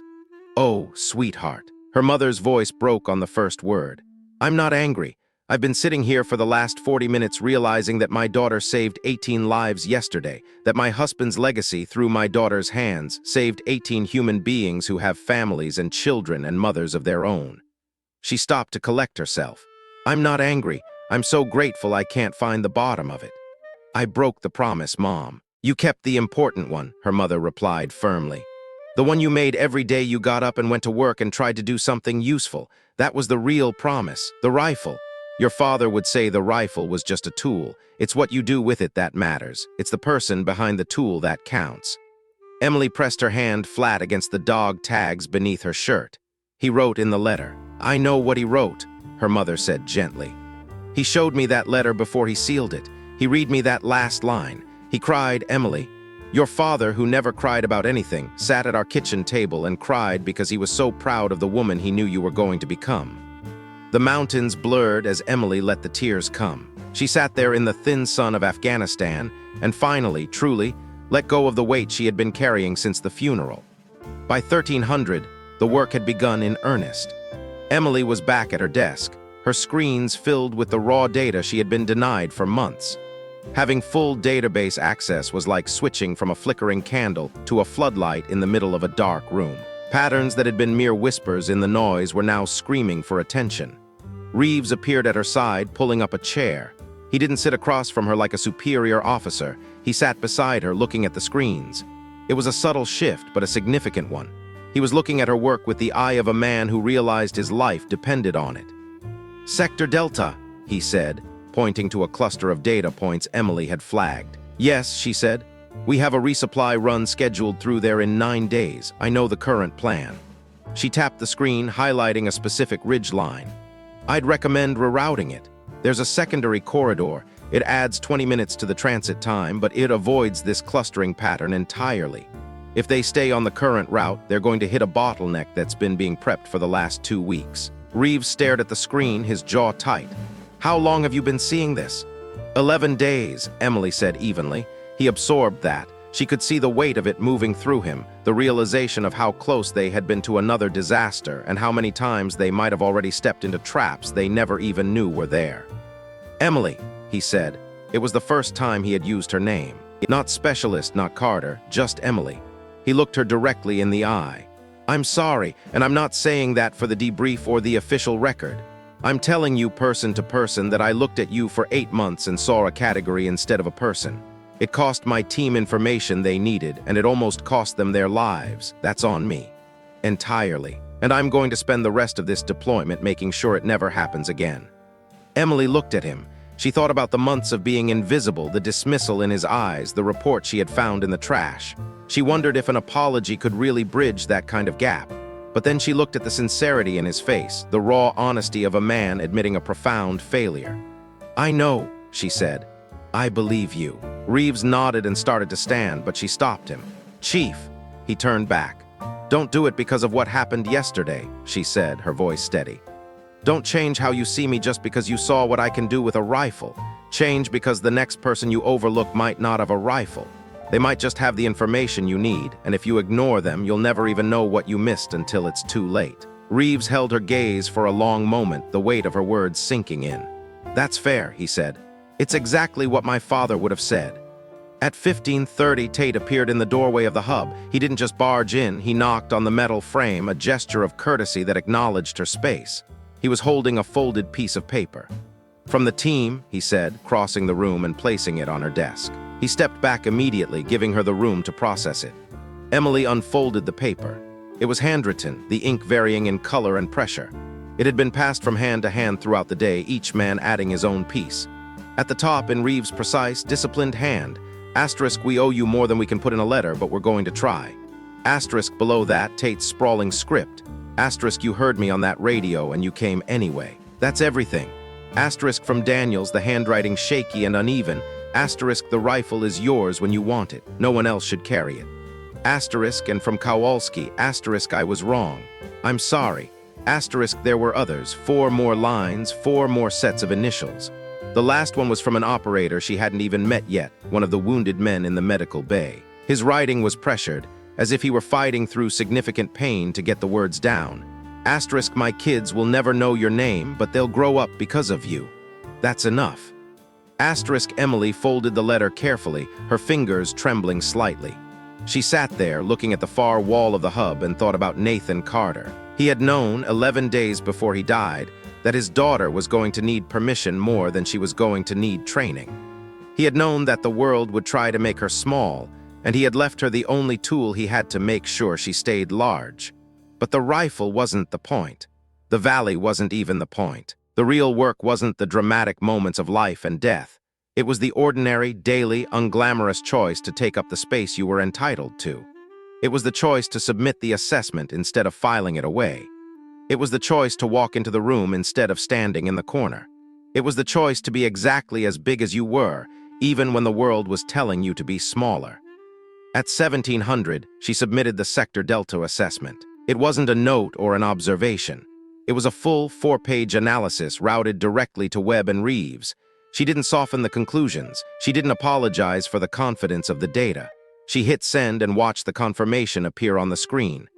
Oh, sweetheart. Her mother's voice broke on the first word. I'm not angry. I've been sitting here for the last 40 minutes realizing that my daughter saved 18 lives yesterday, that my husband's legacy through my daughter's hands saved 18 human beings who have families and children and mothers of their own. She stopped to collect herself. I'm not angry. I'm so grateful I can't find the bottom of it. I broke the promise, Mom. You kept the important one, her mother replied firmly. The one you made every day you got up and went to work and tried to do something useful. That was the real promise, the rifle. Your father would say the rifle was just a tool. It's what you do with it that matters. It's the person behind the tool that counts. Emily pressed her hand flat against the dog tags beneath her shirt. He wrote in the letter. I know what he wrote, her mother said gently. He showed me that letter before he sealed it. He read me that last line. He cried, Emily. Your father, who never cried about anything, sat at our kitchen table and cried because he was so proud of the woman he knew you were going to become. The mountains blurred as Emily let the tears come. She sat there in the thin sun of Afghanistan and finally, truly, let go of the weight she had been carrying since the funeral. By 1300, the work had begun in earnest. Emily was back at her desk, her screens filled with the raw data she had been denied for months. Having full database access was like switching from a flickering candle to a floodlight in the middle of a dark room. Patterns that had been mere whispers in the noise were now screaming for attention. Reeves appeared at her side, pulling up a chair. He didn't sit across from her like a superior officer. He sat beside her, looking at the screens. It was a subtle shift, but a significant one. He was looking at her work with the eye of a man who realized his life depended on it. Sector Delta, he said, pointing to a cluster of data points Emily had flagged. Yes, she said. We have a resupply run scheduled through there in 9 days. I know the current plan. She tapped the screen, highlighting a specific ridge line. I'd recommend rerouting it. There's a secondary corridor. It adds 20 minutes to the transit time, but it avoids this clustering pattern entirely. If they stay on the current route, they're going to hit a bottleneck that's been being prepped for the last 2 weeks. Reeves stared at the screen, his jaw tight. How long have you been seeing this? 11 days, Emily said evenly. He absorbed that. She could see the weight of it moving through him, the realization of how close they had been to another disaster and how many times they might have already stepped into traps they never even knew were there. Emily, he said. It was the first time he had used her name. Not Specialist, not Carter, just Emily. He looked her directly in the eye. I'm sorry, and I'm not saying that for the debrief or the official record. I'm telling you person to person that I looked at you for 8 months and saw a category instead of a person. It cost my team information they needed, and it almost cost them their lives. That's on me. Entirely. And I'm going to spend the rest of this deployment making sure it never happens again. Emily looked at him. She thought about the months of being invisible, the dismissal in his eyes, the report she had found in the trash. She wondered if an apology could really bridge that kind of gap. But then she looked at the sincerity in his face, the raw honesty of a man admitting a profound failure. I know, she said. I believe you. Reeves nodded and started to stand, but she stopped him. Chief, he turned back. Don't do it because of what happened yesterday, she said, her voice steady. Don't change how you see me just because you saw what I can do with a rifle. Change because the next person you overlook might not have a rifle. They might just have the information you need, and if you ignore them, you'll never even know what you missed until it's too late. Reeves held her gaze for a long moment, the weight of her words sinking in. That's fair, he said. It's exactly what my father would have said. At 15:30, Tate appeared in the doorway of the hub. He didn't just barge in, he knocked on the metal frame, a gesture of courtesy that acknowledged her space. He was holding a folded piece of paper. From the team, he said, crossing the room and placing it on her desk. He stepped back immediately, giving her the room to process it. Emily unfolded the paper. It was handwritten, the ink varying in color and pressure. It had been passed from hand to hand throughout the day, each man adding his own piece. At the top, in Reeves' precise, disciplined hand, asterisk, we owe you more than we can put in a letter, but we're going to try. Asterisk below that, Tate's sprawling script. Asterisk, you heard me on that radio and you came anyway. That's everything. Asterisk from Daniels, the handwriting shaky and uneven. Asterisk, the rifle is yours when you want it. No one else should carry it. Asterisk, and from Kowalski, asterisk, I was wrong. I'm sorry. Asterisk, there were others. 4 more lines, 4 more sets of initials. The last one was from an operator she hadn't even met yet, one of the wounded men in the medical bay. His writing was pressured, as if he were fighting through significant pain to get the words down. Asterisk, my kids will never know your name, but they'll grow up because of you. That's enough. Asterisk, Emily folded the letter carefully, her fingers trembling slightly. She sat there, looking at the far wall of the hub and thought about Nathan Carter. He had known, 11 days before he died, that his daughter was going to need permission more than she was going to need training. He had known that the world would try to make her small, and he had left her the only tool he had to make sure she stayed large. But the rifle wasn't the point. The valley wasn't even the point. The real work wasn't the dramatic moments of life and death. It was the ordinary, daily, unglamorous choice to take up the space you were entitled to. It was the choice to submit the assessment instead of filing it away. It was the choice to walk into the room instead of standing in the corner. It was the choice to be exactly as big as you were, even when the world was telling you to be smaller. At 1700, she submitted the Sector Delta assessment. It wasn't a note or an observation. It was a full 4-page analysis routed directly to Webb and Reeves. She didn't soften the conclusions. She didn't apologize for the confidence of the data. She hit send and watched the confirmation appear on the screen.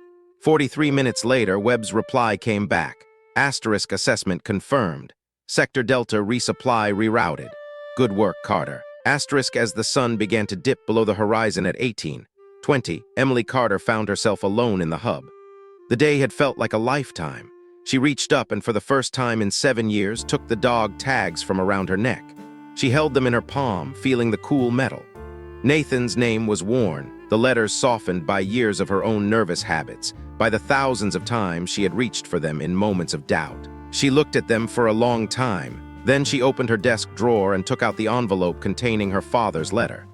43 minutes later, Webb's reply came back. Asterisk assessment confirmed. Sector Delta resupply rerouted. Good work, Carter. Asterisk as the sun began to dip below the horizon at 18:20, Emily Carter found herself alone in the hub. The day had felt like a lifetime. She reached up and for the first time in 7 years took the dog tags from around her neck. She held them in her palm, feeling the cool metal. Nathan's name was worn, the letters softened by years of her own nervous habits, by the thousands of times she had reached for them in moments of doubt. She looked at them for a long time. Then she opened her desk drawer and took out the envelope containing her father's letter.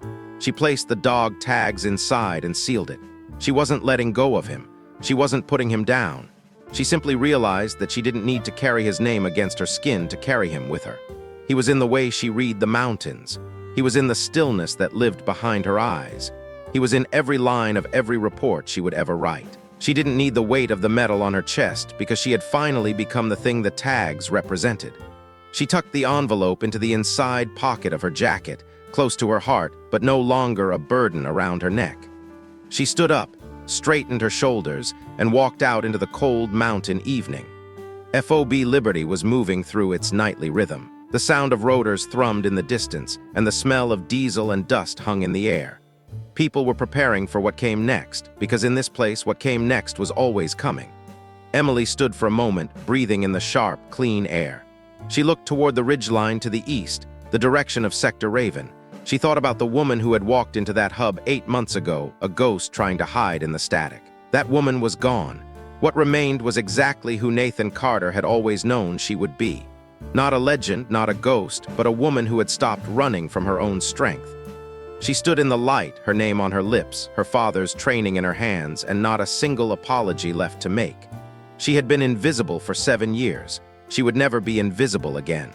She placed the dog tags inside and sealed it. She wasn't letting go of him. She wasn't putting him down. She simply realized that she didn't need to carry his name against her skin to carry him with her. He was in the way she read the mountains. He was in the stillness that lived behind her eyes. He was in every line of every report she would ever write. She didn't need the weight of the metal on her chest because she had finally become the thing the tags represented. She tucked the envelope into the inside pocket of her jacket, close to her heart, but no longer a burden around her neck. She stood up, straightened her shoulders, and walked out into the cold mountain evening. FOB Liberty was moving through its nightly rhythm. The sound of rotors thrummed in the distance, and the smell of diesel and dust hung in the air. People were preparing for what came next, because in this place what came next was always coming. Emily stood for a moment, breathing in the sharp, clean air. She looked toward the ridgeline to the east, the direction of Sector Raven. She thought about the woman who had walked into that hub 8 months ago, a ghost trying to hide in the static. That woman was gone. What remained was exactly who Nathan Carter had always known she would be. Not a legend, not a ghost, but a woman who had stopped running from her own strength. She stood in the light, her name on her lips, her father's training in her hands, and not a single apology left to make. She had been invisible for 7 years. She would never be invisible again.